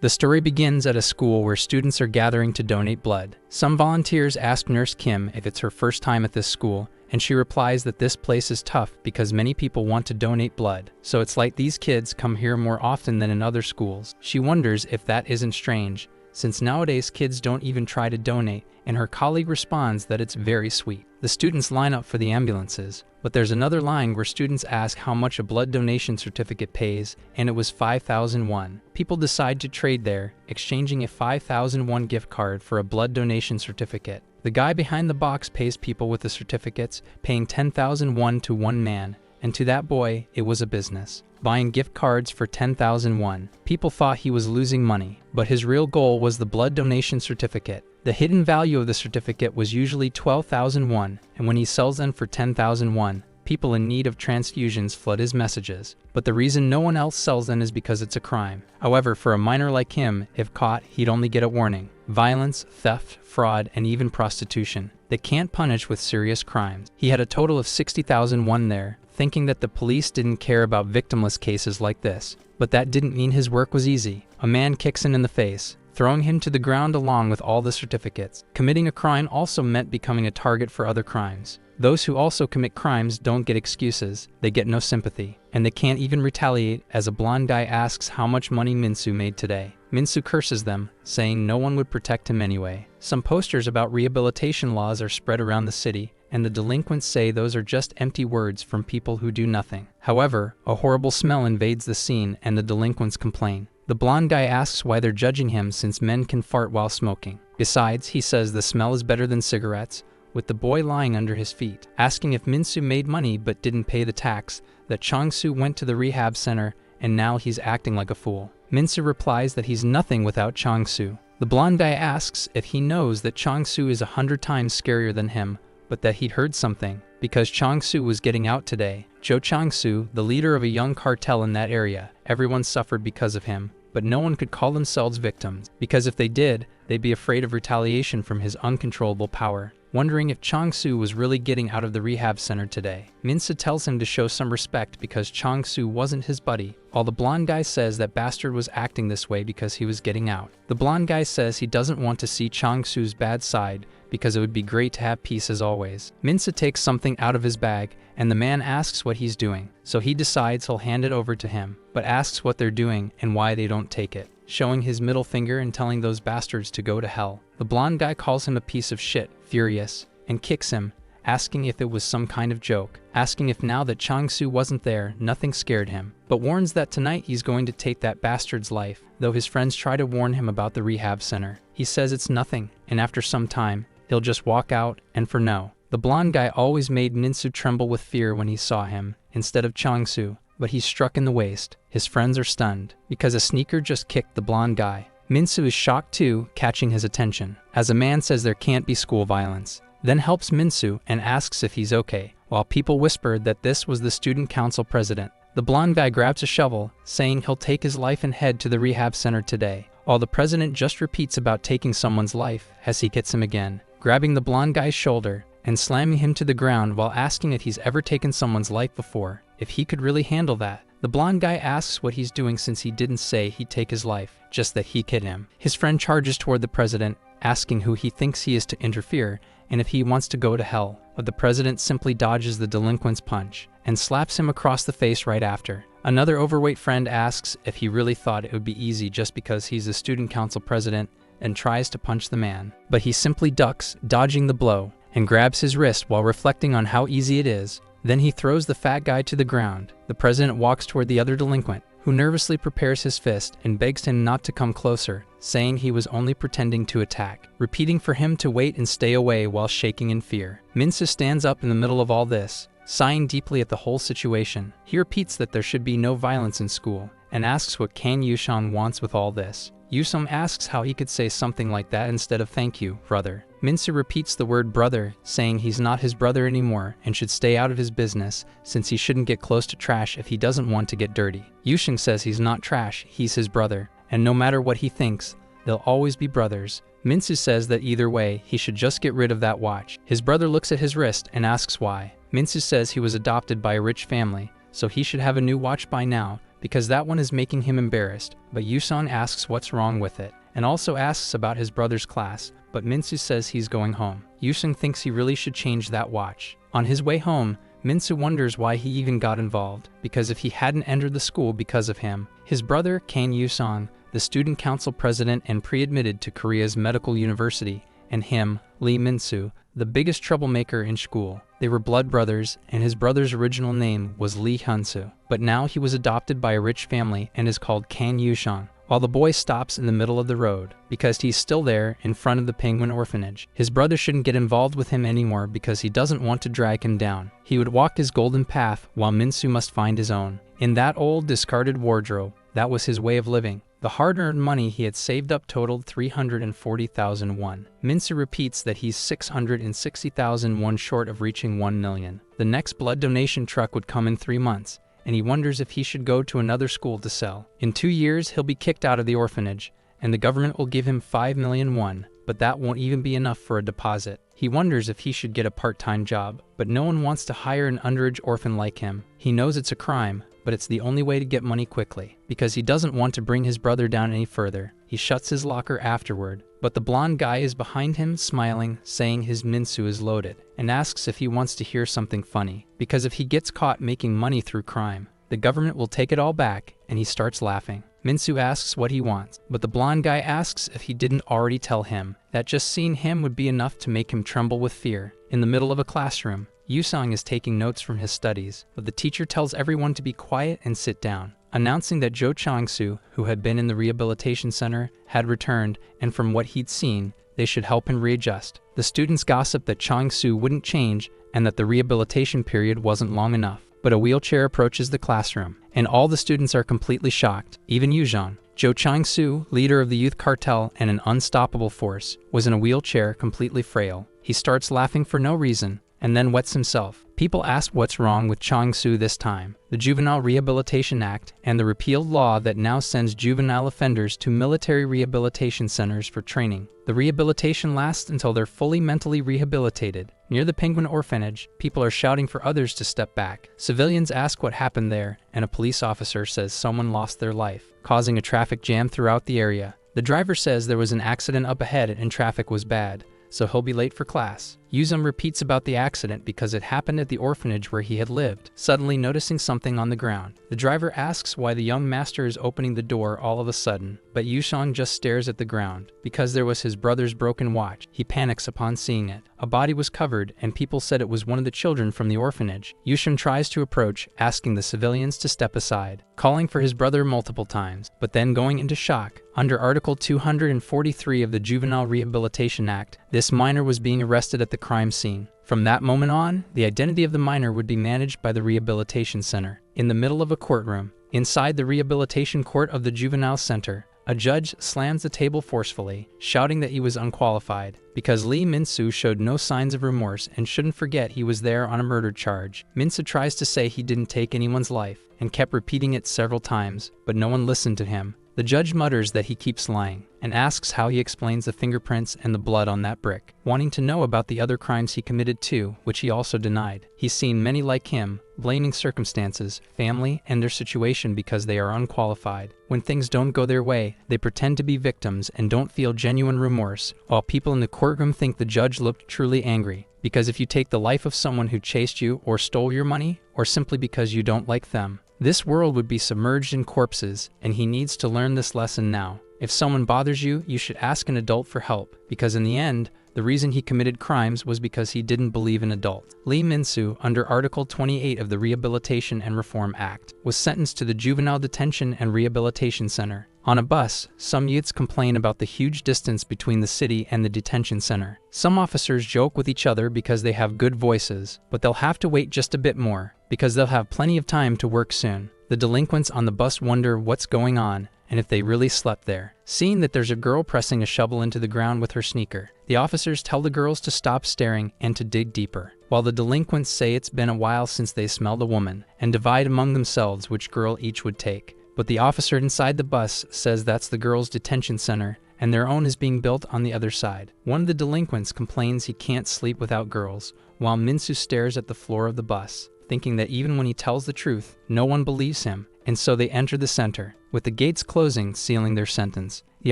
The story begins at a school where students are gathering to donate blood. Some volunteers ask Nurse Kim if it's her first time at this school, and she replies that this place is tough because many people want to donate blood, so it's like these kids come here more often than in other schools. She wonders if that isn't strange, since nowadays kids don't even try to donate, and her colleague responds that it's very sweet. The students line up for the ambulances, but there's another line where students ask how much a blood donation certificate pays, and it was 5,000 won. People decide to trade there, exchanging a 5,000 won gift card for a blood donation certificate. The guy behind the box pays people with the certificates, paying 10,000 won to one man, and to that boy, it was a business. Buying gift cards for 10,000 won. People thought he was losing money, but his real goal was the blood donation certificate. The hidden value of the certificate was usually 12,000 won, and when he sells them for 10,000 won, people in need of transfusions flood his messages. But the reason no one else sells them is because it's a crime. However, for a minor like him, if caught, he'd only get a warning. Violence, theft, fraud, and even prostitution. They can't punish with serious crimes. He had a total of 60,000 won there, thinking that the police didn't care about victimless cases like this. But that didn't mean his work was easy. A man kicks him in the face, throwing him to the ground along with all the certificates. Committing a crime also meant becoming a target for other crimes. Those who also commit crimes don't get excuses, they get no sympathy, and they can't even retaliate, as a blonde guy asks how much money Minsu made today. Minsu curses them, saying no one would protect him anyway. Some posters about rehabilitation laws are spread around the city, and the delinquents say those are just empty words from people who do nothing. However, a horrible smell invades the scene and the delinquents complain. The blonde guy asks why they're judging him since men can fart while smoking. Besides, he says the smell is better than cigarettes, with the boy lying under his feet. Asking if Minsu made money but didn't pay the tax, that Changsu went to the rehab center and now he's acting like a fool. Minsu replies that he's nothing without Changsu. The blonde guy asks if he knows that Changsu is 100 times scarier than him, but that he'd heard something, because Changsu was getting out today. Joe Changsu, the leader of a young cartel in that area, everyone suffered because of him, but no one could call themselves victims, because if they did, they'd be afraid of retaliation from his uncontrollable power. Wondering if Changsu was really getting out of the rehab center today. Minsu tells him to show some respect because Changsu wasn't his buddy, while the blonde guy says that bastard was acting this way because he was getting out. The blonde guy says he doesn't want to see Changsu's bad side because it would be great to have peace as always. Minsu takes something out of his bag, and the man asks what he's doing, so he decides he'll hand it over to him, but asks what they're doing and why they don't take it, showing his middle finger and telling those bastards to go to hell. The blonde guy calls him a piece of shit, furious, and kicks him, asking if it was some kind of joke, asking if now that Changsu wasn't there, nothing scared him, but warns that tonight he's going to take that bastard's life, though his friends try to warn him about the rehab center. He says it's nothing, and after some time, he'll just walk out, and for no. The blonde guy always made Minsu tremble with fear when he saw him, instead of Changsu, but he's struck in the waist. His friends are stunned, because a sneaker just kicked the blonde guy. Minsu is shocked too, catching his attention, as a man says there can't be school violence, then helps Minsu and asks if he's okay, while people whispered that this was the student council president. The blonde guy grabs a shovel, saying he'll take his life and head to the rehab center today, while the president just repeats about taking someone's life as he hits him again, grabbing the blonde guy's shoulder and slamming him to the ground while asking if he's ever taken someone's life before, if he could really handle that. The blonde guy asks what he's doing since he didn't say he'd take his life, just that he hit him. His friend charges toward the president, asking who he thinks he is to interfere and if he wants to go to hell, but the president simply dodges the delinquent's punch and slaps him across the face right after. Another overweight friend asks if he really thought it would be easy just because he's the student council president and tries to punch the man, but he simply ducks, dodging the blow, and grabs his wrist while reflecting on how easy it is. Then he throws the fat guy to the ground. The president walks toward the other delinquent, who nervously prepares his fist and begs him not to come closer, saying he was only pretending to attack, repeating for him to wait and stay away while shaking in fear. Minsu stands up in the middle of all this, sighing deeply at the whole situation. He repeats that there should be no violence in school, and asks what Kang Yushan wants with all this. Yusung asks how he could say something like that instead of thank you, brother. Minsu repeats the word brother, saying he's not his brother anymore and should stay out of his business since he shouldn't get close to trash if he doesn't want to get dirty. Yusung says he's not trash, he's his brother, and no matter what he thinks, they'll always be brothers. Minsu says that either way, he should just get rid of that watch. His brother looks at his wrist and asks why. Minsu says he was adopted by a rich family, so he should have a new watch by now, because that one is making him embarrassed, but Yusong asks what's wrong with it, and also asks about his brother's class, but Minsu says he's going home. Yusong thinks he really should change that watch. On his way home, Minsu wonders why he even got involved, because if he hadn't entered the school because of him, his brother, Kang Yusong, the student council president and pre-admitted to Korea's medical university, and him, Lee Minsu, the biggest troublemaker in school. They were blood brothers, and his brother's original name was Lee Hyunsu, but now he was adopted by a rich family and is called Kang Yusong. While the boy stops in the middle of the road, because he's still there in front of the penguin orphanage. His brother shouldn't get involved with him anymore because he doesn't want to drag him down. He would walk his golden path while Minsu must find his own. In that old discarded wardrobe, that was his way of living. The hard-earned money he had saved up totaled 340,000 won. Minsu repeats that he's 660,000 won short of reaching 1 million. The next blood donation truck would come in 3 months, and he wonders if he should go to another school to sell. In 2 years, he'll be kicked out of the orphanage, and the government will give him 5 million won, but that won't even be enough for a deposit. He wonders if he should get a part-time job, but no one wants to hire an underage orphan like him. He knows it's a crime, but it's the only way to get money quickly, because he doesn't want to bring his brother down any further. He shuts his locker afterward, but the blonde guy is behind him smiling, saying his Minsu is loaded, and asks if he wants to hear something funny, because if he gets caught making money through crime, the government will take it all back, and he starts laughing. Minsu asks what he wants, but the blonde guy asks if he didn't already tell him that just seeing him would be enough to make him tremble with fear. In the middle of a classroom, Yusong is taking notes from his studies, but the teacher tells everyone to be quiet and sit down, announcing that Jo Chang-soo, who had been in the rehabilitation center, had returned, and from what he'd seen, they should help him readjust. The students gossip that Chang-soo wouldn't change and that the rehabilitation period wasn't long enough. But a wheelchair approaches the classroom, and all the students are completely shocked, even Yuzhong. Jo Chang-soo, leader of the youth cartel and an unstoppable force, was in a wheelchair, completely frail. He starts laughing for no reason, and then wets himself. People ask what's wrong with Chang-soo this time. The Juvenile Rehabilitation Act and the repealed law that now sends juvenile offenders to military rehabilitation centers for training. The rehabilitation lasts until they're fully mentally rehabilitated. Near the penguin orphanage, people are shouting for others to step back. Civilians ask what happened there, and a police officer says someone lost their life, causing a traffic jam throughout the area. The driver says there was an accident up ahead and traffic was bad, so he'll be late for class. Yuzum repeats about the accident because it happened at the orphanage where he had lived, suddenly noticing something on the ground. The driver asks why the young master is opening the door all of a sudden, but Yusong just stares at the ground. Because there was his brother's broken watch, he panics upon seeing it. A body was covered, and people said it was one of the children from the orphanage. Yusong tries to approach, asking the civilians to step aside, calling for his brother multiple times, but then going into shock. Under Article 243 of the Juvenile Rehabilitation Act, this minor was being arrested at the crime scene. From that moment on, the identity of the minor would be managed by the rehabilitation center. In the middle of a courtroom, inside the rehabilitation court of the juvenile center, a judge slams the table forcefully, shouting that he was unqualified, because Lee Min-soo showed no signs of remorse and shouldn't forget he was there on a murder charge. Min-soo tries to say he didn't take anyone's life, and kept repeating it several times, but no one listened to him. The judge mutters that he keeps lying, and asks how he explains the fingerprints and the blood on that brick, wanting to know about the other crimes he committed too, which he also denied. He's seen many like him, blaming circumstances, family, and their situation because they are unqualified. When things don't go their way, they pretend to be victims and don't feel genuine remorse, while people in the courtroom think the judge looked truly angry. Because if you take the life of someone who chased you or stole your money, or simply because you don't like them, this world would be submerged in corpses, and he needs to learn this lesson now. If someone bothers you, you should ask an adult for help, because in the end, the reason he committed crimes was because he didn't believe in adults. Lee Min-soo, under Article 28 of the Rehabilitation and Reform Act, was sentenced to the Juvenile Detention and Rehabilitation Center. On a bus, some youths complain about the huge distance between the city and the detention center. Some officers joke with each other because they have good voices, but they'll have to wait just a bit more, because they'll have plenty of time to work soon. The delinquents on the bus wonder what's going on, and if they really slept there. Seeing that there's a girl pressing a shovel into the ground with her sneaker, the officers tell the girls to stop staring and to dig deeper, while the delinquents say it's been a while since they smelled a woman, and divide among themselves which girl each would take. But the officer inside the bus says that's the girls' detention center, and their own is being built on the other side. One of the delinquents complains he can't sleep without girls, while Min-soo stares at the floor of the bus, thinking that even when he tells the truth, no one believes him, and so they enter the center, with the gates closing, sealing their sentence. The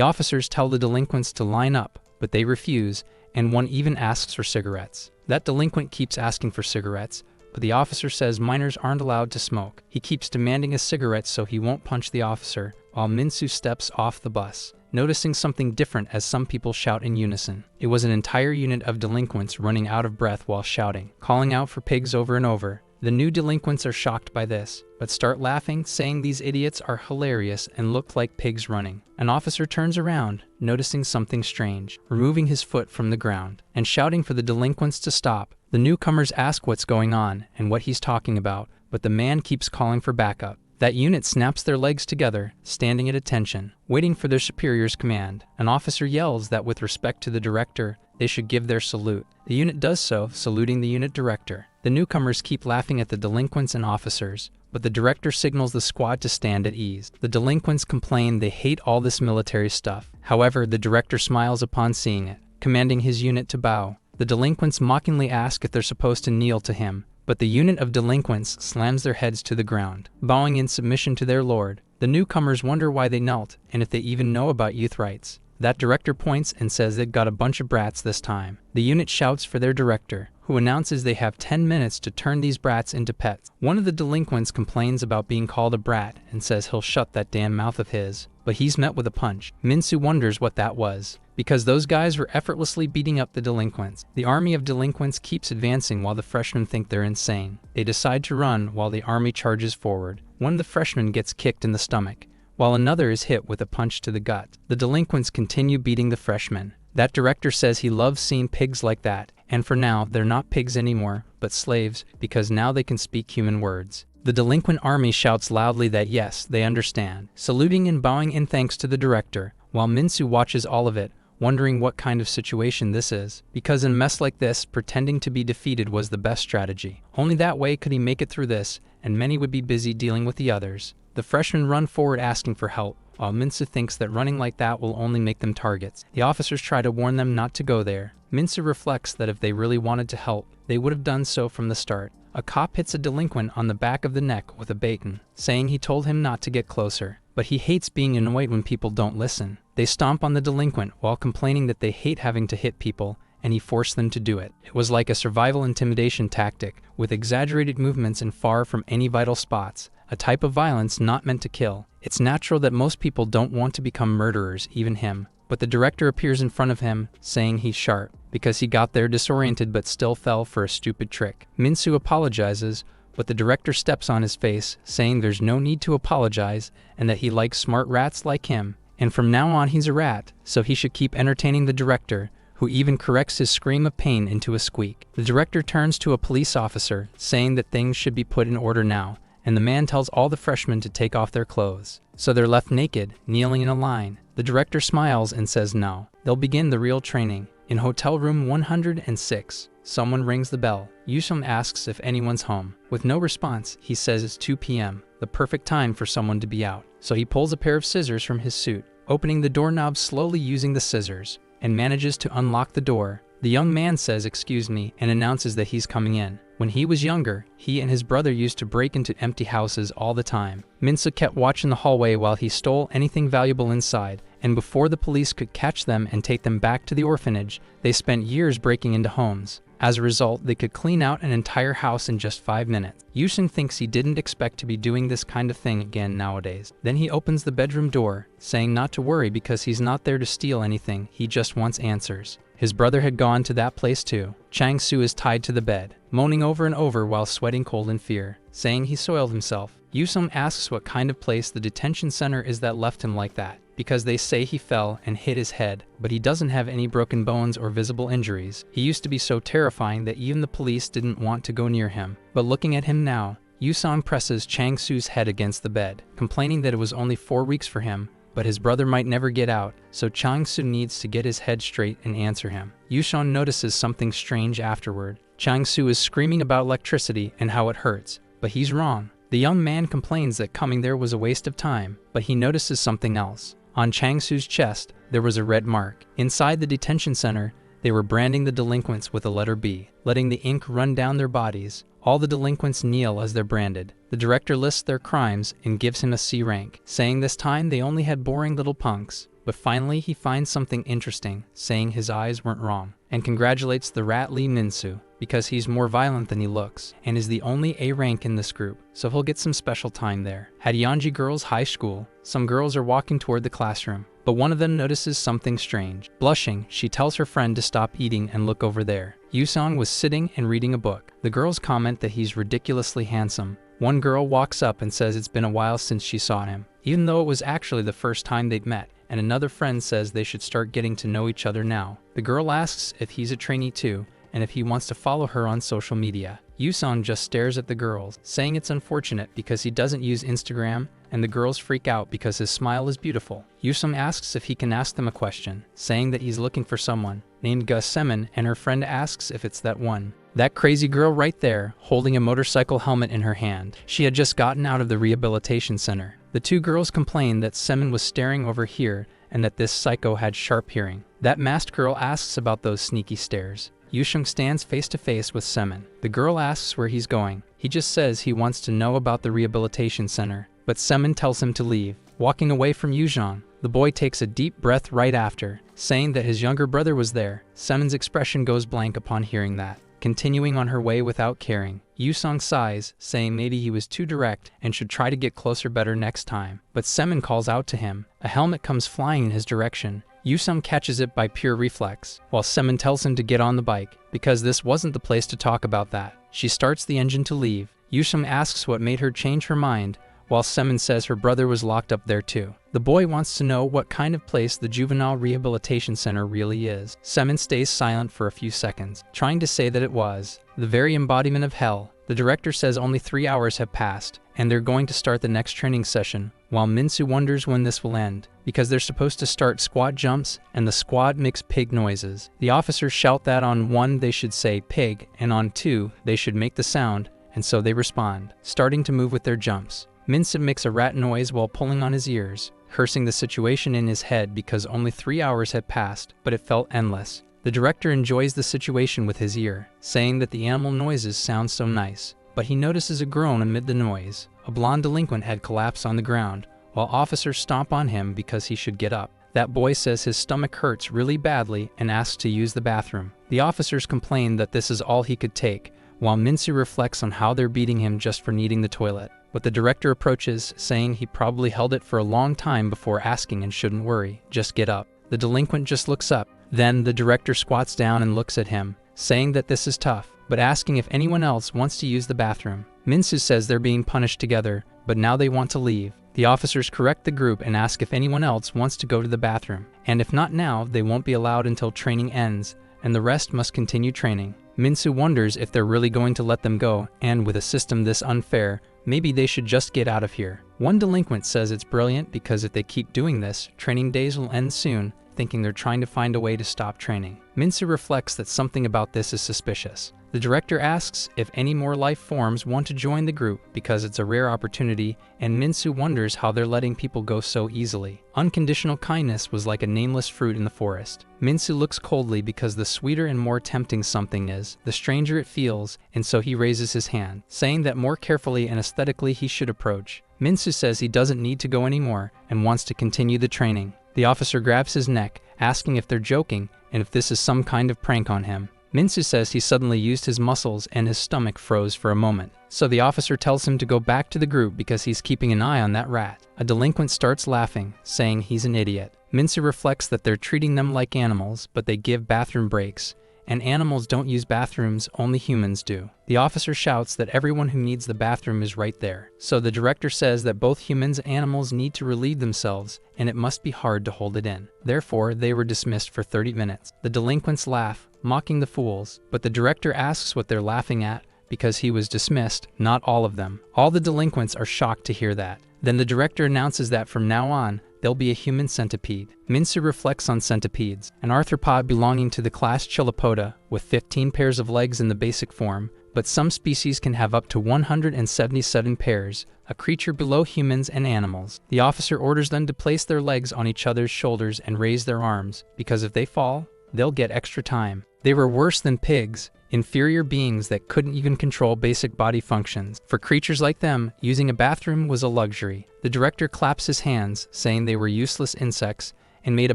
officers tell the delinquents to line up, but they refuse, and one even asks for cigarettes. That delinquent keeps asking for cigarettes, but the officer says minors aren't allowed to smoke. He keeps demanding a cigarette so he won't punch the officer, while Minsu steps off the bus, noticing something different as some people shout in unison. It was an entire unit of delinquents running out of breath while shouting, calling out for pigs over and over. The new delinquents are shocked by this, but start laughing, saying these idiots are hilarious and look like pigs running. An officer turns around, noticing something strange, removing his foot from the ground, and shouting for the delinquents to stop. The newcomers ask what's going on and what he's talking about, but the man keeps calling for backup. That unit snaps their legs together, standing at attention, waiting for their superior's command. An officer yells that with respect to the director, they should give their salute. The unit does so, saluting the unit director. The newcomers keep laughing at the delinquents and officers, but the director signals the squad to stand at ease. The delinquents complain they hate all this military stuff. However, the director smiles upon seeing it, commanding his unit to bow. The delinquents mockingly ask if they're supposed to kneel to him, but the unit of delinquents slams their heads to the ground, bowing in submission to their lord. The newcomers wonder why they knelt, and if they even know about youth rights. That director points and says they've got a bunch of brats this time. The unit shouts for their director, who announces they have 10 minutes to turn these brats into pets. One of the delinquents complains about being called a brat and says he'll shut that damn mouth of his, but he's met with a punch. Minsu wonders what that was, because those guys were effortlessly beating up the delinquents. The army of delinquents keeps advancing while the freshmen think they're insane. They decide to run while the army charges forward. One of the freshmen gets kicked in the stomach, while another is hit with a punch to the gut. The delinquents continue beating the freshmen. That director says he loves seeing pigs like that, and for now, they're not pigs anymore, but slaves, because now they can speak human words. The delinquent army shouts loudly that yes, they understand, saluting and bowing in thanks to the director, while Minsu watches all of it, wondering what kind of situation this is. Because in a mess like this, pretending to be defeated was the best strategy. Only that way could he make it through this, and many would be busy dealing with the others. The freshmen run forward asking for help, while Minsu thinks that running like that will only make them targets. The officers try to warn them not to go there. Minsu reflects that if they really wanted to help, they would have done so from the start. A cop hits a delinquent on the back of the neck with a baton, saying he told him not to get closer. But he hates being annoyed when people don't listen. They stomp on the delinquent while complaining that they hate having to hit people, and he forced them to do it. It was like a survival intimidation tactic, with exaggerated movements and far from any vital spots, a type of violence not meant to kill. It's natural that most people don't want to become murderers, even him. But the director appears in front of him, saying he's sharp, because he got there disoriented but still fell for a stupid trick. Minsu apologizes, but the director steps on his face, saying there's no need to apologize, and that he likes smart rats like him. And from now on he's a rat, so he should keep entertaining the director, who even corrects his scream of pain into a squeak. The director turns to a police officer, saying that things should be put in order now, and the man tells all the freshmen to take off their clothes. So they're left naked, kneeling in a line. The director smiles and says no. They'll begin the real training. In hotel room 106, someone rings the bell. Yusum asks if anyone's home. With no response, he says it's 2 p.m., the perfect time for someone to be out. So he pulls a pair of scissors from his suit, opening the doorknob slowly using the scissors, and manages to unlock the door. The young man says excuse me and announces that he's coming in. When he was younger, he and his brother used to break into empty houses all the time. Minsu kept watch in the hallway while he stole anything valuable inside, and before the police could catch them and take them back to the orphanage, they spent years breaking into homes. As a result, they could clean out an entire house in just 5 minutes. Yushin thinks he didn't expect to be doing this kind of thing again nowadays. Then he opens the bedroom door, saying not to worry because he's not there to steal anything, he just wants answers. His brother had gone to that place too. Chang-Su is tied to the bed, moaning over and over while sweating cold in fear, saying he soiled himself. Yusum asks what kind of place the detention center is that left him like that, because they say he fell and hit his head, but he doesn't have any broken bones or visible injuries. He used to be so terrifying that even the police didn't want to go near him. But looking at him now, Yusum presses Chang-Su's head against the bed, complaining that it was only 4 weeks for him, but his brother might never get out, so Chang-Su needs to get his head straight and answer him. Yushan notices something strange afterward. Chang-Su is screaming about electricity and how it hurts, but he's wrong. The young man complains that coming there was a waste of time, but he notices something else. On Chang-Su's chest, there was a red mark. Inside the detention center, They were branding the delinquents with the letter B, letting the ink run down their bodies. All the delinquents kneel as they're branded. The director lists their crimes and gives him a C rank, saying this time they only had boring little punks. But finally he finds something interesting, saying his eyes weren't wrong, and congratulates the rat Lee Minsu, because he's more violent than he looks, and is the only A rank in this group, so he'll get some special time there. At Yeonji Girls' High School, some girls are walking toward the classroom, but one of them notices something strange. Blushing, she tells her friend to stop eating and look over there. Yusong was sitting and reading a book. The girls comment that he's ridiculously handsome. One girl walks up and says it's been a while since she saw him, even though it was actually the first time they'd met, and another friend says they should start getting to know each other now. The girl asks if he's a trainee too, and if he wants to follow her on social media. Yusong just stares at the girls, saying it's unfortunate because he doesn't use Instagram, and the girls freak out because his smile is beautiful. Yusong asks if he can ask them a question, saying that he's looking for someone named Gus Semin, and her friend asks if it's that one. That crazy girl right there, holding a motorcycle helmet in her hand. She had just gotten out of the rehabilitation center. The two girls complained that Semin was staring over here and that this psycho had sharp hearing. That masked girl asks about those sneaky stares. Yusheng stands face to face with Semin. The girl asks where he's going. He just says he wants to know about the rehabilitation center, but Semin tells him to leave. Walking away from Yuzhong, the boy takes a deep breath right after, saying that his younger brother was there. Semin's expression goes blank upon hearing that, continuing on her way without caring. Yusong sighs, saying maybe he was too direct and should try to get closer better next time. But Semin calls out to him. A helmet comes flying in his direction. Yusong catches it by pure reflex, while Semin tells him to get on the bike, because this wasn't the place to talk about that. She starts the engine to leave. Yusong asks what made her change her mind, while Semin says her brother was locked up there too. The boy wants to know what kind of place the juvenile rehabilitation center really is. Semin stays silent for a few seconds, trying to say that it was the very embodiment of hell. The director says only 3 hours have passed, and they're going to start the next training session, while Minsu wonders when this will end, because they're supposed to start squat jumps, and the squad makes pig noises. The officers shout that on 1 they should say pig, and on 2 they should make the sound, and so they respond, starting to move with their jumps. Minsu makes a rat noise while pulling on his ears, cursing the situation in his head because only 3 hours had passed, but it felt endless. The director enjoys the situation with his ear, saying that the animal noises sound so nice, but he notices a groan amid the noise. A blonde delinquent had collapsed on the ground, while officers stomp on him because he should get up. That boy says his stomach hurts really badly and asks to use the bathroom. The officers complain that this is all he could take, while Minsu reflects on how they're beating him just for needing the toilet. But the director approaches, saying he probably held it for a long time before asking and shouldn't worry, just get up. The delinquent just looks up. Then the director squats down and looks at him, saying that this is tough, but asking if anyone else wants to use the bathroom. Minsu says they're being punished together, but now they want to leave. The officers correct the group and ask if anyone else wants to go to the bathroom, and if not now, they won't be allowed until training ends, and the rest must continue training. Minsu wonders if they're really going to let them go, and with a system this unfair, maybe they should just get out of here. One delinquent says it's brilliant because if they keep doing this, training days will end soon, thinking they're trying to find a way to stop training. Minsu reflects that something about this is suspicious. The director asks if any more life forms want to join the group because it's a rare opportunity, and Minsu wonders how they're letting people go so easily. Unconditional kindness was like a nameless fruit in the forest. Minsu looks coldly because the sweeter and more tempting something is, the stranger it feels, and so he raises his hand, saying that more carefully and aesthetically he should approach. Minsu says he doesn't need to go anymore and wants to continue the training. The officer grabs his neck, asking if they're joking and if this is some kind of prank on him. Minsu says he suddenly used his muscles and his stomach froze for a moment. So the officer tells him to go back to the group because he's keeping an eye on that rat. A delinquent starts laughing, saying he's an idiot. Minsu reflects that they're treating them like animals, but they give bathroom breaks. And animals don't use bathrooms, only humans do. The officer shouts that everyone who needs the bathroom is right there. So the director says that both humans and animals need to relieve themselves, and it must be hard to hold it in. Therefore, they were dismissed for 30 minutes. The delinquents laugh, mocking the fools, but the director asks what they're laughing at, because he was dismissed, not all of them. All the delinquents are shocked to hear that. Then the director announces that from now on, there'll be a human centipede. Minsu reflects on centipedes, an arthropod belonging to the class Chilopoda, with 15 pairs of legs in the basic form, but some species can have up to 177 pairs, a creature below humans and animals. The officer orders them to place their legs on each other's shoulders and raise their arms, because if they fall, they'll get extra time. They were worse than pigs, inferior beings that couldn't even control basic body functions. For creatures like them, using a bathroom was a luxury. The director claps his hands, saying they were useless insects, and made a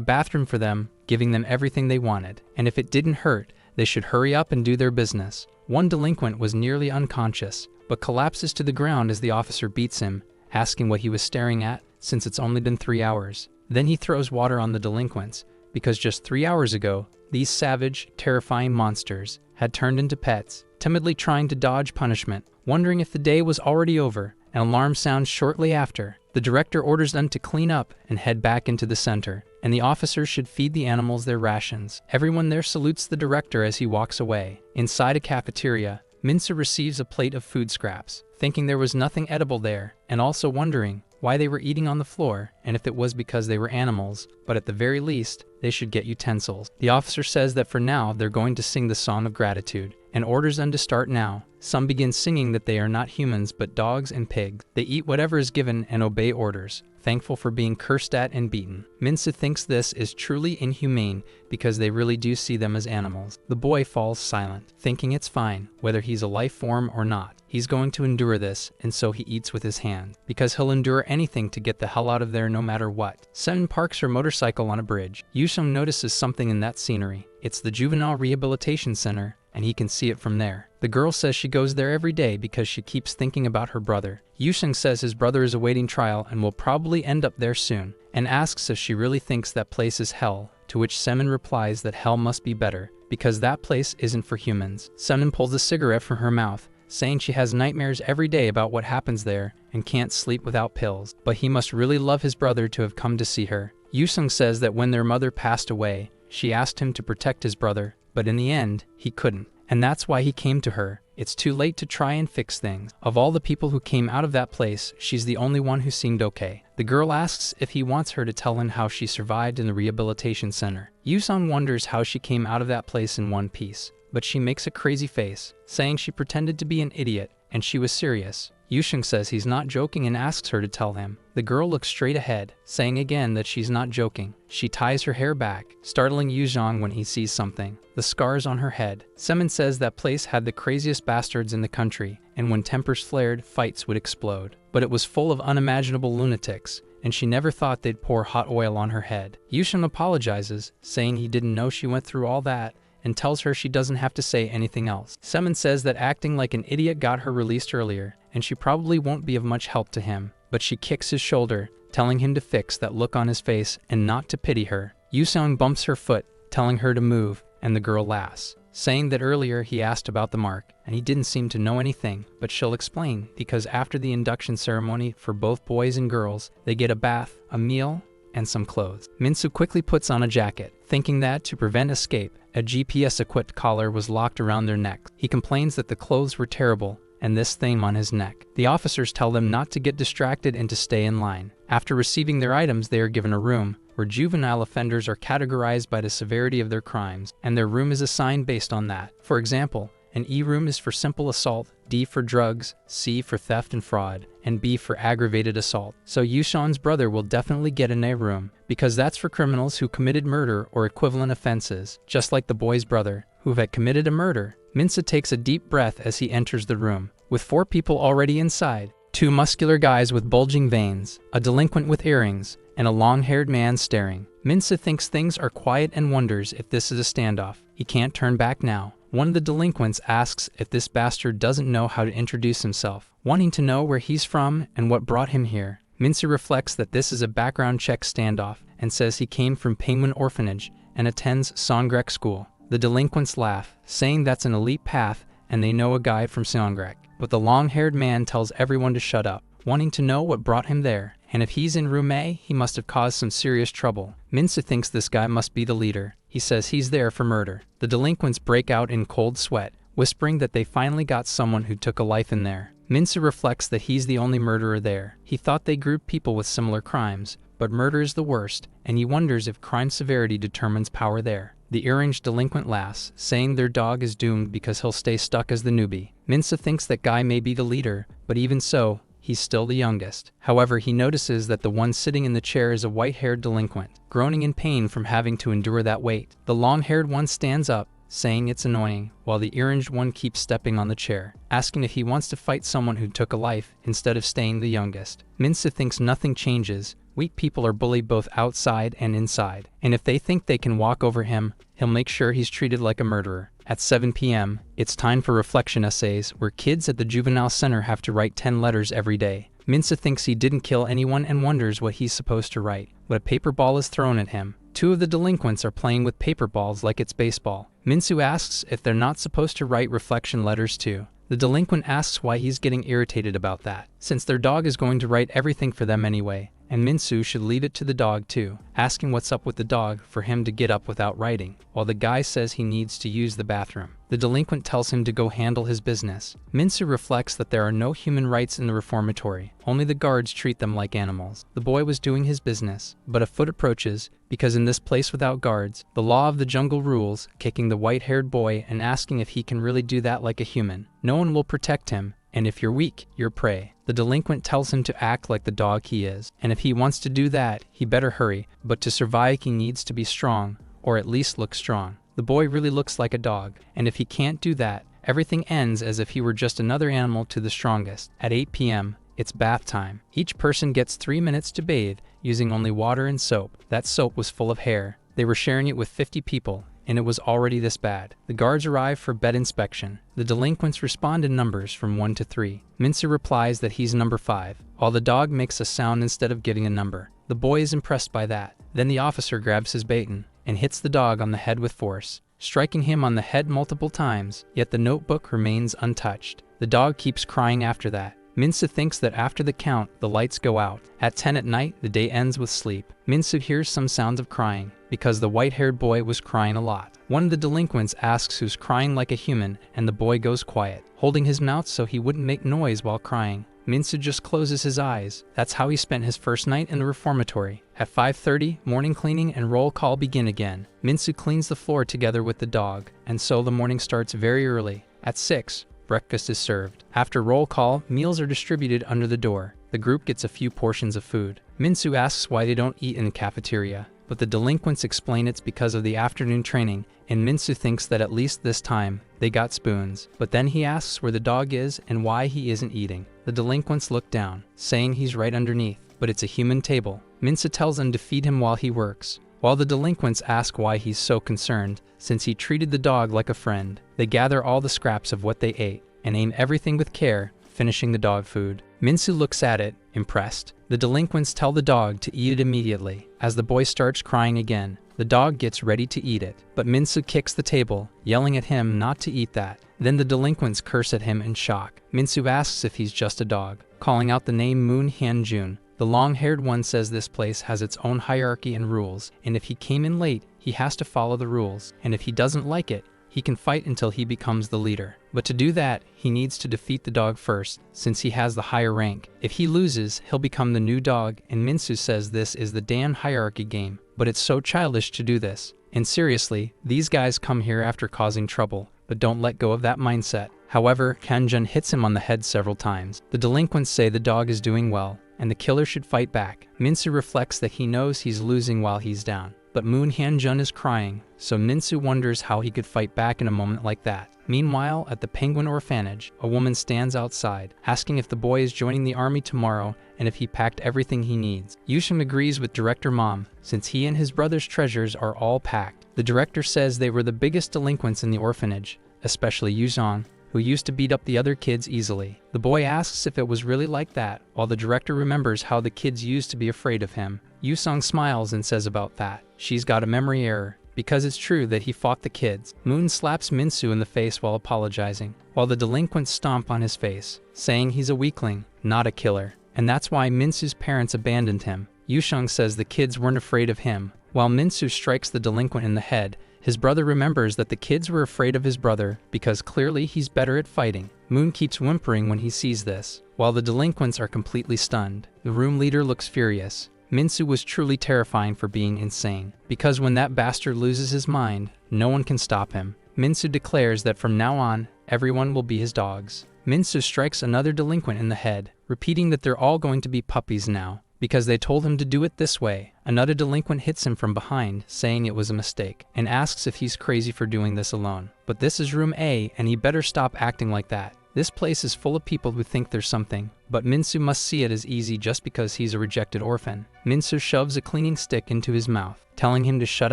bathroom for them, giving them everything they wanted. And if it didn't hurt, they should hurry up and do their business. One delinquent was nearly unconscious, but collapses to the ground as the officer beats him, asking what he was staring at, since it's only been 3 hours. Then he throws water on the delinquents, because just 3 hours ago, these savage, terrifying monsters had turned into pets, timidly trying to dodge punishment, wondering if the day was already over. An alarm sounds shortly after. The director orders them to clean up and head back into the center, and the officers should feed the animals their rations. Everyone there salutes the director as he walks away. Inside a cafeteria, Minsa receives a plate of food scraps, thinking there was nothing edible there, and also wondering why they were eating on the floor and if it was because they were animals, but at the very least, they should get utensils. The officer says that for now they're going to sing the Song of Gratitude, and orders them to start now. Some begin singing that they are not humans but dogs and pigs. They eat whatever is given and obey orders, thankful for being cursed at and beaten. Minsa thinks this is truly inhumane because they really do see them as animals. The boy falls silent, thinking it's fine, whether he's a life form or not. He's going to endure this, and so he eats with his hand, because he'll endure anything to get the hell out of there no matter what. Sen parks her motorcycle on a bridge. Yusung notices something in that scenery. It's the Juvenile Rehabilitation Center, and he can see it from there. The girl says she goes there every day because she keeps thinking about her brother. Yusung says his brother is awaiting trial and will probably end up there soon, and asks if she really thinks that place is hell, to which Semin replies that hell must be better, because that place isn't for humans. Semin pulls a cigarette from her mouth, saying she has nightmares every day about what happens there and can't sleep without pills, but he must really love his brother to have come to see her. Yusung says that when their mother passed away, she asked him to protect his brother, but in the end, he couldn't, and that's why he came to her. It's too late to try and fix things. Of all the people who came out of that place, she's the only one who seemed okay. The girl asks if he wants her to tell him how she survived in the rehabilitation center. Yusung wonders how she came out of that place in one piece, but she makes a crazy face, saying she pretended to be an idiot, and she was serious. Yusung says he's not joking and asks her to tell him. The girl looks straight ahead, saying again that she's not joking. She ties her hair back, startling Yuzhong when he sees something: the scars on her head. Semin says that place had the craziest bastards in the country, and when tempers flared, fights would explode. But it was full of unimaginable lunatics, and she never thought they'd pour hot oil on her head. Yusung apologizes, saying he didn't know she went through all that, and tells her she doesn't have to say anything else. Semin says that acting like an idiot got her released earlier, and she probably won't be of much help to him, but she kicks his shoulder, telling him to fix that look on his face and not to pity her. Yusung bumps her foot, telling her to move, and the girl laughs, saying that earlier he asked about the mark, and he didn't seem to know anything, but she'll explain, because after the induction ceremony for both boys and girls, they get a bath, a meal, and some clothes. Minsu quickly puts on a jacket, thinking that, to prevent escape, a GPS-equipped collar was locked around their necks. He complains that the clothes were terrible, and this thing on his neck. The officers tell them not to get distracted and to stay in line. After receiving their items, they are given a room, where juvenile offenders are categorized by the severity of their crimes, and their room is assigned based on that. For example, an E room is for simple assault, D for drugs, C for theft and fraud, and B for aggravated assault. So Yushan's brother will definitely get an A room, because that's for criminals who committed murder or equivalent offenses, just like the boy's brother, who had committed a murder. Minsa takes a deep breath as he enters the room, with 4 people already inside: 2 muscular guys with bulging veins, a delinquent with earrings, and a long-haired man staring. Minsa thinks things are quiet and wonders if this is a standoff. He can't turn back now. One of the delinquents asks if this bastard doesn't know how to introduce himself, wanting to know where he's from and what brought him here. Minsa reflects that this is a background check standoff and says he came from Penguin Orphanage and attends Songrek School. The delinquents laugh, saying that's an elite path and they know a guy from Songrek. But the long-haired man tells everyone to shut up, wanting to know what brought him there, and if he's in room A, he must have caused some serious trouble. Minsa thinks this guy must be the leader. He says he's there for murder. The delinquents break out in cold sweat, whispering that they finally got someone who took a life in there. Minsa reflects that he's the only murderer there. He thought they grouped people with similar crimes, but murder is the worst, and he wonders if crime severity determines power there. The earringed delinquent laughs, saying their dog is doomed because he'll stay stuck as the newbie. Minsa thinks that guy may be the leader, but even so, he's still the youngest. However, he notices that the one sitting in the chair is a white-haired delinquent, groaning in pain from having to endure that weight. The long-haired one stands up, saying it's annoying, while the orange one keeps stepping on the chair, asking if he wants to fight someone who took a life instead of staying the youngest. Minsu thinks nothing changes. Weak people are bullied both outside and inside, and if they think they can walk over him, he'll make sure he's treated like a murderer. At 7 p.m., it's time for reflection essays, where kids at the juvenile center have to write 10 letters every day. Minsu thinks he didn't kill anyone and wonders what he's supposed to write, but a paper ball is thrown at him. Two of the delinquents are playing with paper balls like it's baseball. Minsu asks if they're not supposed to write reflection letters too. The delinquent asks why he's getting irritated about that, since their dog is going to write everything for them anyway, and Minsu should leave it to the dog too, asking what's up with the dog for him to get up without writing, while the guy says he needs to use the bathroom. The delinquent tells him to go handle his business. Minsu reflects that there are no human rights in the reformatory, only the guards treat them like animals. The boy was doing his business, but a foot approaches, because in this place without guards, the law of the jungle rules, kicking the white-haired boy and asking if he can really do that like a human. No one will protect him, and if you're weak, you're prey. The delinquent tells him to act like the dog he is, and if he wants to do that, he better hurry, but to survive he needs to be strong, or at least look strong. The boy really looks like a dog, and if he can't do that, everything ends as if he were just another animal to the strongest. At 8 p.m., it's bath time. Each person gets 3 minutes to bathe, using only water and soap. That soap was full of hair. They were sharing it with 50 people, and it was already this bad. The guards arrive for bed inspection. The delinquents respond in numbers from 1 to 3. Minsu replies that he's number 5, while the dog makes a sound instead of giving a number. The boy is impressed by that. Then the officer grabs his baton and hits the dog on the head with force, striking him on the head multiple times, yet the notebook remains untouched. The dog keeps crying after that. Minsu thinks that after the count, the lights go out. At 10 at night, the day ends with sleep. Minsu hears some sounds of crying, because the white-haired boy was crying a lot. One of the delinquents asks who's crying like a human, and the boy goes quiet, holding his mouth so he wouldn't make noise while crying. Minsu just closes his eyes. That's how he spent his first night in the reformatory. At 5:30, morning cleaning and roll call begin again. Minsu cleans the floor together with the dog, and so the morning starts very early. At 6, breakfast is served. After roll call, meals are distributed under the door. The group gets a few portions of food. Minsu asks why they don't eat in the cafeteria, but the delinquents explain it's because of the afternoon training, and Minsu thinks that at least this time, they got spoons. But then he asks where the dog is and why he isn't eating. The delinquents look down, saying he's right underneath, but it's a human table. Minsu tells them to feed him while he works. While the delinquents ask why he's so concerned, since he treated the dog like a friend, they gather all the scraps of what they ate and aim everything with care, finishing the dog food. Minsu looks at it, impressed. The delinquents tell the dog to eat it immediately. As the boy starts crying again, the dog gets ready to eat it, but Minsu kicks the table, yelling at him not to eat that. Then the delinquents curse at him in shock. Minsu asks if he's just a dog, calling out the name Moon Hyun-jun. The long-haired one says this place has its own hierarchy and rules, and if he came in late, he has to follow the rules, and if he doesn't like it, he can fight until he becomes the leader. But to do that, he needs to defeat the dog first, since he has the higher rank. If he loses, he'll become the new dog, and Minsu says this is the damn hierarchy game. But it's so childish to do this. And seriously, these guys come here after causing trouble, but don't let go of that mindset. However, Kanjun hits him on the head several times. The delinquents say the dog is doing well, and the killer should fight back. Minsu reflects that he knows he's losing while he's down. But Moon Hyun-jun is crying, so Minsu wonders how he could fight back in a moment like that. Meanwhile, at the Penguin Orphanage, a woman stands outside, asking if the boy is joining the army tomorrow and if he packed everything he needs. Yushim agrees with Director Mom, since he and his brother's treasures are all packed. The director says they were the biggest delinquents in the orphanage, especially Yuzong, who used to beat up the other kids easily. The boy asks if it was really like that, while the director remembers how the kids used to be afraid of him. Yusong smiles and says about that, she's got a memory error, because it's true that he fought the kids. Moon slaps Minsu in the face while apologizing, while the delinquents stomp on his face, saying he's a weakling, not a killer, and that's why Minsu's parents abandoned him. Yusheng says the kids weren't afraid of him. While Minsu strikes the delinquent in the head, his brother remembers that the kids were afraid of his brother because clearly he's better at fighting. Moon keeps whimpering when he sees this, while the delinquents are completely stunned. The room leader looks furious. Minsu was truly terrifying for being insane, because when that bastard loses his mind, no one can stop him. Minsu declares that from now on, everyone will be his dogs. Minsu strikes another delinquent in the head, repeating that they're all going to be puppies now, because they told him to do it this way. Another delinquent hits him from behind, saying it was a mistake, and asks if he's crazy for doing this alone. But this is room A, and he better stop acting like that. This place is full of people who think there's something, but Minsu must see it as easy just because he's a rejected orphan. Minsu shoves a cleaning stick into his mouth, telling him to shut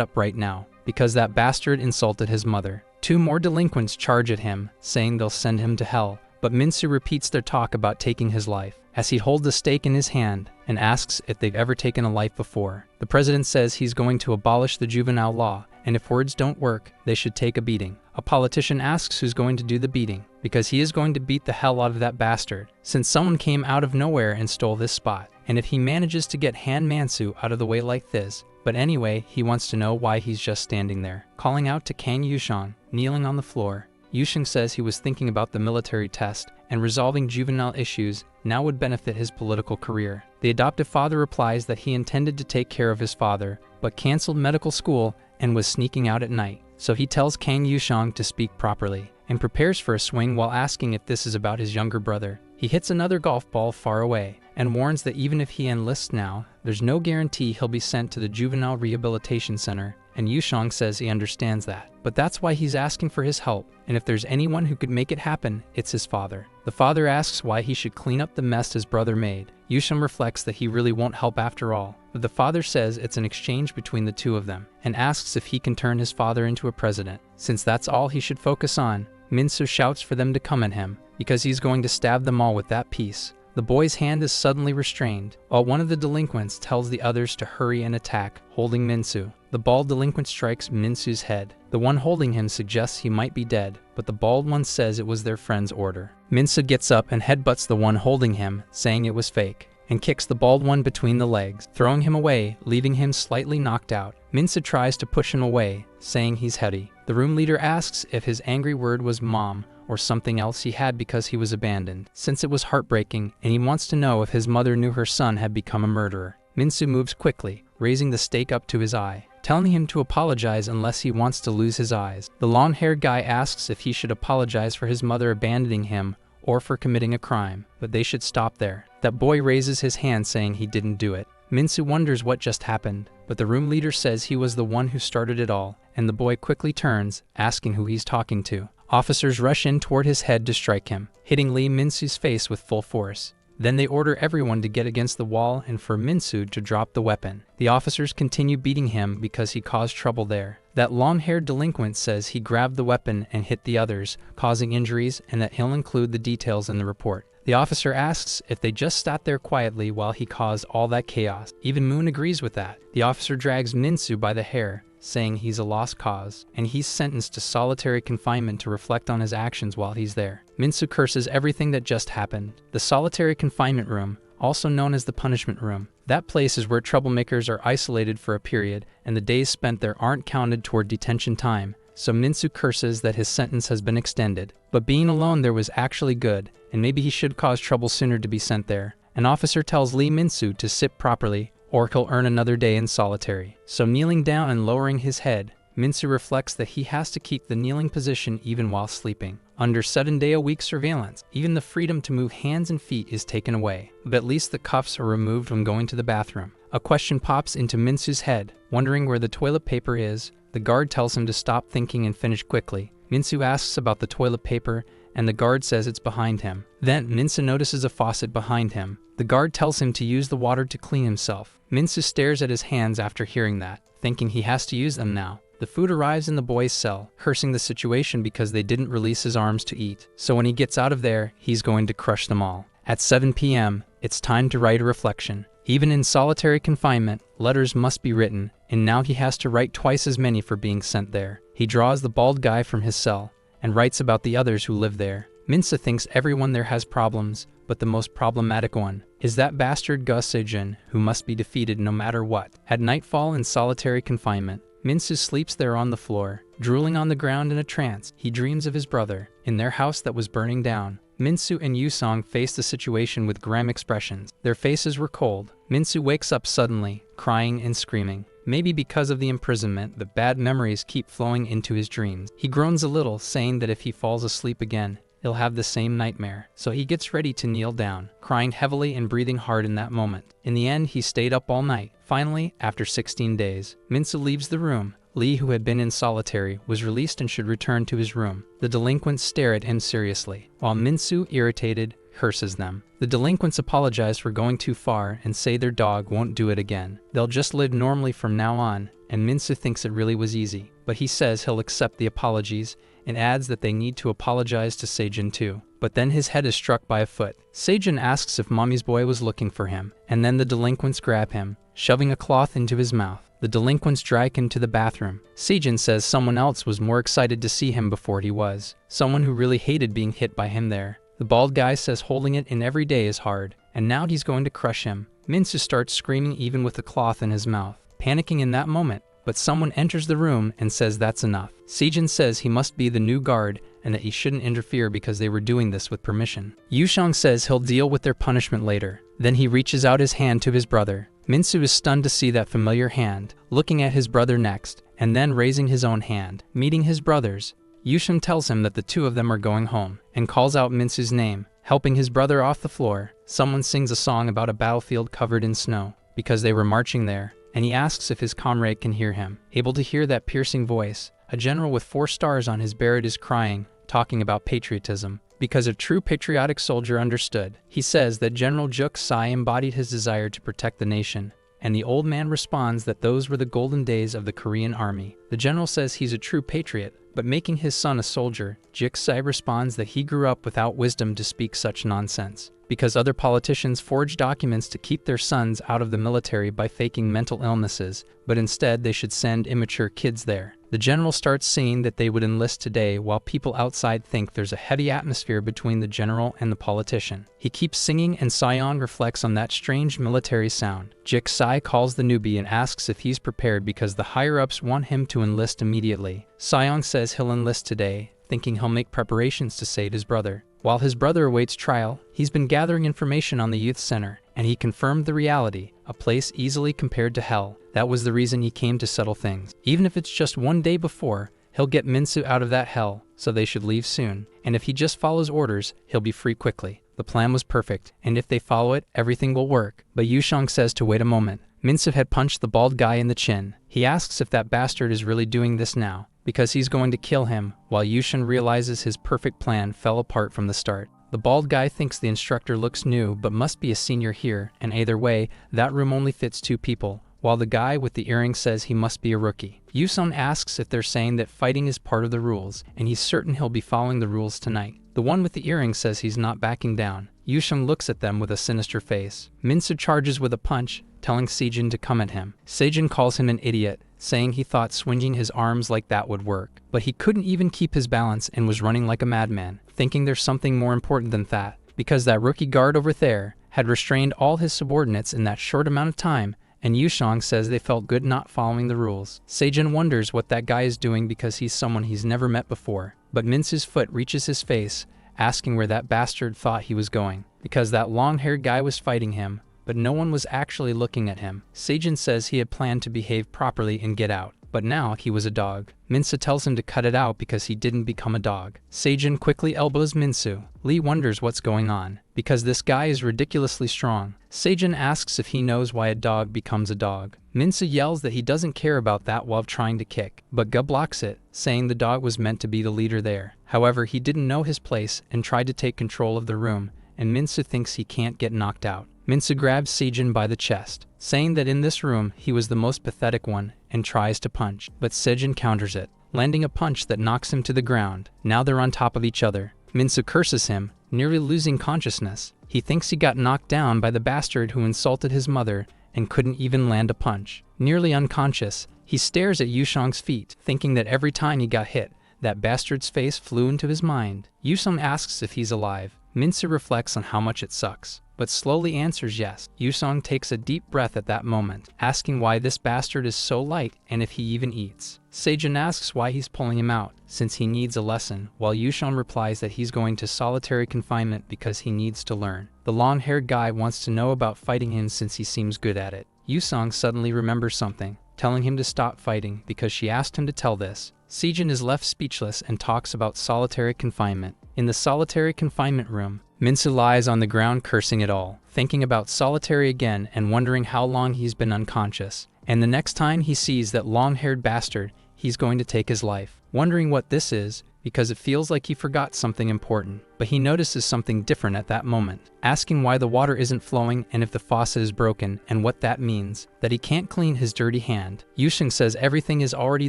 up right now, because that bastard insulted his mother. Two more delinquents charge at him, saying they'll send him to hell, but Minsu repeats their talk about taking his life, as he holds the stake in his hand and asks if they've ever taken a life before. The president says he's going to abolish the juvenile law, and if words don't work, they should take a beating. A politician asks who's going to do the beating, because he is going to beat the hell out of that bastard, since someone came out of nowhere and stole this spot, and if he manages to get Han Mansu out of the way like this. But anyway, he wants to know why he's just standing there. Calling out to Kang Yushang, kneeling on the floor, Yushang says he was thinking about the military test, and resolving juvenile issues now would benefit his political career. The adoptive father replies that he intended to take care of his father, but canceled medical school and was sneaking out at night. So he tells Kang Yushang to speak properly, and prepares for a swing while asking if this is about his younger brother. He hits another golf ball far away, and warns that even if he enlists now, there's no guarantee he'll be sent to the Juvenile Rehabilitation Center, and Yushang says he understands that. But that's why he's asking for his help, and if there's anyone who could make it happen, it's his father. The father asks why he should clean up the mess his brother made. Yushang reflects that he really won't help after all, but the father says it's an exchange between the two of them, and asks if he can turn his father into a president. Since that's all he should focus on, Minsu shouts for them to come at him, because he's going to stab them all with that piece. The boy's hand is suddenly restrained, while one of the delinquents tells the others to hurry and attack, holding Minsu. The bald delinquent strikes Minsu's head. The one holding him suggests he might be dead, but the bald one says it was their friend's order. Minsu gets up and headbutts the one holding him, saying it was fake, and kicks the bald one between the legs, throwing him away, leaving him slightly knocked out. Minsu tries to push him away, saying he's heady. The room leader asks if his angry word was mom, or something else he had because he was abandoned, since it was heartbreaking, and he wants to know if his mother knew her son had become a murderer. Minsu moves quickly, raising the stake up to his eye, telling him to apologize unless he wants to lose his eyes. The long-haired guy asks if he should apologize for his mother abandoning him or for committing a crime, but they should stop there. That boy raises his hand saying he didn't do it. Minsu wonders what just happened, but the room leader says he was the one who started it all, and the boy quickly turns, asking who he's talking to. Officers rush in toward his head to strike him, hitting Lee Minsu's face with full force. Then they order everyone to get against the wall and for Minsu to drop the weapon. The officers continue beating him because he caused trouble there. That long-haired delinquent says he grabbed the weapon and hit the others, causing injuries, and that he'll include the details in the report. The officer asks if they just sat there quietly while he caused all that chaos. Even Moon agrees with that. The officer drags Minsu by the hair, saying he's a lost cause, and he's sentenced to solitary confinement to reflect on his actions while he's there. Minsu curses everything that just happened. The solitary confinement room, also known as the punishment room. That place is where troublemakers are isolated for a period, and the days spent there aren't counted toward detention time, so Minsu curses that his sentence has been extended. But being alone there was actually good, and maybe he should cause trouble sooner to be sent there. An officer tells Lee Minsu to sit properly, or he'll earn another day in solitary. So kneeling down and lowering his head, Minsu reflects that he has to keep the kneeling position even while sleeping. Under 7-day-a-week surveillance, even the freedom to move hands and feet is taken away, but at least the cuffs are removed when going to the bathroom. A question pops into Minsu's head, wondering where the toilet paper is. The guard tells him to stop thinking and finish quickly. Minsu asks about the toilet paper, and the guard says it's behind him. Then Minsu notices a faucet behind him. The guard tells him to use the water to clean himself. Minsu stares at his hands after hearing that, thinking he has to use them now. The food arrives in the boy's cell, cursing the situation because they didn't release his arms to eat. So when he gets out of there, he's going to crush them all. At 7 p.m., it's time to write a reflection. Even in solitary confinement, letters must be written, and now he has to write twice as many for being sent there. He draws the bald guy from his cell, and writes about the others who live there. Minsu thinks everyone there has problems, but the most problematic one is that bastard Gus Sejun, who must be defeated no matter what. At nightfall in solitary confinement, Minsu sleeps there on the floor, drooling on the ground in a trance. He dreams of his brother, in their house that was burning down. Minsu and Yusong face the situation with grim expressions. Their faces were cold. Minsu wakes up suddenly, crying and screaming. Maybe because of the imprisonment, the bad memories keep flowing into his dreams. He groans a little, saying that if he falls asleep again, he'll have the same nightmare. So he gets ready to kneel down, crying heavily and breathing hard in that moment. In the end, he stayed up all night. Finally, after 16 days, Minsu leaves the room. Lee, who had been in solitary, was released and should return to his room. The delinquents stare at him seriously, while Minsu, irritated, curses them. The delinquents apologize for going too far and say their dog won't do it again. They'll just live normally from now on, and Minsu thinks it really was easy. But he says he'll accept the apologies and adds that they need to apologize to Seijin too. But then his head is struck by a foot. Seijin asks if Mommy's boy was looking for him, and then the delinquents grab him, shoving a cloth into his mouth. The delinquents drag him to the bathroom. Seijin says someone else was more excited to see him before he was. Someone who really hated being hit by him there. The bald guy says holding it in every day is hard, and now he's going to crush him. Minsu starts screaming even with the cloth in his mouth, panicking in that moment, but someone enters the room and says that's enough. Seijin says he must be the new guard and that he shouldn't interfere because they were doing this with permission. Yushang says he'll deal with their punishment later. Then he reaches out his hand to his brother. Minsu is stunned to see that familiar hand, looking at his brother next, and then raising his own hand. Meeting his brothers, Yushang tells him that the two of them are going home, and calls out Minsu's name, helping his brother off the floor. Someone sings a song about a battlefield covered in snow, because they were marching there, and he asks if his comrade can hear him. Able to hear that piercing voice, a general with 4 stars on his beret is crying, talking about patriotism, because a true patriotic soldier understood. He says that General Juk Sai embodied his desire to protect the nation, and the old man responds that those were the golden days of the Korean army. The general says he's a true patriot, but making his son a soldier, Juk Sai responds that he grew up without wisdom to speak such nonsense, because other politicians forge documents to keep their sons out of the military by faking mental illnesses, but instead they should send immature kids there. The general starts singing that they would enlist today, while people outside think there's a heavy atmosphere between the general and the politician. He keeps singing and Sion reflects on that strange military sound. Juk Sai calls the newbie and asks if he's prepared because the higher-ups want him to enlist immediately. Sion says he'll enlist today, thinking he'll make preparations to save his brother. While his brother awaits trial, he's been gathering information on the youth center, and he confirmed the reality, a place easily compared to hell. That was the reason he came to settle things. Even if it's just one day before, he'll get Minsu out of that hell, so they should leave soon. And if he just follows orders, he'll be free quickly. The plan was perfect, and if they follow it, everything will work. But Yushang says to wait a moment. Minsu had punched the bald guy in the chin. He asks if that bastard is really doing this now, because he's going to kill him, while Yushang realizes his perfect plan fell apart from the start. The bald guy thinks the instructor looks new but must be a senior here, and either way, that room only fits 2 people, while the guy with the earring says he must be a rookie. Yusun asks if they're saying that fighting is part of the rules, and he's certain he'll be following the rules tonight. The one with the earring says he's not backing down. Yusheng looks at them with a sinister face. Minsu charges with a punch, telling Seijin to come at him. Seijin calls him an idiot, saying he thought swinging his arms like that would work. But he couldn't even keep his balance and was running like a madman, thinking there's something more important than that, because that rookie guard over there had restrained all his subordinates in that short amount of time, and Yushang says they felt good not following the rules. Seijin wonders what that guy is doing because he's someone he's never met before, but Minsu's foot reaches his face, asking where that bastard thought he was going, because that long-haired guy was fighting him, but no one was actually looking at him. Seijin says he had planned to behave properly and get out, but now he was a dog. Minsu tells him to cut it out because he didn't become a dog. Seijin quickly elbows Minsu. Lee wonders what's going on, because this guy is ridiculously strong. Seijin asks if he knows why a dog becomes a dog. Minsu yells that he doesn't care about that while trying to kick, but Ga blocks it, saying the dog was meant to be the leader there. However, he didn't know his place and tried to take control of the room, and Minsu thinks he can't get knocked out. Minsu grabs Seijin by the chest, saying that in this room he was the most pathetic one, and tries to punch, but Seijin counters it, landing a punch that knocks him to the ground. Now they're on top of each other. Minsu curses him, nearly losing consciousness. He thinks he got knocked down by the bastard who insulted his mother and couldn't even land a punch. Nearly unconscious, he stares at Yushang's feet, thinking that every time he got hit, that bastard's face flew into his mind. Yusung asks if he's alive. Minsu reflects on how much it sucks, but slowly answers yes. Yusung takes a deep breath at that moment, asking why this bastard is so light and if he even eats. Seijin asks why he's pulling him out, since he needs a lesson, while Yusung replies that he's going to solitary confinement because he needs to learn. The long-haired guy wants to know about fighting him since he seems good at it. Yusung suddenly remembers something, telling him to stop fighting because she asked him to tell this. Seijin is left speechless and talks about solitary confinement. In the solitary confinement room, Minsu lies on the ground cursing it all, thinking about solitary again and wondering how long he's been unconscious. And the next time he sees that long-haired bastard, he's going to take his life. Wondering what this is, because it feels like he forgot something important. But he notices something different at that moment, asking why the water isn't flowing and if the faucet is broken and what that means, that he can't clean his dirty hand. Yusheng says everything is already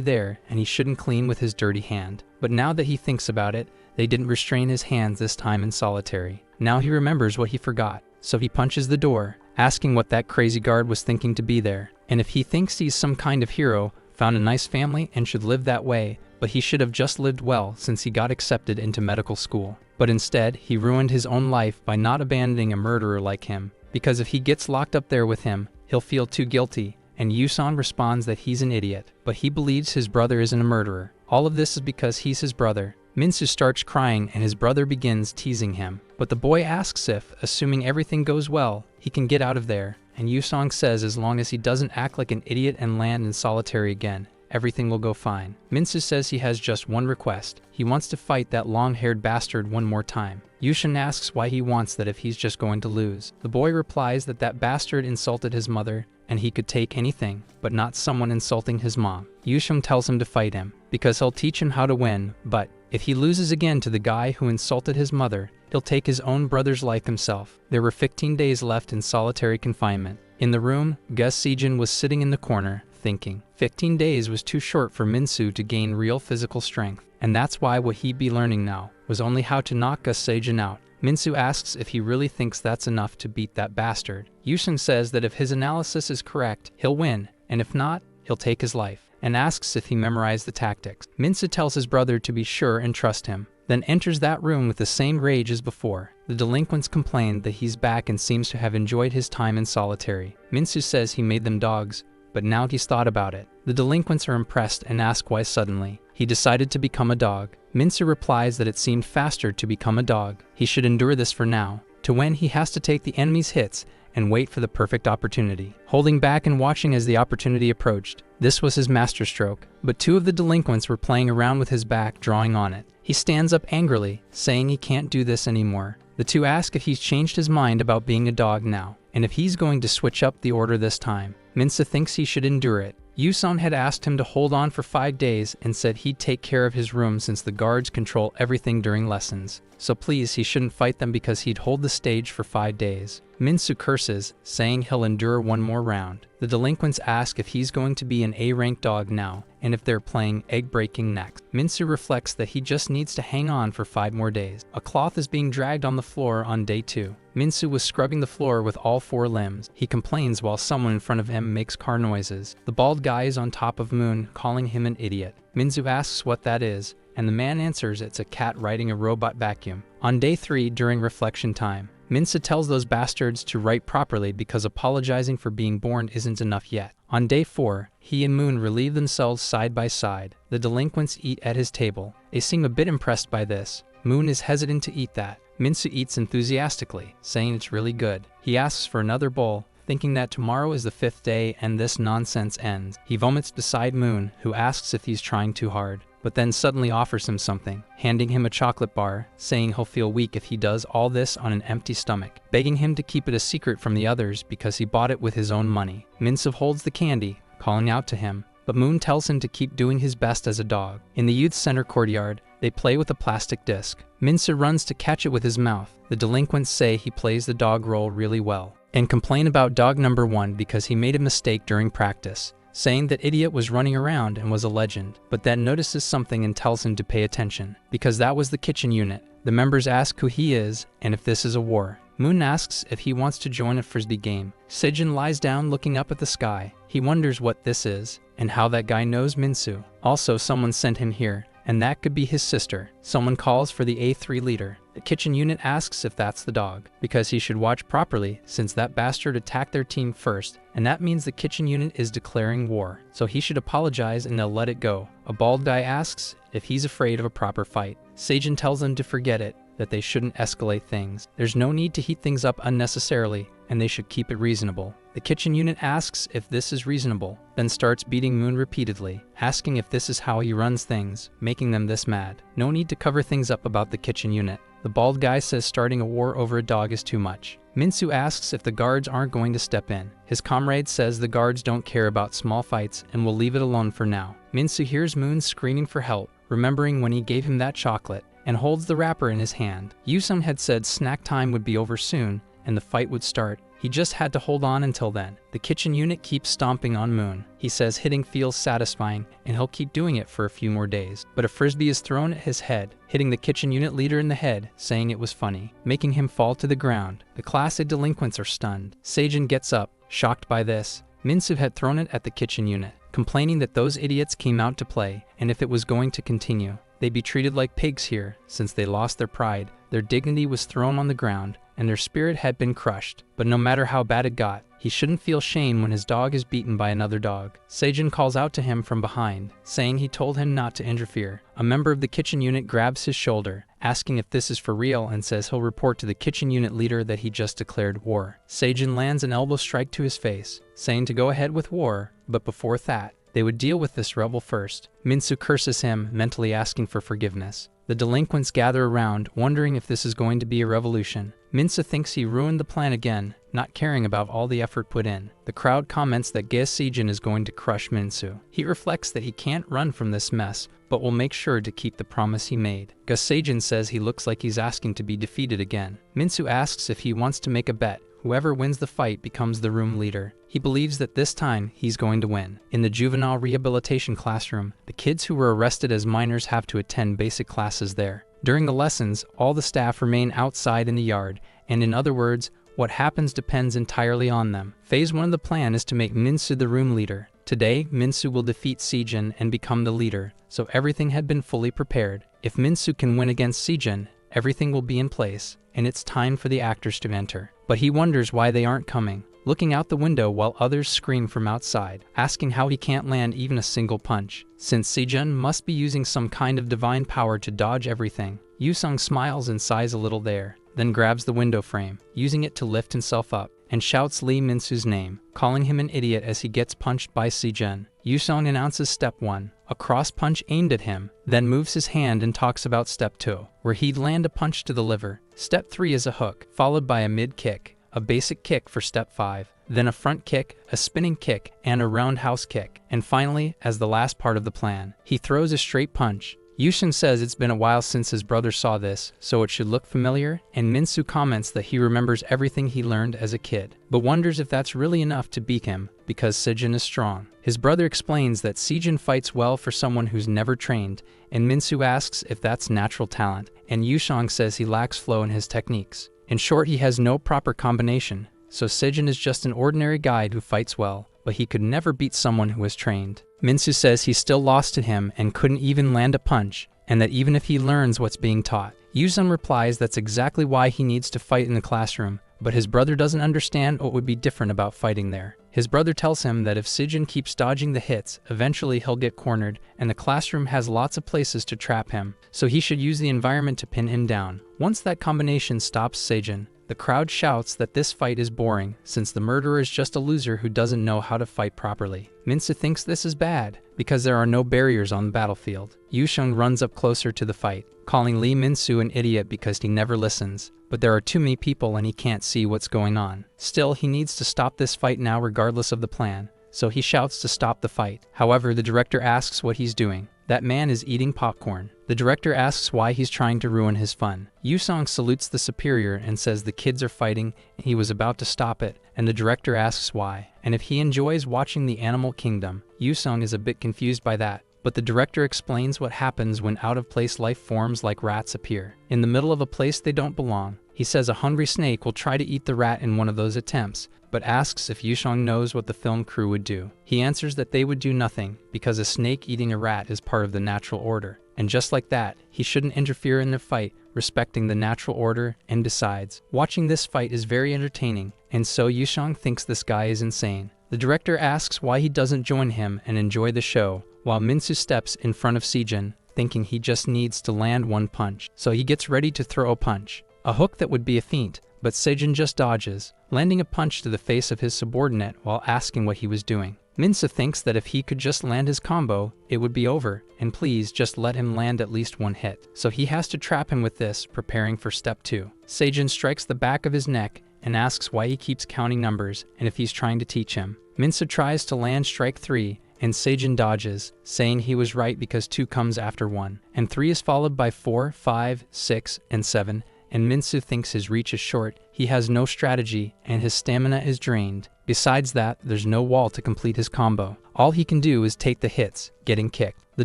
there and he shouldn't clean with his dirty hand. But now that he thinks about it, they didn't restrain his hands this time in solitary. Now he remembers what he forgot, so he punches the door, asking what that crazy guard was thinking to be there, and if he thinks he's some kind of hero, found a nice family and should live that way, but he should have just lived well since he got accepted into medical school. But instead, he ruined his own life by not abandoning a murderer like him, because if he gets locked up there with him, he'll feel too guilty, and Yusan responds that he's an idiot, but he believes his brother isn't a murderer. All of this is because he's his brother. Minsu starts crying and his brother begins teasing him, but the boy asks if, assuming everything goes well, he can get out of there, and Yusong says as long as he doesn't act like an idiot and land in solitary again, everything will go fine. Minsu says he has just one request. He wants to fight that long-haired bastard one more time. Yushin asks why he wants that if he's just going to lose. The boy replies that that bastard insulted his mother and he could take anything, but not someone insulting his mom. Yusheng tells him to fight him, because he'll teach him how to win, but if he loses again to the guy who insulted his mother, he'll take his own brother's life himself. There were 15 days left in solitary confinement. In the room, Gus Sejin was sitting in the corner, thinking. 15 days was too short for Minsu to gain real physical strength, and that's why what he'd be learning now was only how to knock Gus Sejin out. Minsu asks if he really thinks that's enough to beat that bastard. Yusheng says that if his analysis is correct, he'll win, and if not, he'll take his life, and asks if he memorized the tactics. Minsu tells his brother to be sure and trust him, then enters that room with the same rage as before. The delinquents complain that he's back and seems to have enjoyed his time in solitary. Minsu says he made them dogs, but now he's thought about it. The delinquents are impressed and ask why suddenly he decided to become a dog. Minsu replies that it seemed faster to become a dog. He should endure this for now, to when he has to take the enemy's hits and wait for the perfect opportunity. Holding back and watching as the opportunity approached. This was his masterstroke, but two of the delinquents were playing around with his back, drawing on it. He stands up angrily, saying he can't do this anymore. The two ask if he's changed his mind about being a dog now, and if he's going to switch up the order this time. Minsa thinks he should endure it. Yusan had asked him to hold on for 5 days and said he'd take care of his room since the guards control everything during lessons. So please, he shouldn't fight them because he'd hold the stage for 5 days. Minsu curses, saying he'll endure one more round. The delinquents ask if he's going to be an A-rank dog now, and if they're playing egg-breaking next. Minsu reflects that he just needs to hang on for 5 more days. A cloth is being dragged on the floor on day 2. Minsu was scrubbing the floor with all 4 limbs. He complains while someone in front of him makes car noises. The bald guy is on top of Moon, calling him an idiot. Minsu asks what that is, and the man answers it's a cat riding a robot vacuum. On day 3, during reflection time, Minsa tells those bastards to write properly because apologizing for being born isn't enough yet. On day 4, he and Moon relieve themselves side by side. The delinquents eat at his table. They seem a bit impressed by this. Moon is hesitant to eat that. Minsu eats enthusiastically, saying it's really good. He asks for another bowl, thinking that tomorrow is the 5th day and this nonsense ends. He vomits beside Moon, who asks if he's trying too hard, but then suddenly offers him something, handing him a chocolate bar, saying he'll feel weak if he does all this on an empty stomach, begging him to keep it a secret from the others because he bought it with his own money. Minsu holds the candy, calling out to him, but Moon tells him to keep doing his best as a dog. In the youth center courtyard, they play with a plastic disc. Minsu runs to catch it with his mouth. The delinquents say he plays the dog role really well, and complain about dog number 1 because he made a mistake during practice, saying that idiot was running around and was a legend, but then notices something and tells him to pay attention, because that was the kitchen unit. The members ask who he is and if this is a war. Moon asks if he wants to join a frisbee game. Sejin lies down looking up at the sky. He wonders what this is, and how that guy knows Minsu. Also, someone sent him here, and that could be his sister. Someone calls for the A3 leader. The kitchen unit asks if that's the dog, because he should watch properly since that bastard attacked their team first, and that means the kitchen unit is declaring war, so he should apologize and they'll let it go. A bald guy asks if he's afraid of a proper fight. Sejin tells him to forget it, that they shouldn't escalate things. There's no need to heat things up unnecessarily, and they should keep it reasonable. The kitchen unit asks if this is reasonable, then starts beating Moon repeatedly, asking if this is how he runs things, making them this mad. No need to cover things up about the kitchen unit. The bald guy says starting a war over a dog is too much. Minsu asks if the guards aren't going to step in. His comrade says the guards don't care about small fights and will leave it alone for now. Minsu hears Moon screaming for help, remembering when he gave him that chocolate, and holds the wrapper in his hand. Yusung had said snack time would be over soon and the fight would start. He just had to hold on until then. The kitchen unit keeps stomping on Moon. He says hitting feels satisfying and he'll keep doing it for a few more days. But a frisbee is thrown at his head, hitting the kitchen unit leader in the head, saying it was funny, making him fall to the ground. The Class A delinquents are stunned. Seijin gets up, shocked by this. Minsu had thrown it at the kitchen unit, complaining that those idiots came out to play, and if it was going to continue, they'd be treated like pigs here, since they lost their pride. Their dignity was thrown on the ground, and their spirit had been crushed. But no matter how bad it got, he shouldn't feel shame when his dog is beaten by another dog. Seijin calls out to him from behind, saying he told him not to interfere. A member of the kitchen unit grabs his shoulder, asking if this is for real, and says he'll report to the kitchen unit leader that he just declared war. Seijin lands an elbow strike to his face, saying to go ahead with war, but before that, they would deal with this rebel first. Minsu curses him, mentally asking for forgiveness. The delinquents gather around, wondering if this is going to be a revolution. Minsu thinks he ruined the plan again, not caring about all the effort put in. The crowd comments that Ge Seijin is going to crush Minsu. He reflects that he can't run from this mess, but will make sure to keep the promise he made. Ge Seijin says he looks like he's asking to be defeated again. Minsu asks if he wants to make a bet. Whoever wins the fight becomes the room leader. He believes that this time he's going to win. In the juvenile rehabilitation classroom, the kids who were arrested as minors have to attend basic classes there. During the lessons, all the staff remain outside in the yard, and in other words, what happens depends entirely on them. Phase 1 of the plan is to make Minsu the room leader. Today, Minsu will defeat Seijin and become the leader, so everything had been fully prepared. If Minsu can win against Seijin, everything will be in place, and it's time for the actors to enter. But he wonders why they aren't coming, looking out the window while others scream from outside, asking how he can't land even a single punch, since Seijin must be using some kind of divine power to dodge everything. Yusung smiles and sighs a little there, then grabs the window frame, using it to lift himself up, and shouts Lee Minsu's name, calling him an idiot as he gets punched by Seijin. Yusung announces Step 1, a cross punch aimed at him, then moves his hand and talks about Step 2, where he'd land a punch to the liver. Step 3 is a hook, followed by a mid-kick, a basic kick for Step 5, then a front kick, a spinning kick, and a roundhouse kick. And finally, as the last part of the plan, he throws a straight punch. Yusung says it's been a while since his brother saw this, so it should look familiar, and Minsu comments that he remembers everything he learned as a kid, but wonders if that's really enough to beat him, because Seijin is strong. His brother explains that Seijin fights well for someone who's never trained, and Minsu asks if that's natural talent, and Yusung says he lacks flow in his techniques. In short, he has no proper combination, so Seijin is just an ordinary guy who fights well, but he could never beat someone who is trained. Minsu says he's still lost to him and couldn't even land a punch, and that even if he learns what's being taught. Yusung replies that's exactly why he needs to fight in the classroom, but his brother doesn't understand what would be different about fighting there. His brother tells him that if Seijin keeps dodging the hits, eventually he'll get cornered, and the classroom has lots of places to trap him, so he should use the environment to pin him down. Once that combination stops Seijin, the crowd shouts that this fight is boring, since the murderer is just a loser who doesn't know how to fight properly. Minsu thinks this is bad, because there are no barriers on the battlefield. Yusung runs up closer to the fight, calling Lee Minsu an idiot because he never listens, but there are too many people and he can't see what's going on. Still, he needs to stop this fight now regardless of the plan, so he shouts to stop the fight. However, the director asks what he's doing. That man is eating popcorn. The director asks why he's trying to ruin his fun. Yusung salutes the superior and says the kids are fighting and he was about to stop it, and the director asks why, and if he enjoys watching the animal kingdom. Yusung is a bit confused by that, but the director explains what happens when out-of-place life forms like rats appear in the middle of a place they don't belong. He says a hungry snake will try to eat the rat in one of those attempts, but asks if Yusung knows what the film crew would do. He answers that they would do nothing, because a snake eating a rat is part of the natural order. And just like that, he shouldn't interfere in their fight, respecting the natural order, and besides, watching this fight is very entertaining, and so Yusung thinks this guy is insane. The director asks why he doesn't join him and enjoy the show, while Minsu steps in front of Seijin, thinking he just needs to land one punch, so he gets ready to throw a punch. A hook that would be a feint, but Sejin just dodges, landing a punch to the face of his subordinate while asking what he was doing. Minsu thinks that if he could just land his combo, it would be over, and please just let him land at least one hit. So he has to trap him with this, preparing for step 2. Sejin strikes the back of his neck and asks why he keeps counting numbers and if he's trying to teach him. Minsu tries to land strike 3, and Sejin dodges, saying he was right because 2 comes after 1, and 3 is followed by 4, 5, 6, and 7, and Minsu thinks his reach is short, he has no strategy, and his stamina is drained. Besides that, there's no wall to complete his combo. All he can do is take the hits, getting kicked. The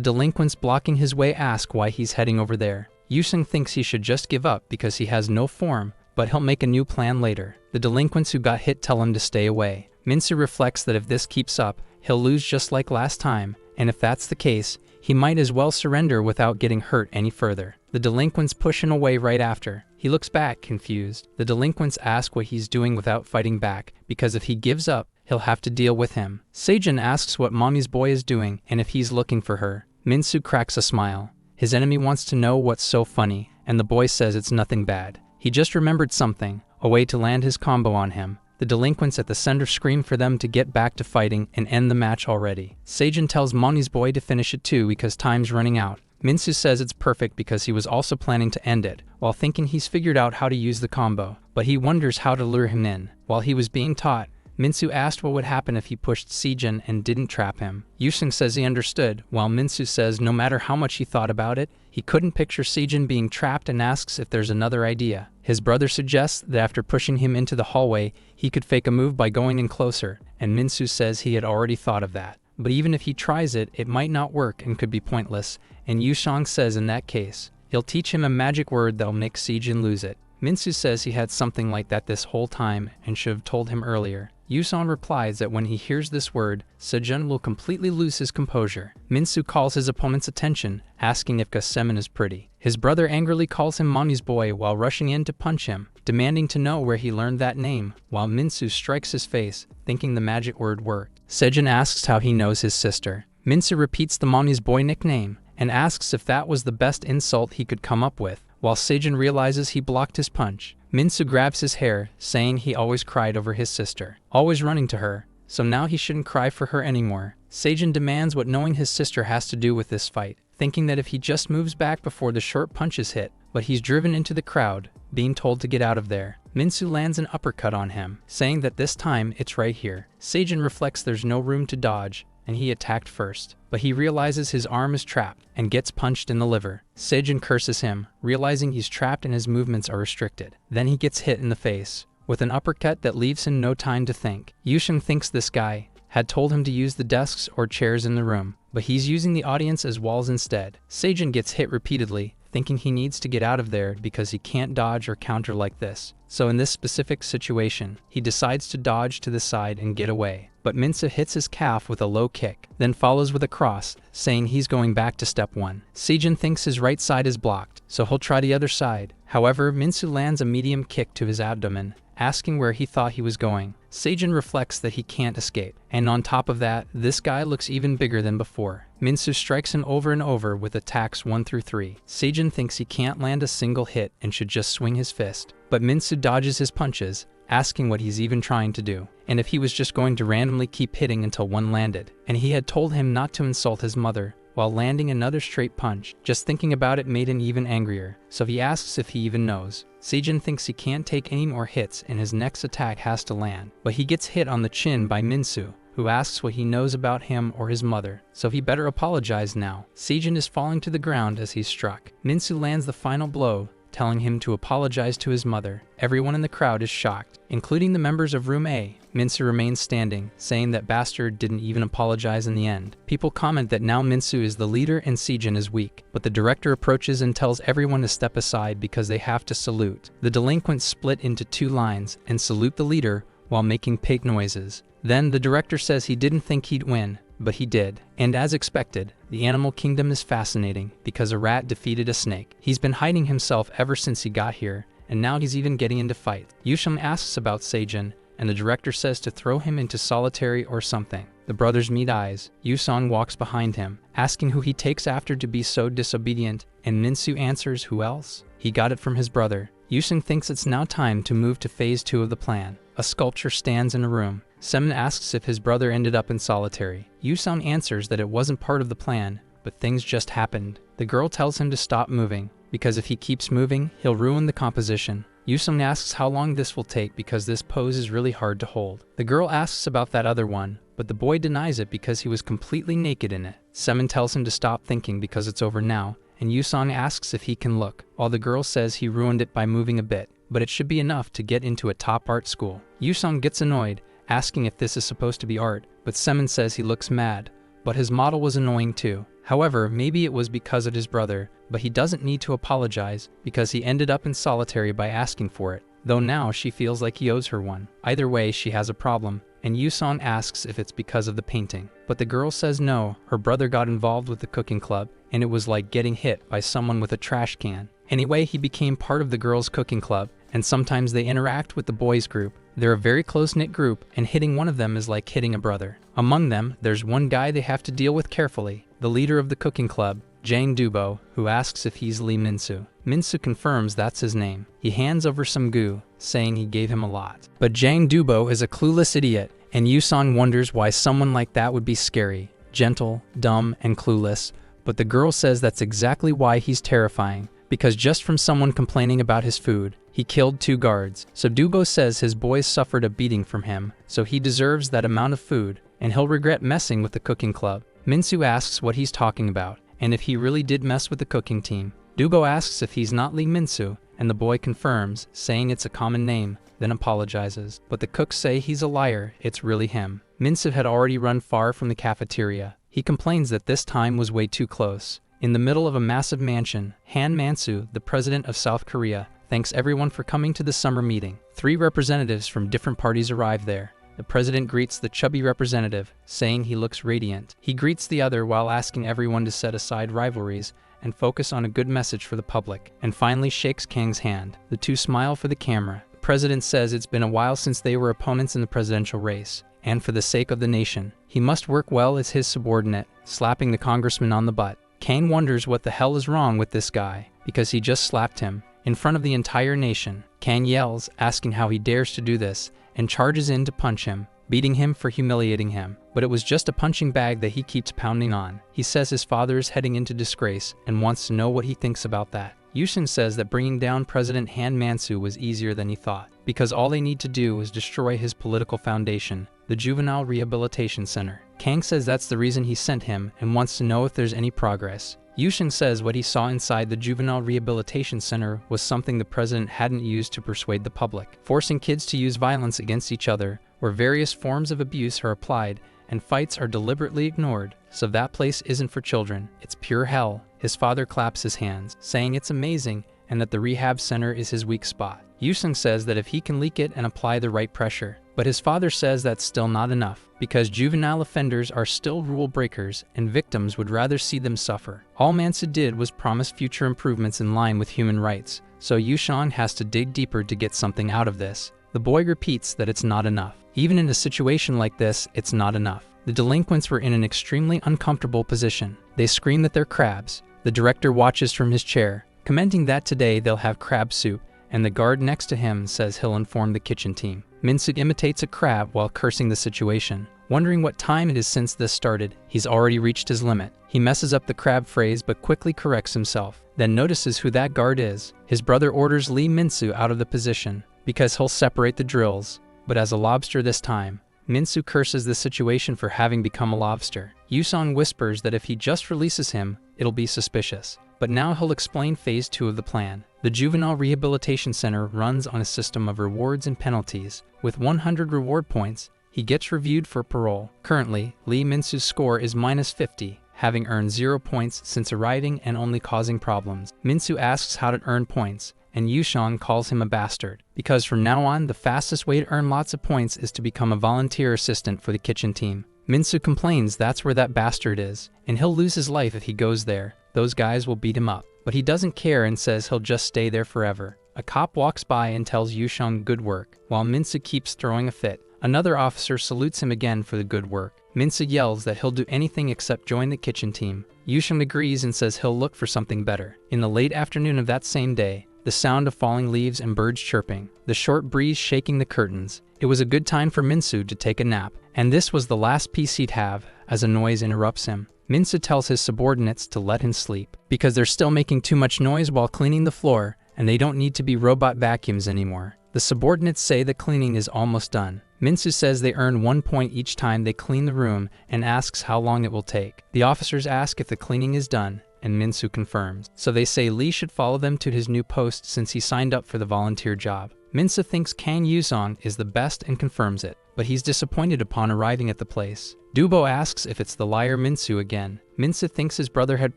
delinquents blocking his way ask why he's heading over there. Yusung thinks he should just give up because he has no form, but he'll make a new plan later. The delinquents who got hit tell him to stay away. Minsu reflects that if this keeps up, he'll lose just like last time, and if that's the case, he might as well surrender without getting hurt any further. The delinquents push him away right after. He looks back, confused. The delinquents ask what he's doing without fighting back, because if he gives up, he'll have to deal with him. Sejin asks what mommy's boy is doing and if he's looking for her. Minsu cracks a smile. His enemy wants to know what's so funny, and the boy says it's nothing bad. He just remembered something, a way to land his combo on him. The delinquents at the center scream for them to get back to fighting and end the match already. Sejin tells mommy's boy to finish it too because time's running out. Minsu says it's perfect because he was also planning to end it, while thinking he's figured out how to use the combo, but he wonders how to lure him in. While he was being taught, Minsu asked what would happen if he pushed Sejin and didn't trap him. Yusung says he understood, while Minsu says no matter how much he thought about it, he couldn't picture Sejin being trapped and asks if there's another idea. His brother suggests that after pushing him into the hallway, he could fake a move by going in closer, and Minsu says he had already thought of that. But even if he tries it, it might not work and could be pointless, and Yusung says in that case, he'll teach him a magic word that'll make Sejin lose it. Minsu says he had something like that this whole time and should have told him earlier. Yusung replies that when he hears this word, Sejin will completely lose his composure. Minsu calls his opponent's attention, asking if Gasemin is pretty. His brother angrily calls him mommy's boy while rushing in to punch him, demanding to know where he learned that name, while Minsu strikes his face, thinking the magic word worked. Sejin asks how he knows his sister. Minsu repeats the mommy's boy nickname, and asks if that was the best insult he could come up with, while Sejin realizes he blocked his punch. Minsu grabs his hair, saying he always cried over his sister, always running to her, so now he shouldn't cry for her anymore. Sejin demands what knowing his sister has to do with this fight, thinking that if he just moves back before the short punches hit, but he's driven into the crowd, being told to get out of there. Minsu lands an uppercut on him, saying that this time it's right here. Sejin reflects there's no room to dodge, and he attacked first, but he realizes his arm is trapped and gets punched in the liver. Sejin curses him, realizing he's trapped and his movements are restricted. Then he gets hit in the face with an uppercut that leaves him no time to think. Yusung thinks this guy had told him to use the desks or chairs in the room, but he's using the audience as walls instead. Sejin gets hit repeatedly, thinking he needs to get out of there because he can't dodge or counter like this. So in this specific situation, he decides to dodge to the side and get away. But Minsu hits his calf with a low kick, then follows with a cross, saying he's going back to step 1. Sejin thinks his right side is blocked, so he'll try the other side. However, Minsu lands a medium kick to his abdomen, asking where he thought he was going. Sejin reflects that he can't escape, and on top of that, this guy looks even bigger than before. Minsu strikes him over and over with attacks 1 through 3. Sejin thinks he can't land a single hit and should just swing his fist, but Minsu dodges his punches, asking what he's even trying to do, and if he was just going to randomly keep hitting until one landed. And he had told him not to insult his mother, while landing another straight punch. Just thinking about it made him even angrier, so he asks if he even knows. Sejin thinks he can't take any more hits and his next attack has to land, but he gets hit on the chin by Minsu, who asks what he knows about him or his mother, so he better apologize now. Sejin is falling to the ground as he's struck. Minsu lands the final blow, telling him to apologize to his mother. Everyone in the crowd is shocked, including the members of Room A. Minsu remains standing, saying that Bastard didn't even apologize in the end. People comment that now Minsu is the leader and Sejin is weak, but the director approaches and tells everyone to step aside because they have to salute. The delinquents split into 2 lines and salute the leader while making pig noises. Then the director says he didn't think he'd win, but he did. And as expected, the animal kingdom is fascinating because a rat defeated a snake. He's been hiding himself ever since he got here, and now he's even getting into fights. Yusung asks about Sejin, and the director says to throw him into solitary or something. The brothers meet eyes. Yusong walks behind him, asking who he takes after to be so disobedient, and Minsu answers who else? He got it from his brother. Yusong thinks it's now time to move to phase 2 of the plan. A sculpture stands in a room. Semin asks if his brother ended up in solitary. Yusong answers that it wasn't part of the plan, but things just happened. The girl tells him to stop moving, because if he keeps moving, he'll ruin the composition. Yusong asks how long this will take because this pose is really hard to hold. The girl asks about that other one, but the boy denies it because he was completely naked in it. Semin tells him to stop thinking because it's over now, and Yusong asks if he can look, while the girl says he ruined it by moving a bit, but it should be enough to get into a top art school. Yusong gets annoyed, asking if this is supposed to be art, but Semin says he looks mad, but his model was annoying too. However, maybe it was because of his brother, but he doesn't need to apologize because he ended up in solitary by asking for it, though now she feels like he owes her one. Either way, she has a problem, and Yusong asks if it's because of the painting. But the girl says no, her brother got involved with the cooking club, and it was like getting hit by someone with a trash can. Anyway, he became part of the girls' cooking club, and sometimes they interact with the boys' group. They're a very close-knit group, and hitting one of them is like hitting a brother. Among them, there's one guy they have to deal with carefully, the leader of the cooking club, Jang Dubo, who asks if he's Lee Minsu. Minsu confirms that's his name. He hands over some goo, saying he gave him a lot. But Jang Dubo is a clueless idiot, and Yusong wonders why someone like that would be scary, gentle, dumb, and clueless, but the girl says that's exactly why he's terrifying, because just from someone complaining about his food, he killed 2 guards. So Dubo says his boys suffered a beating from him, so he deserves that amount of food, and he'll regret messing with the cooking club. Minsu asks what he's talking about, and if he really did mess with the cooking team. Dubo asks if he's not Lee Minsu, and the boy confirms, saying it's a common name, then apologizes. But the cooks say he's a liar, it's really him. Minsu had already run far from the cafeteria. He complains that this time was way too close. In the middle of a massive mansion, Han Mansu, the president of South Korea, thanks everyone for coming to the summer meeting. 3 representatives from different parties arrive there. The president greets the chubby representative, saying he looks radiant. He greets the other while asking everyone to set aside rivalries and focus on a good message for the public, and finally shakes Kang's hand. The two smile for the camera. The president says it's been a while since they were opponents in the presidential race, and for the sake of the nation, he must work well as his subordinate, slapping the congressman on the butt. Kang wonders what the hell is wrong with this guy, because he just slapped him in front of the entire nation. Kang yells, asking how he dares to do this, and charges in to punch him, beating him for humiliating him. But it was just a punching bag that he keeps pounding on. He says his father is heading into disgrace and wants to know what he thinks about that. Yushin says that bringing down President Han Mansu was easier than he thought, because all they need to do is destroy his political foundation, the Juvenile Rehabilitation Center. Kang says that's the reason he sent him and wants to know if there's any progress. Yushin says what he saw inside the Juvenile Rehabilitation Center was something the president hadn't used to persuade the public, forcing kids to use violence against each other, where various forms of abuse are applied and fights are deliberately ignored. So that place isn't for children, it's pure hell. His father claps his hands, saying it's amazing and that the rehab center is his weak spot. Yusung says that if he can leak it and apply the right pressure, but his father says that's still not enough, because juvenile offenders are still rule breakers and victims would rather see them suffer. All Mansu did was promise future improvements in line with human rights, so Yushan has to dig deeper to get something out of this. The boy repeats that it's not enough. Even in a situation like this, it's not enough. The delinquents were in an extremely uncomfortable position. They scream that they're crabs. The director watches from his chair, commenting that today they'll have crab soup, and the guard next to him says he'll inform the kitchen team. Minsu imitates a crab while cursing the situation. Wondering what time it is since this started, he's already reached his limit. He messes up the crab phrase but quickly corrects himself, then notices who that guard is. His brother orders Lee Minsu out of the position, because he'll separate the drills, but as a lobster this time. Minsu curses the situation for having become a lobster. Yusong whispers that if he just releases him, it'll be suspicious. But now he'll explain phase 2 of the plan. The Juvenile Rehabilitation Center runs on a system of rewards and penalties. With 100 reward points, he gets reviewed for parole. Currently, Lee Minsu's score is -50, having earned 0 points since arriving and only causing problems. Minsu asks how to earn points, and Yushan calls him a bastard, because from now on the fastest way to earn lots of points is to become a volunteer assistant for the kitchen team. Minsu complains that's where that bastard is, and he'll lose his life if he goes there. Those guys will beat him up. But he doesn't care and says he'll just stay there forever. A cop walks by and tells Yushan good work, while Minsu keeps throwing a fit. Another officer salutes him again for the good work. Minsu yells that he'll do anything except join the kitchen team. Yusheng agrees and says he'll look for something better. In the late afternoon of that same day, the sound of falling leaves and birds chirping, the short breeze shaking the curtains. It was a good time for Minsu to take a nap, and this was the last peace he'd have, as a noise interrupts him. Minsu tells his subordinates to let him sleep, because they're still making too much noise while cleaning the floor, and they don't need to be robot vacuums anymore. The subordinates say the cleaning is almost done. Minsu says they earn 1 point each time they clean the room and asks how long it will take. The officers ask if the cleaning is done, and Minsu confirms. So they say Lee should follow them to his new post since he signed up for the volunteer job. Minsu thinks Kang Yusong is the best and confirms it, but he's disappointed upon arriving at the place. Dubo asks if it's the liar Minsu again. Minsu thinks his brother had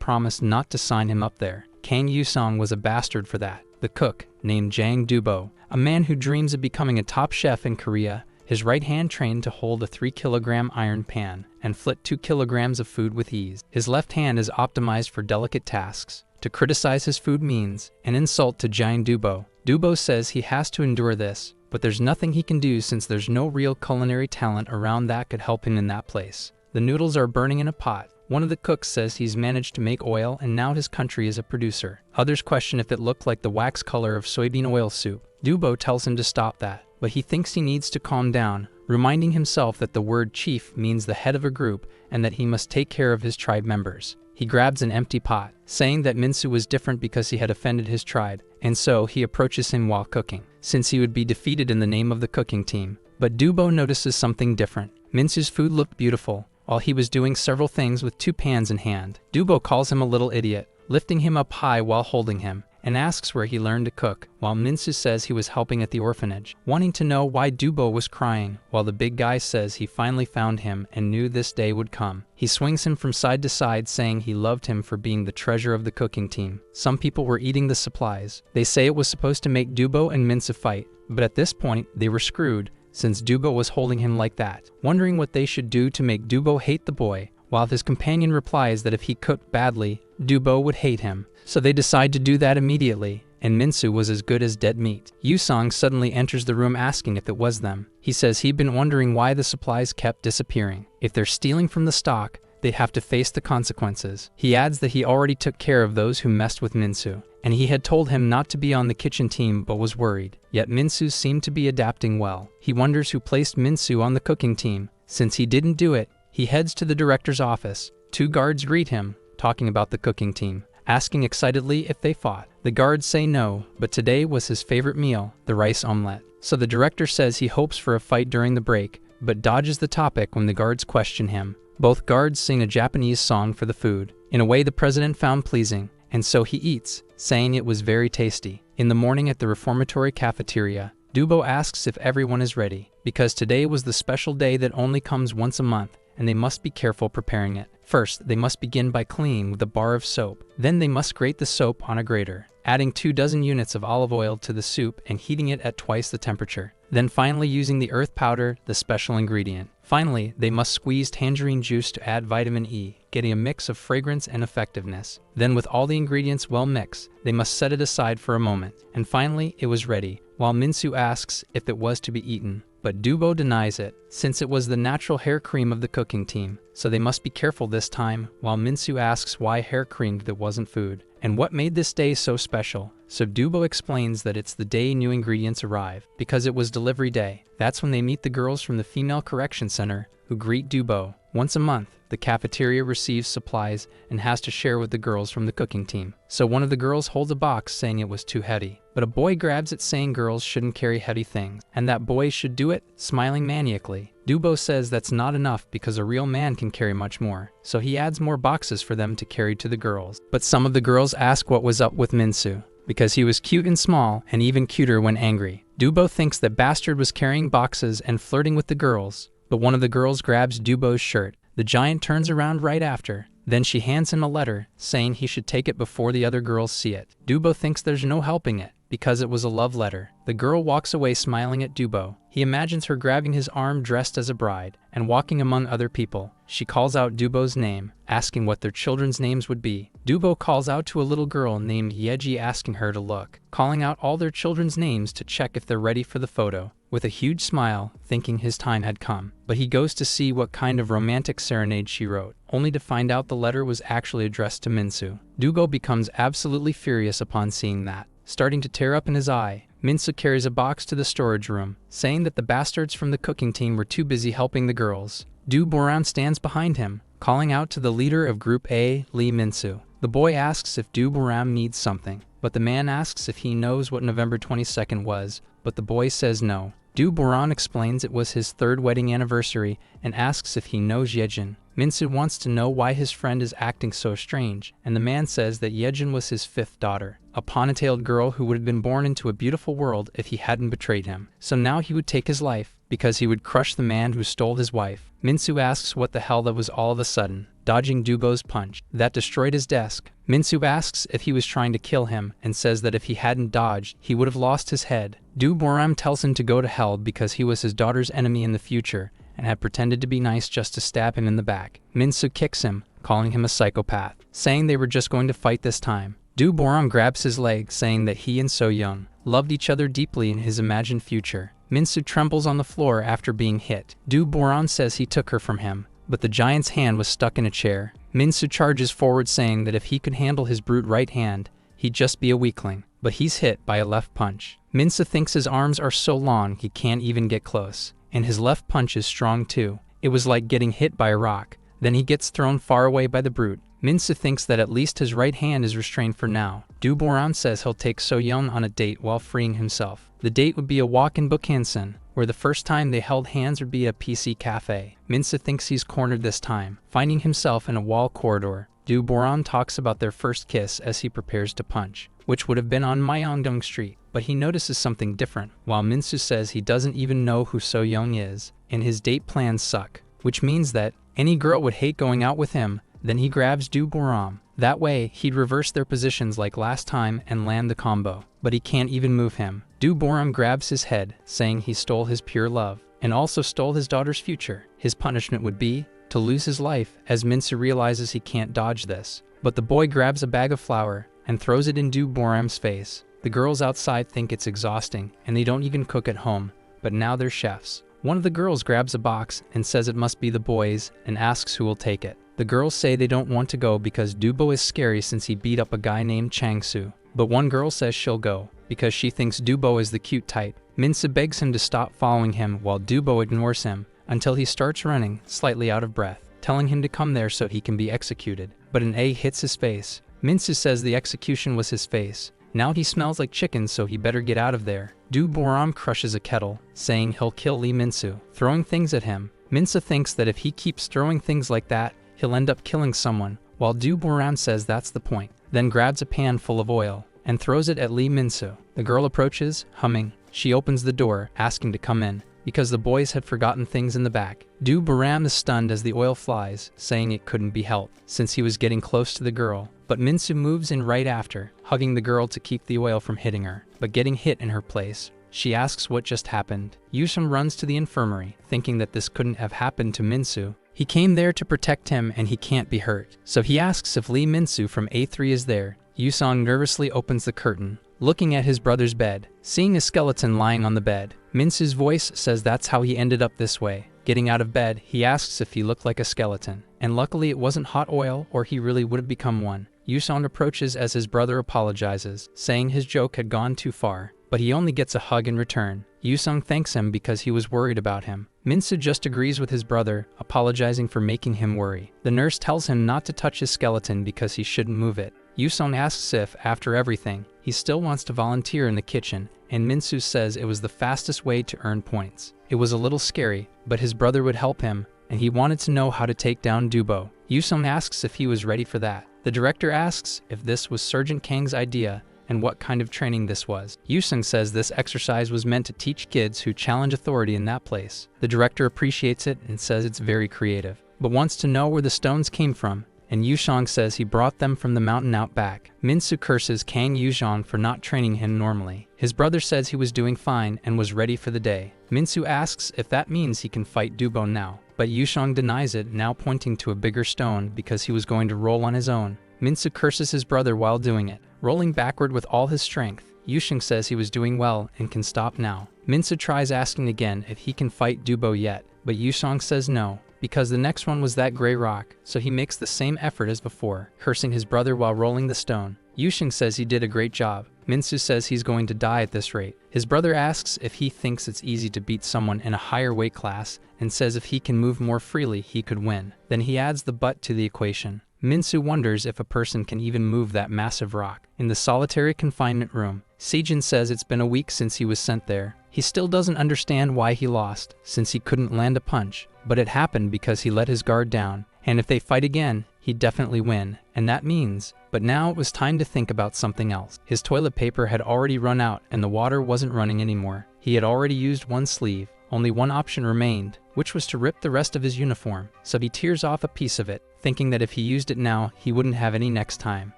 promised not to sign him up there. Kang Yusong was a bastard for that. The cook, named Jang Dubo, a man who dreams of becoming a top chef in Korea, his right hand trained to hold a 3-kilogram iron pan and flit 2 kilograms of food with ease. His left hand is optimized for delicate tasks. To criticize his food means an insult to Jang Dubo. Dubo says he has to endure this, but there's nothing he can do since there's no real culinary talent around that could help him in that place. The noodles are burning in a pot. One of the cooks says he's managed to make oil and now his country is a producer. Others question if it looked like the wax color of soybean oil soup. Dubo tells him to stop that, but he thinks he needs to calm down, reminding himself that the word chief means the head of a group and that he must take care of his tribe members. He grabs an empty pot, saying that Minsu was different because he had offended his tribe, and so he approaches him while cooking, since he would be defeated in the name of the cooking team. But Dubo notices something different. Minsu's food looked beautiful, while he was doing several things with 2 pans in hand. Dubo calls him a little idiot, lifting him up high while holding him, and asks where he learned to cook, while Minsu says he was helping at the orphanage, wanting to know why Dubo was crying, while the big guy says he finally found him and knew this day would come. He swings him from side to side, saying he loved him for being the treasure of the cooking team. Some people were eating the supplies. They say it was supposed to make Dubo and Minsu fight, but at this point, they were screwed, since Dubo was holding him like that, wondering what they should do to make Dubo hate the boy, while his companion replies that if he cooked badly, Dubo would hate him. So they decide to do that immediately, and Minsu was as good as dead meat. Yusong suddenly enters the room asking if it was them. He says he'd been wondering why the supplies kept disappearing. If they're stealing from the stock, they'd have to face the consequences. He adds that he already took care of those who messed with Minsu, and he had told him not to be on the kitchen team but was worried. Yet Minsu seemed to be adapting well. He wonders who placed Minsu on the cooking team. Since he didn't do it, he heads to the director's office. 2 guards greet him, talking about the cooking team, asking excitedly if they fought. The guards say no, but today was his favorite meal, the rice omelette. So the director says he hopes for a fight during the break, but dodges the topic when the guards question him. Both guards sing a Japanese song for the food, in a way the president found pleasing, and so he eats, saying it was very tasty. In the morning at the reformatory cafeteria, Dubo asks if everyone is ready, because today was the special day that only comes once a month, and they must be careful preparing it. First, they must begin by cleaning with a bar of soap. Then they must grate the soap on a grater, adding 24 units of olive oil to the soup and heating it at twice the temperature. Then finally using the earth powder, the special ingredient. Finally, they must squeeze tangerine juice to add vitamin E, getting a mix of fragrance and effectiveness. Then with all the ingredients well mixed, they must set it aside for a moment. And finally, it was ready, while Minsu asks if it was to be eaten. But Dubo denies it, since it was the natural hair cream of the cooking team, so they must be careful this time, while Minsu asks why hair cream that wasn't food, and what made this day so special. So Dubo explains that it's the day new ingredients arrive, because it was delivery day. That's when they meet the girls from the Female Correction Center, who greet Dubo. Once a month, the cafeteria receives supplies and has to share with the girls from the cooking team. So one of the girls holds a box saying it was too heavy, but a boy grabs it saying girls shouldn't carry heavy things, and that boys should do it, smiling maniacally. Dubo says that's not enough because a real man can carry much more, so he adds more boxes for them to carry to the girls. But some of the girls ask what was up with Minsu, because he was cute and small, and even cuter when angry. Dubo thinks that Bastard was carrying boxes and flirting with the girls, but one of the girls grabs Dubo's shirt. The giant turns around right after. Then she hands him a letter, saying he should take it before the other girls see it. Dubo thinks there's no helping it, because it was a love letter. The girl walks away smiling at Dubo. He imagines her grabbing his arm dressed as a bride and walking among other people. She calls out Dubo's name, asking what their children's names would be. Dubo calls out to a little girl named Yeji, asking her to look, calling out all their children's names to check if they're ready for the photo. With a huge smile, thinking his time had come. But he goes to see what kind of romantic serenade she wrote, only to find out the letter was actually addressed to Minsu. Dubo becomes absolutely furious upon seeing that. Starting to tear up in his eye, Minsu carries a box to the storage room, saying that the bastards from the cooking team were too busy helping the girls. Du Boran stands behind him, calling out to the leader of Group A, Lee Minsu. The boy asks if Du Boran needs something, but the man asks if he knows what November 22nd was, but the boy says no. Du Boran explains it was his 3rd wedding anniversary and asks if he knows Yejin. Minsu wants to know why his friend is acting so strange, and the man says that Yejin was his 5th daughter, a ponytailed girl who would have been born into a beautiful world if he hadn't betrayed him. So now he would take his life, because he would crush the man who stole his wife. Minsu asks what the hell that was all of a sudden, dodging Dubo's punch that destroyed his desk. Minsu asks if he was trying to kill him and says that if he hadn't dodged, he would have lost his head. Du Boram tells him to go to hell because he was his daughter's enemy in the future and had pretended to be nice just to stab him in the back. Minsu kicks him, calling him a psychopath, saying they were just going to fight this time. Du Boram grabs his leg, saying that he and So Young loved each other deeply in his imagined future. Minsu trembles on the floor after being hit. Du Boran says he took her from him, but the giant's hand was stuck in a chair. Minsu charges forward, saying that if he could handle his brute right hand, he'd just be a weakling, but he's hit by a left punch. Minsu thinks his arms are so long he can't even get close, and his left punch is strong too. It was like getting hit by a rock. Then he gets thrown far away by the brute. Minsu thinks that at least his right hand is restrained for now. Du Boran says he'll take So Young on a date while freeing himself. The date would be a walk in Bukhansan, where the first time they held hands would be a PC cafe. Minsu thinks he's cornered this time, finding himself in a wall corridor. Du Boran talks about their first kiss as he prepares to punch, which would have been on Myeongdong Street, but he notices something different, while Minsu says he doesn't even know who So Young is, and his date plans suck, which means that any girl would hate going out with him. Then he grabs Du Boram. That way, he'd reverse their positions like last time and land the combo, but he can't even move him. Du Boram grabs his head, saying he stole his pure love, and also stole his daughter's future. His punishment would be to lose his life, as Minsu realizes he can't dodge this. But the boy grabs a bag of flour and throws it in Du Boram's face. The girls outside think it's exhausting, and they don't even cook at home, but now they're chefs. One of the girls grabs a box and says it must be the boys and asks who will take it. The girls say they don't want to go because Dubo is scary since he beat up a guy named Changsu. But one girl says she'll go because she thinks Dubo is the cute type. Minsu begs him to stop following him while Dubo ignores him until he starts running, slightly out of breath, telling him to come there so he can be executed. But an egg hits his face. Minsu says the execution was his face. Now he smells like chicken, so he better get out of there. Du Boram crushes a kettle, saying he'll kill Lee Minsu, throwing things at him. Minsu thinks that if he keeps throwing things like that, he'll end up killing someone, while Du Boran says that's the point, then grabs a pan full of oil and throws it at Lee Minsu. The girl approaches, humming. She opens the door, asking to come in, because the boys had forgotten things in the back. Du Boran is stunned as the oil flies, saying it couldn't be helped, since he was getting close to the girl. But Minsu moves in right after, hugging the girl to keep the oil from hitting her, but getting hit in her place. She asks what just happened. Yusung runs to the infirmary, thinking that this couldn't have happened to Minsu. He came there to protect him and he can't be hurt. So he asks if Lee Minsu from A3 is there. Yusung nervously opens the curtain, looking at his brother's bed, seeing a skeleton lying on the bed. Minsu's voice says that's how he ended up this way. Getting out of bed, he asks if he looked like a skeleton, and luckily it wasn't hot oil or he really would have become one. Yusung approaches as his brother apologizes, saying his joke had gone too far, but he only gets a hug in return. Yusung thanks him because he was worried about him. Minsu just agrees with his brother, apologizing for making him worry. The nurse tells him not to touch his skeleton because he shouldn't move it. Yusung asks if, after everything, he still wants to volunteer in the kitchen, and Minsu says it was the fastest way to earn points. It was a little scary, but his brother would help him, and he wanted to know how to take down Dubo. Yusung asks if he was ready for that. The director asks if this was Sergeant Kang's idea and what kind of training this was. Yusung says this exercise was meant to teach kids who challenge authority in that place. The director appreciates it and says it's very creative, but wants to know where the stones came from, and Yushang says he brought them from the mountain out back. Minsu curses Kang Yuzhong for not training him normally. His brother says he was doing fine and was ready for the day. Minsu asks if that means he can fight Dubo now, but Yushang denies it, now pointing to a bigger stone because he was going to roll on his own. Minsu curses his brother while doing it, rolling backward with all his strength. Yushang says he was doing well and can stop now. Minsu tries asking again if he can fight Dubo yet, but Yushang says no, because the next one was that gray rock, so he makes the same effort as before, cursing his brother while rolling the stone. Yushang says he did a great job. Minsu says he's going to die at this rate. His brother asks if he thinks it's easy to beat someone in a higher weight class, and says if he can move more freely he could win. Then he adds the but to the equation. Minsu wonders if a person can even move that massive rock. In the solitary confinement room, Seijin says it's been a week since he was sent there. He still doesn't understand why he lost, since he couldn't land a punch, but it happened because he let his guard down, and if they fight again, he'd definitely win, and that means. But now it was time to think about something else. His toilet paper had already run out and the water wasn't running anymore. He had already used one sleeve. Only one option remained, which was to rip the rest of his uniform, so he tears off a piece of it, thinking that if he used it now, he wouldn't have any next time.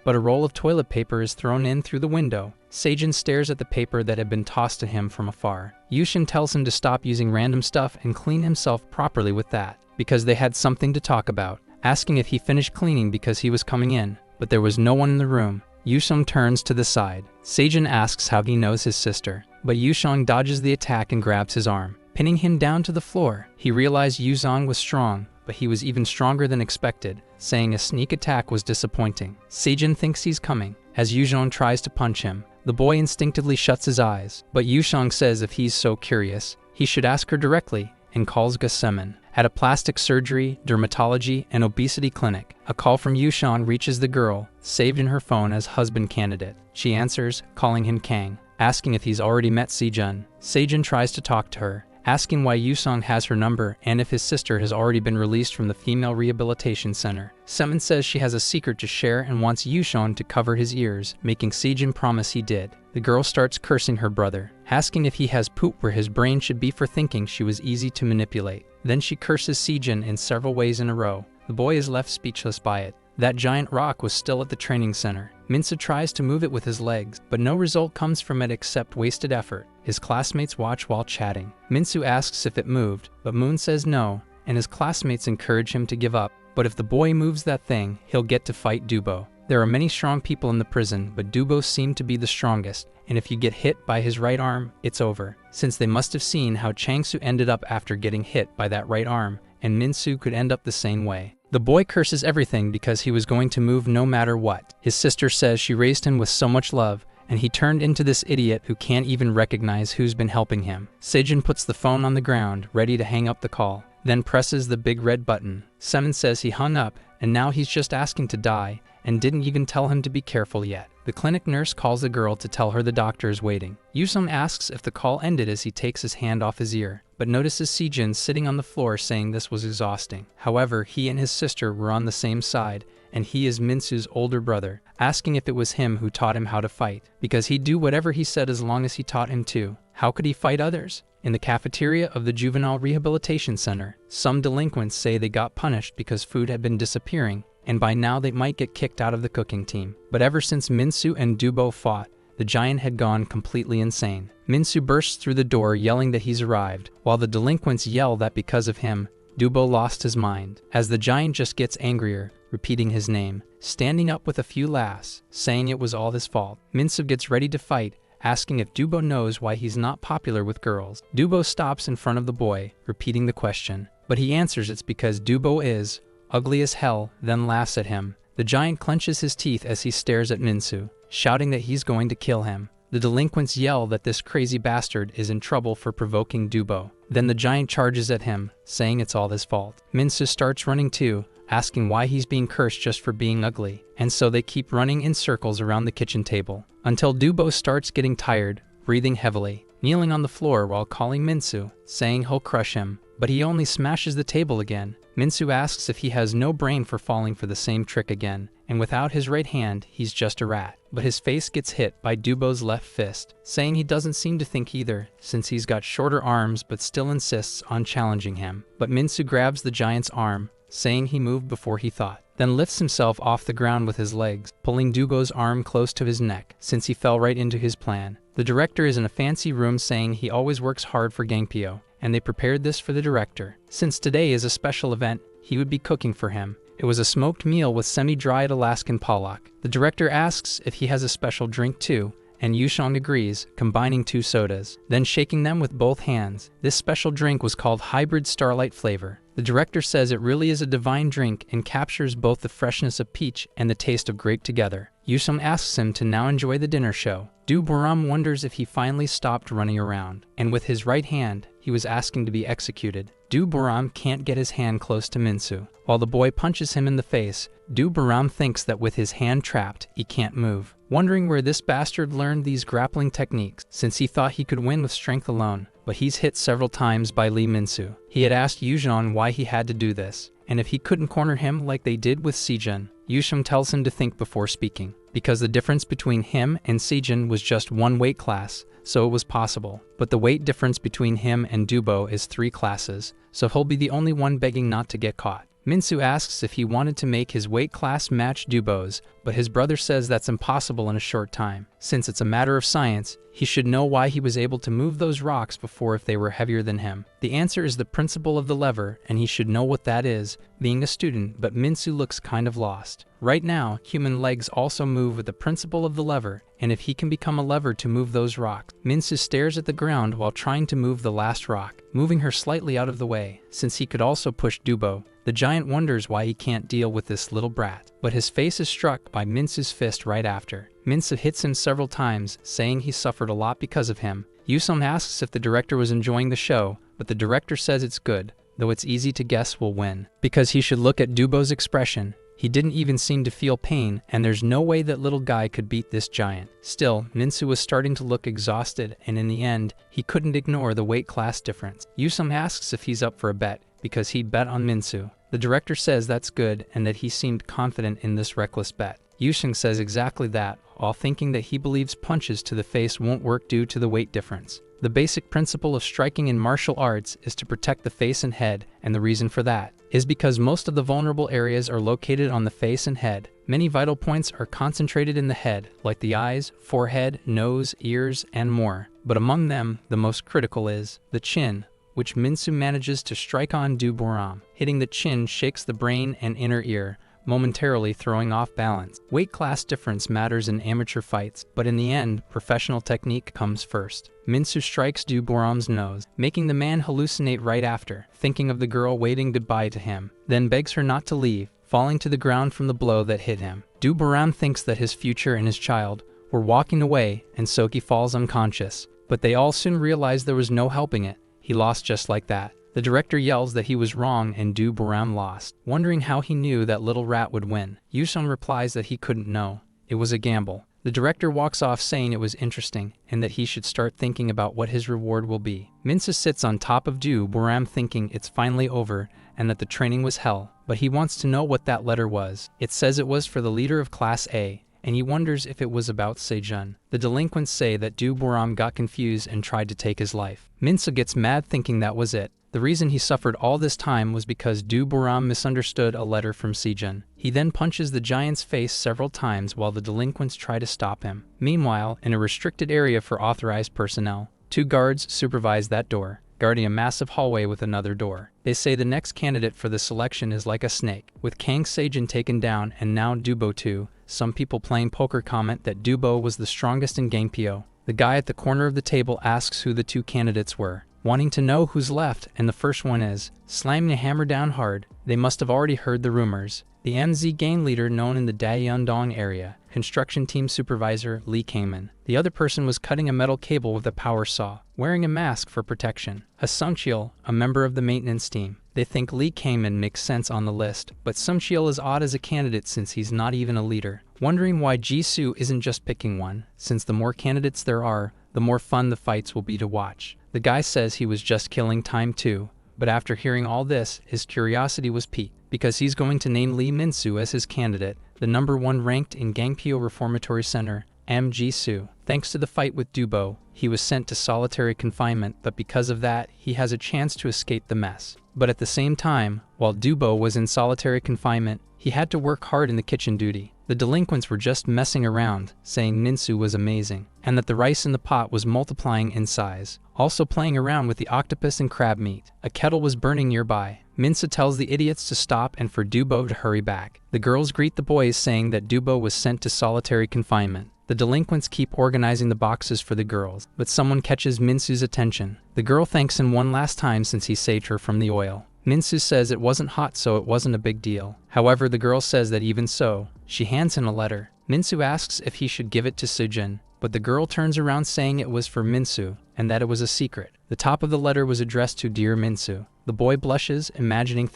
But a roll of toilet paper is thrown in through the window. Seijin stares at the paper that had been tossed to him from afar. Yushin tells him to stop using random stuff and clean himself properly with that, because they had something to talk about, asking if he finished cleaning because he was coming in, but there was no one in the room. Yusung turns to the side. Seijin asks how he knows his sister, but Yusong dodges the attack and grabs his arm, pinning him down to the floor. He realized Yuzong was strong, but he was even stronger than expected, saying a sneak attack was disappointing. Seijin thinks he's coming. As Yuzong tries to punch him, the boy instinctively shuts his eyes, but Yuzong says if he's so curious, he should ask her directly, and calls Gasemen. At a plastic surgery, dermatology, and obesity clinic, a call from Yushan reaches the girl, saved in her phone as husband candidate. She answers, calling him Kang, asking if he's already met Seijun. Seijun tries to talk to her, asking why Yusong has her number and if his sister has already been released from the female rehabilitation center. Semen says she has a secret to share and wants Yusong to cover his ears, making Seijun promise he did. The girl starts cursing her brother, asking if he has poop where his brain should be for thinking she was easy to manipulate. Then she curses Seijun in several ways in a row. The boy is left speechless by it. That giant rock was still at the training center. Minsa tries to move it with his legs, but no result comes from it except wasted effort. His classmates watch while chatting. Minsu asks if it moved, but Moon says no, and his classmates encourage him to give up. But if the boy moves that thing, he'll get to fight Dubo. There are many strong people in the prison, but Dubo seemed to be the strongest, and if you get hit by his right arm, it's over. Since they must have seen how Changsu ended up after getting hit by that right arm, and Minsu could end up the same way. The boy curses everything because he was going to move no matter what. His sister says she raised him with so much love, and he turned into this idiot who can't even recognize who's been helping him. Seijun puts the phone on the ground, ready to hang up the call, then presses the big red button. Semen says he hung up, and now he's just asking to die, and didn't even tell him to be careful yet. The clinic nurse calls the girl to tell her the doctor is waiting. Yusung asks if the call ended as he takes his hand off his ear, but notices Seijun sitting on the floor saying this was exhausting. However, he and his sister were on the same side, and he is Minsu's older brother, asking if it was him who taught him how to fight, because he'd do whatever he said as long as he taught him to. How could he fight others? In the cafeteria of the Juvenile Rehabilitation Center, some delinquents say they got punished because food had been disappearing, and by now they might get kicked out of the cooking team. But ever since Minsu and Dubo fought, the giant had gone completely insane. Minsu bursts through the door yelling that he's arrived, while the delinquents yell that because of him, Dubo lost his mind. As the giant just gets angrier, repeating his name, standing up with a few laughs, saying it was all his fault. Minsu gets ready to fight, asking if Dubo knows why he's not popular with girls. Dubo stops in front of the boy, repeating the question, but he answers it's because Dubo is ugly as hell, then laughs at him. The giant clenches his teeth as he stares at Minsu, shouting that he's going to kill him. The delinquents yell that this crazy bastard is in trouble for provoking Dubo. Then the giant charges at him, saying it's all his fault. Minsu starts running too, asking why he's being cursed just for being ugly, and so they keep running in circles around the kitchen table, until Dubo starts getting tired, breathing heavily, kneeling on the floor while calling Minsu, saying he'll crush him, but he only smashes the table again. Minsu asks if he has no brain for falling for the same trick again, and without his right hand, he's just a rat. But his face gets hit by Dubo's left fist, saying he doesn't seem to think either, since he's got shorter arms but still insists on challenging him. But Minsu grabs the giant's arm, saying he moved before he thought, then lifts himself off the ground with his legs, pulling Dubo's arm close to his neck, since he fell right into his plan. The director is in a fancy room saying he always works hard for Gangpyo, and they prepared this for the director. Since today is a special event, he would be cooking for him. It was a smoked meal with semi-dried Alaskan pollock. The director asks if he has a special drink too, and Yushong agrees, combining 2 sodas, then shaking them with both hands. This special drink was called Hybrid Starlight Flavor. The director says it really is a divine drink and captures both the freshness of peach and the taste of grape together. Yushong asks him to now enjoy the dinner show. Du Boram wonders if he finally stopped running around, and with his right hand, he was asking to be executed. Du Boram can't get his hand close to Minsu. While the boy punches him in the face, Du Boram thinks that with his hand trapped, he can't move, wondering where this bastard learned these grappling techniques, since he thought he could win with strength alone. But he's hit several times by Lee Minsu. He had asked Yuzhan why he had to do this, and if he couldn't corner him like they did with Sejun. Yusheng tells him to think before speaking, because the difference between him and Sejun was just 1 weight class, so it was possible. But the weight difference between him and Dubo is 3 classes, so he'll be the only one begging not to get caught. Minsu asks if he wanted to make his weight class match Dubo's, but his brother says that's impossible in a short time. Since it's a matter of science, he should know why he was able to move those rocks before if they were heavier than him. The answer is the principle of the lever, and he should know what that is, being a student, but Minsu looks kind of lost. Right now, human legs also move with the principle of the lever, and if he can become a lever to move those rocks. Minsu stares at the ground while trying to move the last rock, moving her slightly out of the way, since he could also push Dubo. The giant wonders why he can't deal with this little brat, but his face is struck by Minsu's fist right after. Minsu hits him several times, saying he suffered a lot because of him. Yusung asks if the director was enjoying the show, but the director says it's good, though it's easy to guess will win, because he should look at Dubo's expression. He didn't even seem to feel pain, and there's no way that little guy could beat this giant. Still, Minsu was starting to look exhausted, and in the end, he couldn't ignore the weight class difference. Yusung asks if he's up for a bet, because he'd bet on Minsu. The director says that's good and that he seemed confident in this reckless bet. Yusheng says exactly that, while thinking that he believes punches to the face won't work due to the weight difference. The basic principle of striking in martial arts is to protect the face and head, and the reason for that is because most of the vulnerable areas are located on the face and head. Many vital points are concentrated in the head, like the eyes, forehead, nose, ears, and more. But among them, the most critical is the chin, which Minsu manages to strike on Du Boram. Hitting the chin shakes the brain and inner ear, momentarily throwing off balance. Weight class difference matters in amateur fights, but in the end, professional technique comes first. Minsu strikes Du Boram's nose, making the man hallucinate right after, thinking of the girl waving goodbye to him, then begs her not to leave, falling to the ground from the blow that hit him. Du Boram thinks that his future and his child were walking away, and Soki falls unconscious, but they all soon realize there was no helping it. He lost just like that. The director yells that he was wrong and Du Boram lost, wondering how he knew that little rat would win. Yusung replies that he couldn't know. It was a gamble. The director walks off saying it was interesting and that he should start thinking about what his reward will be. Minsu sits on top of Du Boram thinking it's finally over and that the training was hell, but he wants to know what that letter was. It says it was for the leader of Class A, and he wonders if it was about Sejun. The delinquents say that Du Boram got confused and tried to take his life. Minsu gets mad thinking that was it. The reason he suffered all this time was because Du Boram misunderstood a letter from Sejun. He then punches the giant's face several times while the delinquents try to stop him. Meanwhile, in a restricted area for authorized personnel, 2 guards supervise that door, guarding a massive hallway with another door. They say the next candidate for the selection is like a snake. With Kang Sejun taken down and now Dubo too, some people playing poker comment that Dubo was the strongest in Gangpyo. The guy at the corner of the table asks who the 2 candidates were, wanting to know who's left, and the first one is, slamming a hammer down hard. They must have already heard the rumors. The MZ gang leader known in the Daeyeondong area, construction team supervisor Lee Kangman. The other person was cutting a metal cable with a power saw, wearing a mask for protection. Sungcheol, a member of the maintenance team. They think Lee Kangman makes sense on the list, but Sungcheol is odd as a candidate since he's not even a leader. Wondering why Jisoo isn't just picking one, since the more candidates there are, the more fun the fights will be to watch. The guy says he was just killing time too, but after hearing all this, his curiosity was piqued, because he's going to name Lee Minsu as his candidate, the #1 ranked in Gangpyo Reformatory Center, Jisoo. Thanks to the fight with Dubo, he was sent to solitary confinement, but because of that, he has a chance to escape the mess. But at the same time, while Dubo was in solitary confinement, he had to work hard in the kitchen duty. The delinquents were just messing around, saying Minsu was amazing, and that the rice in the pot was multiplying in size. Also playing around with the octopus and crab meat. A kettle was burning nearby. Minsu tells the idiots to stop and for Dubo to hurry back. The girls greet the boys saying that Dubo was sent to solitary confinement. The delinquents keep organizing the boxes for the girls, but someone catches Minsu's attention. The girl thanks him one last time since he saved her from the oil. Minsu says it wasn't hot, so it wasn't a big deal. However, the girl says that even so, she hands him a letter. Minsu asks if he should give it to Sujin, but the girl turns around saying it was for Minsu, and that it was a secret. The top of the letter was addressed to Dear Minsu. The boy blushes, imagining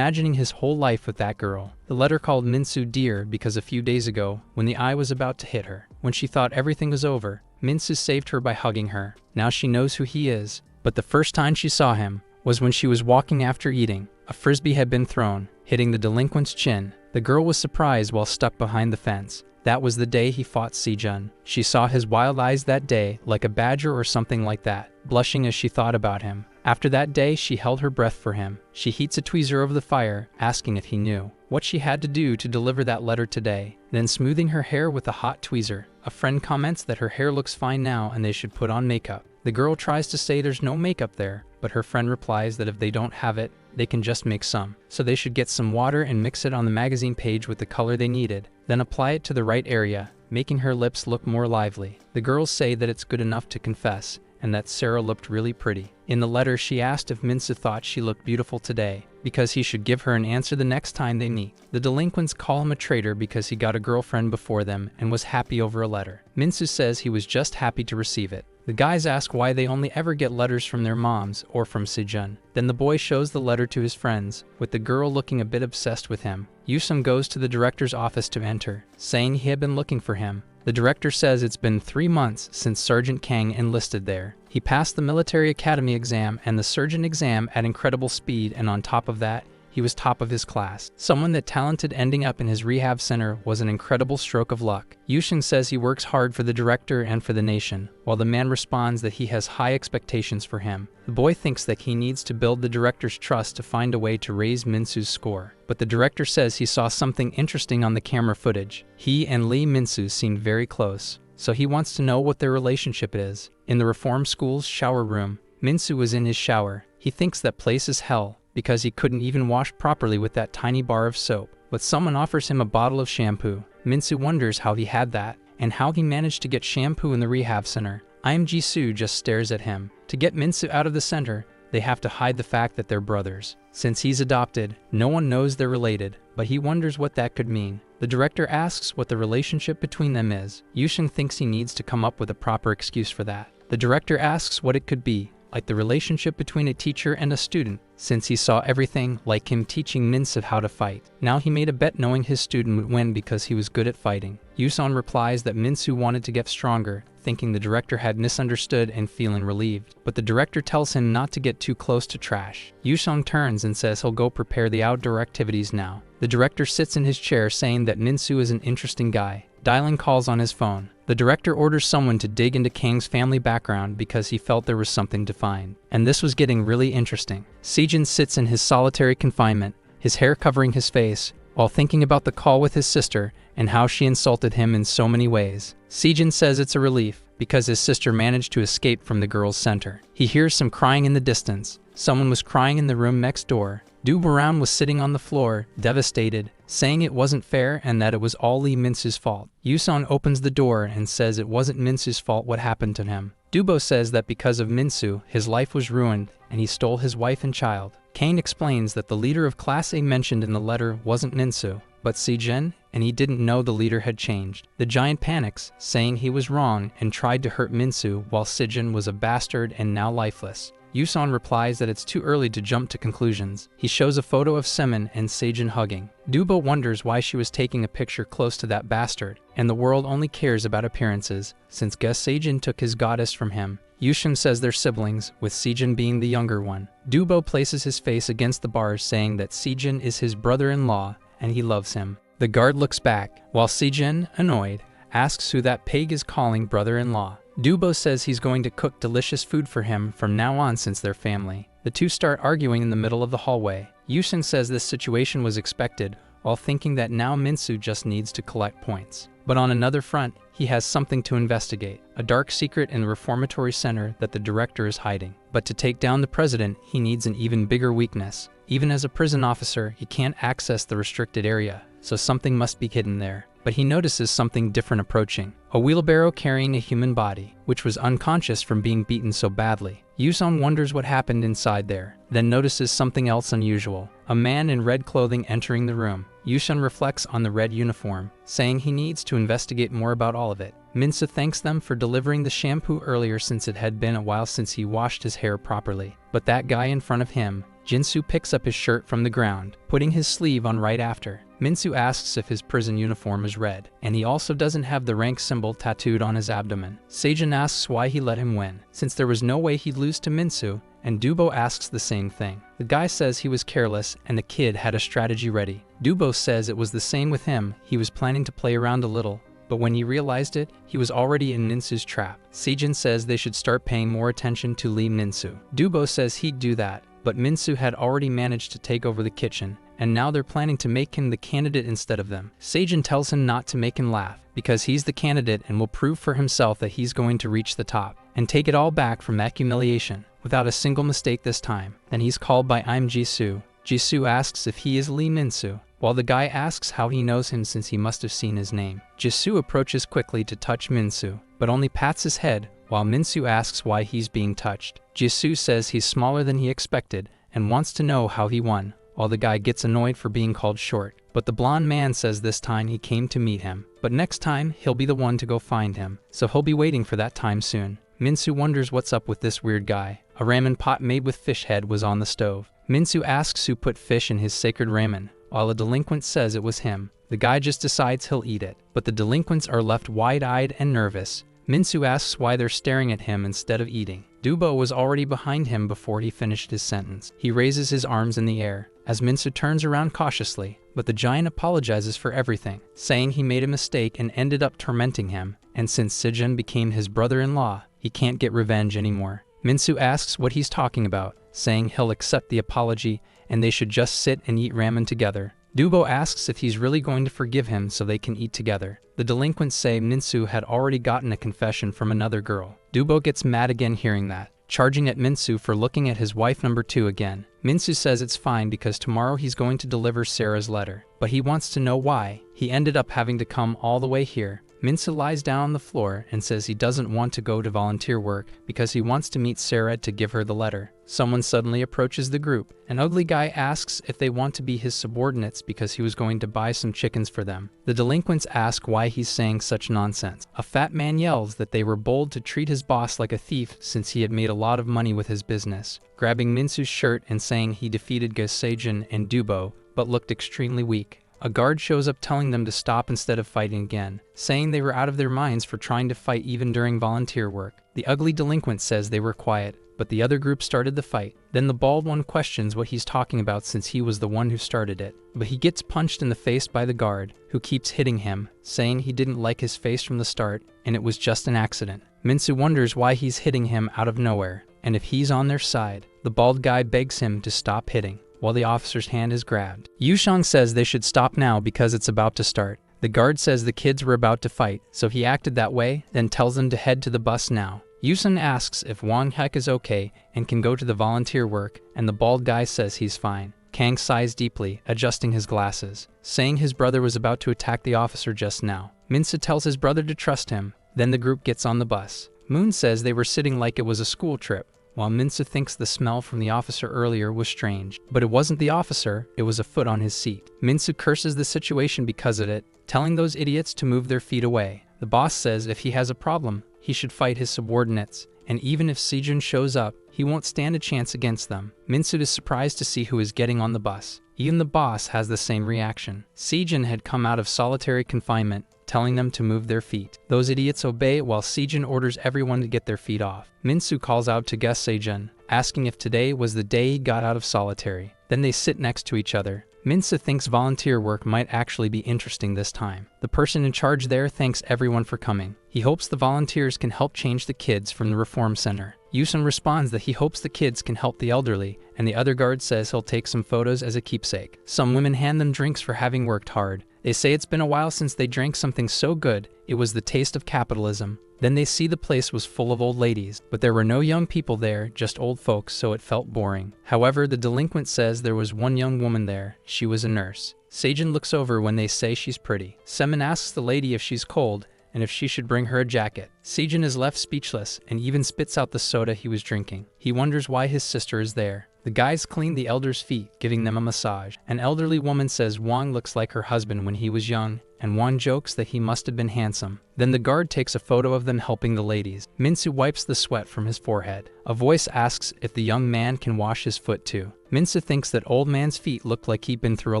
his whole life with that girl. The letter called Minsu dear because a few days ago, when the eye was about to hit her, when she thought everything was over, Minsu saved her by hugging her. Now she knows who he is, but the first time she saw him was when she was walking after eating. A frisbee had been thrown, hitting the delinquent's chin. The girl was surprised while stuck behind the fence. That was the day he fought Sejun. She saw his wild eyes that day, like a badger or something like that, blushing as she thought about him. After that day, she held her breath for him. She heats a tweezer over the fire, asking if he knew what she had to do to deliver that letter today, then smoothing her hair with a hot tweezer. A friend comments that her hair looks fine now and they should put on makeup. The girl tries to say there's no makeup there, but her friend replies that if they don't have it, they can just make some. So they should get some water and mix it on the magazine page with the color they needed, then apply it to the right area, making her lips look more lively. The girls say that it's good enough to confess, and that Sarah looked really pretty. In the letter, she asked if Minsu thought she looked beautiful today, because he should give her an answer the next time they meet. The delinquents call him a traitor because he got a girlfriend before them and was happy over a letter. Minsu says he was just happy to receive it. The guys ask why they only ever get letters from their moms or from Sejun. Then the boy shows the letter to his friends, with the girl looking a bit obsessed with him. Yusung goes to the director's office to enter, saying he had been looking for him. The director says it's been 3 months since Sergeant Kang enlisted there. He passed the military academy exam and the surgeon exam at incredible speed, and on top of that, he was top of his class. Someone that talented ending up in his rehab center was an incredible stroke of luck. Yusheng says he works hard for the director and for the nation, while the man responds that he has high expectations for him. The boy thinks that he needs to build the director's trust to find a way to raise Minsu's score. But the director says he saw something interesting on the camera footage. He and Lee Minsu seemed very close, so he wants to know what their relationship is. In the reform school's shower room, Minsu was in his shower. He thinks that place is hell, because he couldn't even wash properly with that tiny bar of soap. But someone offers him a bottle of shampoo. Minsu wonders how he had that, and how he managed to get shampoo in the rehab center. Ji-soo just stares at him. To get Minsu out of the center, they have to hide the fact that they're brothers. Since he's adopted, no one knows they're related, but he wonders what that could mean. The director asks what the relationship between them is. Yusheng thinks he needs to come up with a proper excuse for that. The director asks what it could be, like the relationship between a teacher and a student, since he saw everything, like him teaching Minsu how to fight. Now he made a bet knowing his student would win because he was good at fighting. Yuson replies that Minsu wanted to get stronger, thinking the director had misunderstood and feeling relieved. But the director tells him not to get too close to trash. Yuson turns and says he'll go prepare the outdoor activities now. The director sits in his chair saying that Minsu is an interesting guy. Dialing calls on his phone. The director orders someone to dig into Kang's family background because he felt there was something to find. And this was getting really interesting. Sejun sits in his solitary confinement, his hair covering his face, while thinking about the call with his sister and how she insulted him in so many ways. Sejun says it's a relief because his sister managed to escape from the girls' center. He hears some crying in the distance. Someone was crying in the room next door. Du Baran was sitting on the floor, devastated, saying it wasn't fair and that it was all Lee Minsu's fault. Yuson opens the door and says it wasn't Minsu's fault what happened to him. Dubo says that because of Minsu, his life was ruined and he stole his wife and child. Kane explains that the leader of Class A mentioned in the letter wasn't Minsu, but Sejun, and he didn't know the leader had changed. The giant panics, saying he was wrong and tried to hurt Minsu while Sejun was a bastard and now lifeless. Yuson replies that it's too early to jump to conclusions. He shows a photo of Semin and Sejun hugging. Dubo wonders why she was taking a picture close to that bastard, and the world only cares about appearances, since guess Sejun took his goddess from him. Yusheng says they're siblings, with Sejun being the younger one. Dubo places his face against the bars saying that Sejun is his brother-in-law, and he loves him. The guard looks back, while Sejun, annoyed, asks who that pig is calling brother-in-law. Dubo says he's going to cook delicious food for him from now on since they're family. The two start arguing in the middle of the hallway. Yushin says this situation was expected, while thinking that now Minsu just needs to collect points. But on another front, he has something to investigate, a dark secret in the reformatory center that the director is hiding. But to take down the president, he needs an even bigger weakness. Even as a prison officer, he can't access the restricted area, so something must be hidden there. But he notices something different approaching, a wheelbarrow carrying a human body, which was unconscious from being beaten so badly. Yuson wonders what happened inside there, then notices something else unusual, a man in red clothing entering the room. Yushun reflects on the red uniform, saying he needs to investigate more about all of it. Minsu thanks them for delivering the shampoo earlier since it had been a while since he washed his hair properly. But that guy in front of him, Jinsu, picks up his shirt from the ground, putting his sleeve on right after. Minsu asks if his prison uniform is red, and he also doesn't have the rank symbol tattooed on his abdomen. Seijin asks why he let him win, since there was no way he'd lose to Minsu, and Dubo asks the same thing. The guy says he was careless and the kid had a strategy ready. Dubo says it was the same with him, he was planning to play around a little, but when he realized it, he was already in Ninsu's trap. Seijin says they should start paying more attention to Lee Ninsu. Dubo says he'd do that, but Minsu had already managed to take over the kitchen, and now they're planning to make him the candidate instead of them. Seijin tells him not to make him laugh, because he's the candidate and will prove for himself that he's going to reach the top, and take it all back from that humiliation, without a single mistake this time. Then he's called by I'm Jisoo. Jisoo asks if he is Lee Minsu, while the guy asks how he knows him since he must have seen his name. Jisoo approaches quickly to touch Minsu, but only pats his head, while Minsu asks why he's being touched. Jisoo says he's smaller than he expected, and wants to know how he won, while the guy gets annoyed for being called short. But the blonde man says this time he came to meet him, but next time he'll be the one to go find him, so he'll be waiting for that time soon. Minsu wonders what's up with this weird guy. A ramen pot made with fish head was on the stove. Minsu asks who put fish in his sacred ramen, while a delinquent says it was him. The guy just decides he'll eat it, but the delinquents are left wide-eyed and nervous. Minsu asks why they're staring at him instead of eating. Dubo was already behind him before he finished his sentence. He raises his arms in the air, as Minsu turns around cautiously, but the giant apologizes for everything, saying he made a mistake and ended up tormenting him, and since Seijin became his brother-in-law, he can't get revenge anymore. Minsu asks what he's talking about, saying he'll accept the apology and they should just sit and eat ramen together. Dubo asks if he's really going to forgive him so they can eat together. The delinquents say Minsu had already gotten a confession from another girl. Dubo gets mad again hearing that, charging at Minsu for looking at his wife number 2 again. Minsu says it's fine because tomorrow he's going to deliver Sarah's letter, but he wants to know why he ended up having to come all the way here. Minsu lies down on the floor and says he doesn't want to go to volunteer work because he wants to meet Sarah to give her the letter. Someone suddenly approaches the group. An ugly guy asks if they want to be his subordinates because he was going to buy some chickens for them. The delinquents ask why he's saying such nonsense. A fat man yells that they were bold to treat his boss like a thief since he had made a lot of money with his business, grabbing Minsu's shirt and saying he defeated Seijin and Dubo, but looked extremely weak. A guard shows up telling them to stop instead of fighting again, saying they were out of their minds for trying to fight even during volunteer work. The ugly delinquent says they were quiet, but the other group started the fight. Then the bald one questions what he's talking about since he was the one who started it. But he gets punched in the face by the guard, who keeps hitting him, saying he didn't like his face from the start, and it was just an accident. Minsu wonders why he's hitting him out of nowhere, and if he's on their side. The bald guy begs him to stop hitting, while the officer's hand is grabbed. Yushang says they should stop now because it's about to start. The guard says the kids were about to fight, so he acted that way, then tells them to head to the bus now. Yusun asks if Wang Hek is okay and can go to the volunteer work, and the bald guy says he's fine. Kang sighs deeply, adjusting his glasses, saying his brother was about to attack the officer just now. Minsa tells his brother to trust him, then the group gets on the bus. Moon says they were sitting like it was a school trip, while Minsa thinks the smell from the officer earlier was strange. But it wasn't the officer, it was a foot on his seat. Minsa curses the situation because of it, telling those idiots to move their feet away. The boss says if he has a problem, he should fight his subordinates, and even if Seijun shows up, he won't stand a chance against them. Minsu is surprised to see who is getting on the bus. Even the boss has the same reaction. Seijun had come out of solitary confinement, telling them to move their feet. Those idiots obey while Seijun orders everyone to get their feet off. Minsu calls out to guest Seijun, asking if today was the day he got out of solitary. Then they sit next to each other. Minsa thinks volunteer work might actually be interesting this time. The person in charge there thanks everyone for coming. He hopes the volunteers can help change the kids from the reform center. Yusum responds that he hopes the kids can help the elderly, and the other guard says he'll take some photos as a keepsake. Some women hand them drinks for having worked hard. They say it's been a while since they drank something so good, it was the taste of capitalism. Then they see the place was full of old ladies, but there were no young people there, just old folks, so it felt boring. However, the delinquent says there was one young woman there. She was a nurse. Seijin looks over when they say she's pretty. Semin asks the lady if she's cold, and if she should bring her a jacket. Seijin is left speechless, and even spits out the soda he was drinking. He wonders why his sister is there. The guys clean the elders' feet, giving them a massage. An elderly woman says Wang looks like her husband when he was young, and Wang jokes that he must have been handsome. Then the guard takes a photo of them helping the ladies. Minsu wipes the sweat from his forehead. A voice asks if the young man can wash his foot too. Minsu thinks that old man's feet looked like he'd been through a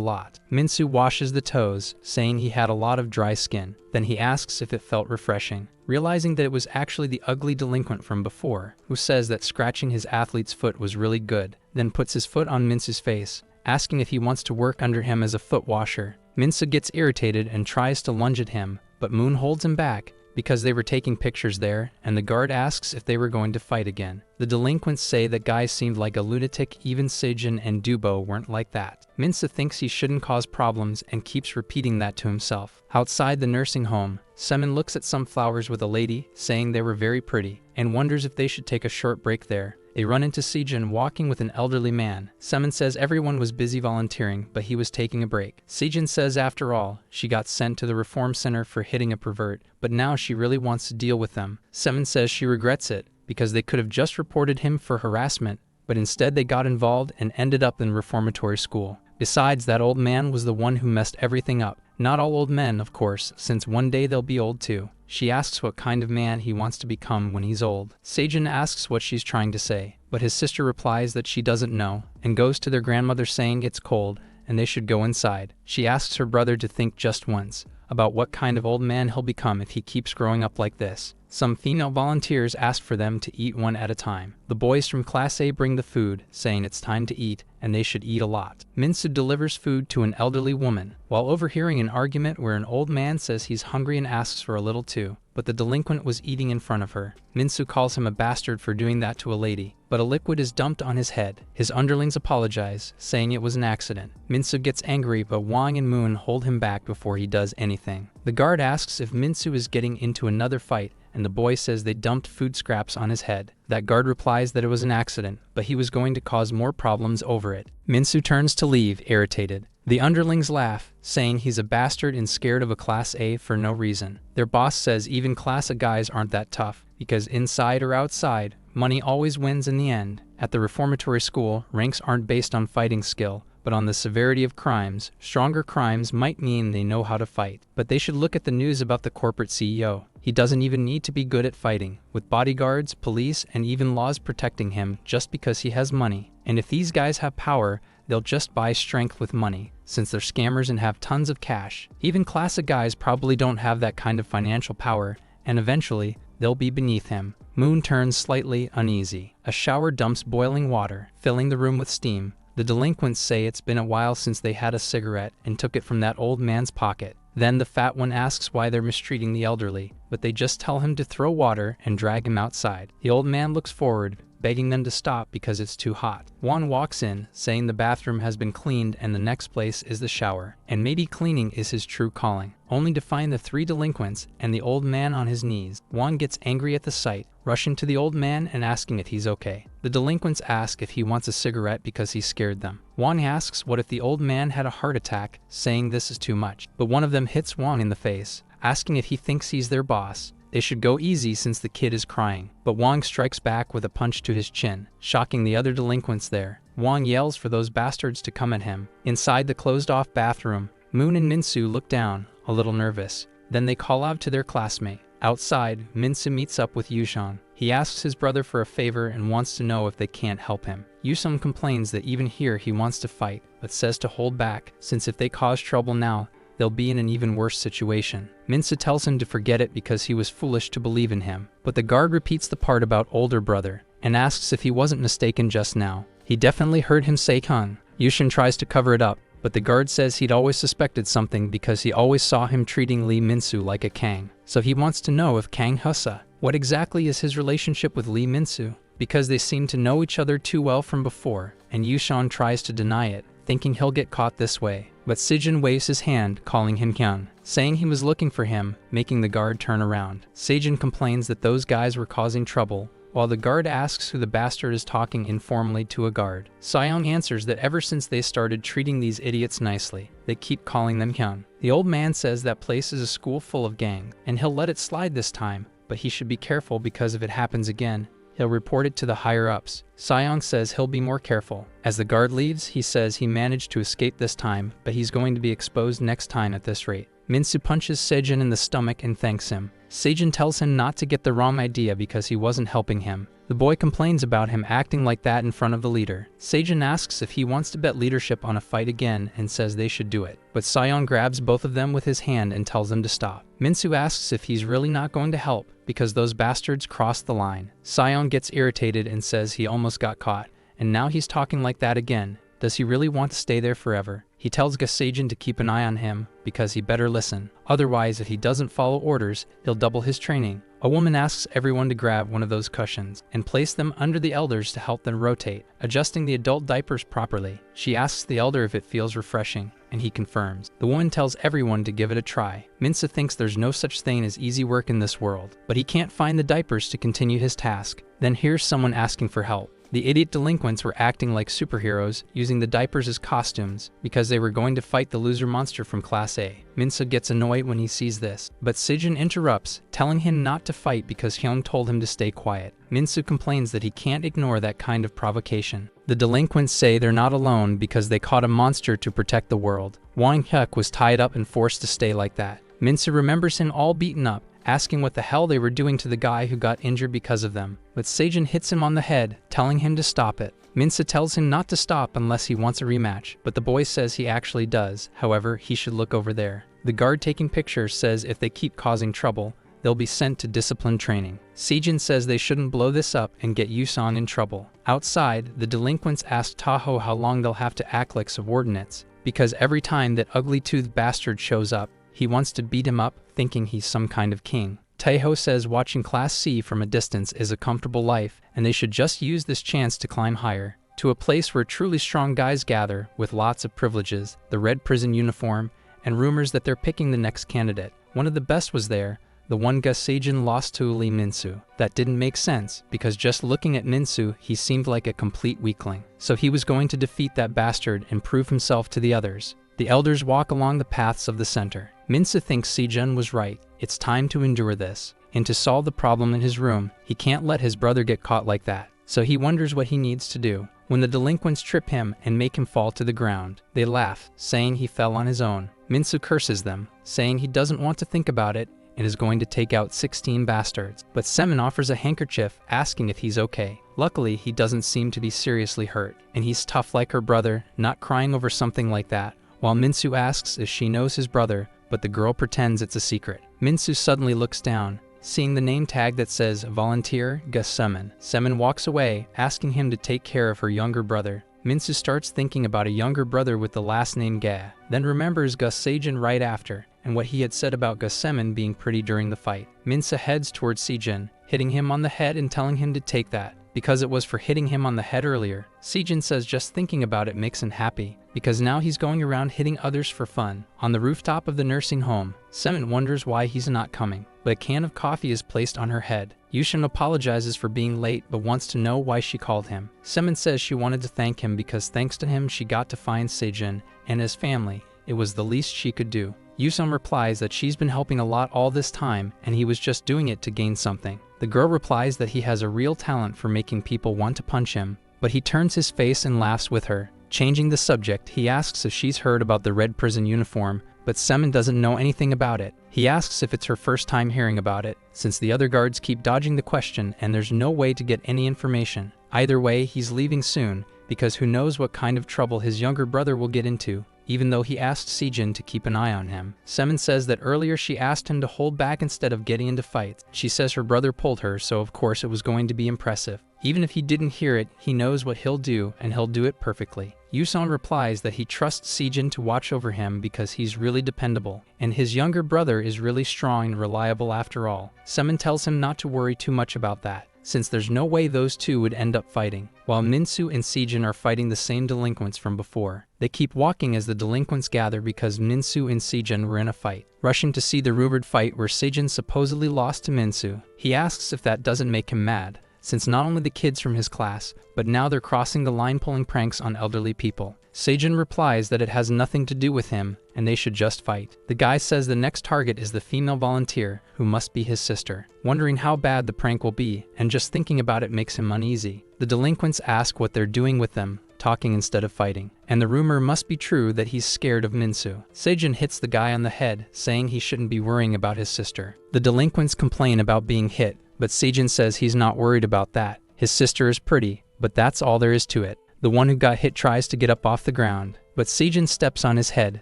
lot. Minsu washes the toes, saying he had a lot of dry skin. Then he asks if it felt refreshing, realizing that it was actually the ugly delinquent from before, who says that scratching his athlete's foot was really good, then puts his foot on Minsu's face, asking if he wants to work under him as a foot washer. Minsu gets irritated and tries to lunge at him, but Moon holds him back because they were taking pictures there, and the guard asks if they were going to fight again. The delinquents say that guy seemed like a lunatic, even Seijin and Dubo weren't like that. Minsa thinks he shouldn't cause problems and keeps repeating that to himself. Outside the nursing home, Semin looks at some flowers with a lady, saying they were very pretty, and wonders if they should take a short break there. They run into Seijin walking with an elderly man. Semin says everyone was busy volunteering, but he was taking a break. Seijin says after all, she got sent to the reform center for hitting a pervert, but now she really wants to deal with them. Semin says she regrets it, because they could have just reported him for harassment, but instead they got involved and ended up in reformatory school. Besides, that old man was the one who messed everything up. Not all old men, of course, since one day they'll be old too. She asks what kind of man he wants to become when he's old. Seijin asks what she's trying to say, but his sister replies that she doesn't know, and goes to their grandmother saying it's cold, and they should go inside. She asks her brother to think just once about what kind of old man he'll become if he keeps growing up like this. Some female volunteers ask for them to eat one at a time. The boys from Class A bring the food, saying it's time to eat, and they should eat a lot. Minsu delivers food to an elderly woman, while overhearing an argument where an old man says he's hungry and asks for a little too, but the delinquent was eating in front of her. Minsu calls him a bastard for doing that to a lady, but a liquid is dumped on his head. His underlings apologize, saying it was an accident. Minsu gets angry, but Wang and Moon hold him back before he does anything. The guard asks if Minsu is getting into another fight, and the boy says they dumped food scraps on his head. That guard replies that it was an accident, but he was going to cause more problems over it. Minsu turns to leave, irritated. The underlings laugh, saying he's a bastard and scared of a Class A for no reason. Their boss says even Class A guys aren't that tough, because inside or outside, money always wins in the end. At the reformatory school, ranks aren't based on fighting skill, but on the severity of crimes. Stronger crimes might mean they know how to fight, but they should look at the news about the corporate CEO. He doesn't even need to be good at fighting, with bodyguards, police, and even laws protecting him just because he has money. And if these guys have power, they'll just buy strength with money, since they're scammers and have tons of cash. Even Class A guys probably don't have that kind of financial power, and eventually, they'll be beneath him. Moon turns slightly uneasy. A shower dumps boiling water, filling the room with steam. The delinquents say it's been a while since they had a cigarette and took it from that old man's pocket. Then the fat one asks why they're mistreating the elderly, but they just tell him to throw water and drag him outside. The old man looks forward, begging them to stop because it's too hot. Juan walks in, saying the bathroom has been cleaned and the next place is the shower, and maybe cleaning is his true calling, only to find the three delinquents and the old man on his knees. Juan gets angry at the sight, rushing to the old man and asking if he's okay. The delinquents ask if he wants a cigarette because he scared them. Juan asks what if the old man had a heart attack, saying this is too much, but one of them hits Juan in the face, asking if he thinks he's their boss. They should go easy since the kid is crying, but Wang strikes back with a punch to his chin, shocking the other delinquents there. Wang yells for those bastards to come at him. Inside the closed-off bathroom, Moon and Minsu look down, a little nervous. Then they call out to their classmate. Outside, Minsu meets up with Yushan. He asks his brother for a favor and wants to know if they can't help him. Yushan complains that even here he wants to fight, but says to hold back, since if they cause trouble now, they'll be in an even worse situation. Minsa tells him to forget it because he was foolish to believe in him, but the guard repeats the part about older brother, and asks if he wasn't mistaken just now. He definitely heard him say Kun. Yushin tries to cover it up, but the guard says he'd always suspected something because he always saw him treating Lee Min-soo like a Kang. So he wants to know if Kang Husa. What exactly is his relationship with Lee Min-soo? Because they seem to know each other too well from before, and Yushan tries to deny it, thinking he'll get caught this way. But Sejin waves his hand, calling him Kyun, saying he was looking for him, making the guard turn around. Sejin complains that those guys were causing trouble, while the guard asks who the bastard is talking informally to a guard. Seong answers that ever since they started treating these idiots nicely, they keep calling them Kyun. The old man says that place is a school full of gangs, and he'll let it slide this time, but he should be careful because if it happens again, he'll report it to the higher-ups. Seong says he'll be more careful. As the guard leaves, he says he managed to escape this time, but he's going to be exposed next time at this rate. Min-soo punches Sejin in the stomach and thanks him. Sejin tells him not to get the wrong idea because he wasn't helping him. The boy complains about him acting like that in front of the leader. Sejin asks if he wants to bet leadership on a fight again and says they should do it. But Seong grabs both of them with his hand and tells them to stop. Min-soo asks if he's really not going to help because those bastards crossed the line. Seong gets irritated and says he almost got caught, and now he's talking like that again. Does he really want to stay there forever? He tells Sejin to keep an eye on him because he better listen. Otherwise, if he doesn't follow orders, he'll double his training. A woman asks everyone to grab one of those cushions and place them under the elders to help them rotate, adjusting the adult diapers properly. She asks the elder if it feels refreshing, and he confirms. The woman tells everyone to give it a try. Min-soo thinks there's no such thing as easy work in this world, but he can't find the diapers to continue his task. Then here's someone asking for help. The idiot delinquents were acting like superheroes, using the diapers as costumes, because they were going to fight the loser monster from Class A. Min-soo gets annoyed when he sees this, but Sejin interrupts, telling him not to fight because Hyung told him to stay quiet. Min-soo complains that he can't ignore that kind of provocation. The delinquents say they're not alone because they caught a monster to protect the world. Wang Hyuk was tied up and forced to stay like that. Min-soo remembers him all beaten up, asking what the hell they were doing to the guy who got injured because of them. But Sejin hits him on the head, telling him to stop it. Min-soo tells him not to stop unless he wants a rematch, but the boy says he actually does. However, he should look over there. The guard taking pictures says if they keep causing trouble, they'll be sent to discipline training. Sejin says they shouldn't blow this up and get Yusan in trouble. Outside, the delinquents ask Taho how long they'll have to act like subordinates, because every time that ugly-toothed bastard shows up, he wants to beat him up, thinking he's some kind of king. Taeho says watching Class C from a distance is a comfortable life, and they should just use this chance to climb higher, to a place where truly strong guys gather, with lots of privileges, the red prison uniform, and rumors that they're picking the next candidate. One of the best was there, the one Sejin lost to Lee Min-soo. That didn't make sense, because just looking at Min-soo, he seemed like a complete weakling. So he was going to defeat that bastard and prove himself to the others. The elders walk along the paths of the center. Min-soo thinks Sejin was right. It's time to endure this. And to solve the problem in his room, he can't let his brother get caught like that. So he wonders what he needs to do. When the delinquents trip him and make him fall to the ground, they laugh, saying he fell on his own. Min-soo curses them, saying he doesn't want to think about it and is going to take out 16 bastards. But Semin offers a handkerchief, asking if he's okay. Luckily, he doesn't seem to be seriously hurt, and he's tough like her brother, not crying over something like that. While Min-soo asks if she knows his brother, but the girl pretends it's a secret. Min-soo suddenly looks down, seeing the name tag that says Volunteer Gus Semin. Semin walks away, asking him to take care of her younger brother. Min-soo starts thinking about a younger brother with the last name Ga, then remembers Gus Sejin right after, and what he had said about Gus Semin being pretty during the fight. Min-soo heads towards Sejin, hitting him on the head and telling him to take that, because it was for hitting him on the head earlier. Sejin says just thinking about it makes him happy, because now he's going around hitting others for fun. On the rooftop of the nursing home, Semin wonders why he's not coming, but a can of coffee is placed on her head. Yushin apologizes for being late but wants to know why she called him. Semin says she wanted to thank him because thanks to him she got to find Sejin and his family. It was the least she could do. Yusung replies that she's been helping a lot all this time and he was just doing it to gain something. The girl replies that he has a real talent for making people want to punch him, but he turns his face and laughs with her. Changing the subject, he asks if she's heard about the red prison uniform, but Semin doesn't know anything about it. He asks if it's her first time hearing about it, since the other guards keep dodging the question and there's no way to get any information. Either way, he's leaving soon, because who knows what kind of trouble his younger brother will get into. even though he asked Sejin to keep an eye on him. Semin says that earlier she asked him to hold back instead of getting into fights. She says her brother pulled her, so of course it was going to be impressive. Even if he didn't hear it, he knows what he'll do, and he'll do it perfectly. Yuson replies that he trusts Sejin to watch over him because he's really dependable, and his younger brother is really strong and reliable after all. Semin tells him not to worry too much about that, since there's no way those two would end up fighting. While Minsu and Sejin are fighting the same delinquents from before, they keep walking as the delinquents gather because Minsu and Sejin were in a fight. Rushing to see the rumored fight where Sejin supposedly lost to Minsu, he asks if that doesn't make him mad, since not only the kids from his class, but now they're crossing the line pulling pranks on elderly people. Sejin replies that it has nothing to do with him, and they should just fight. The guy says the next target is the female volunteer, who must be his sister. Wondering how bad the prank will be, and just thinking about it makes him uneasy. The delinquents ask what they're doing with them, talking instead of fighting. And the rumor must be true that he's scared of Minsu. Sejin hits the guy on the head, saying he shouldn't be worrying about his sister. The delinquents complain about being hit, but Sejin says he's not worried about that. His sister is pretty, but that's all there is to it. The one who got hit tries to get up off the ground, but Sejin steps on his head,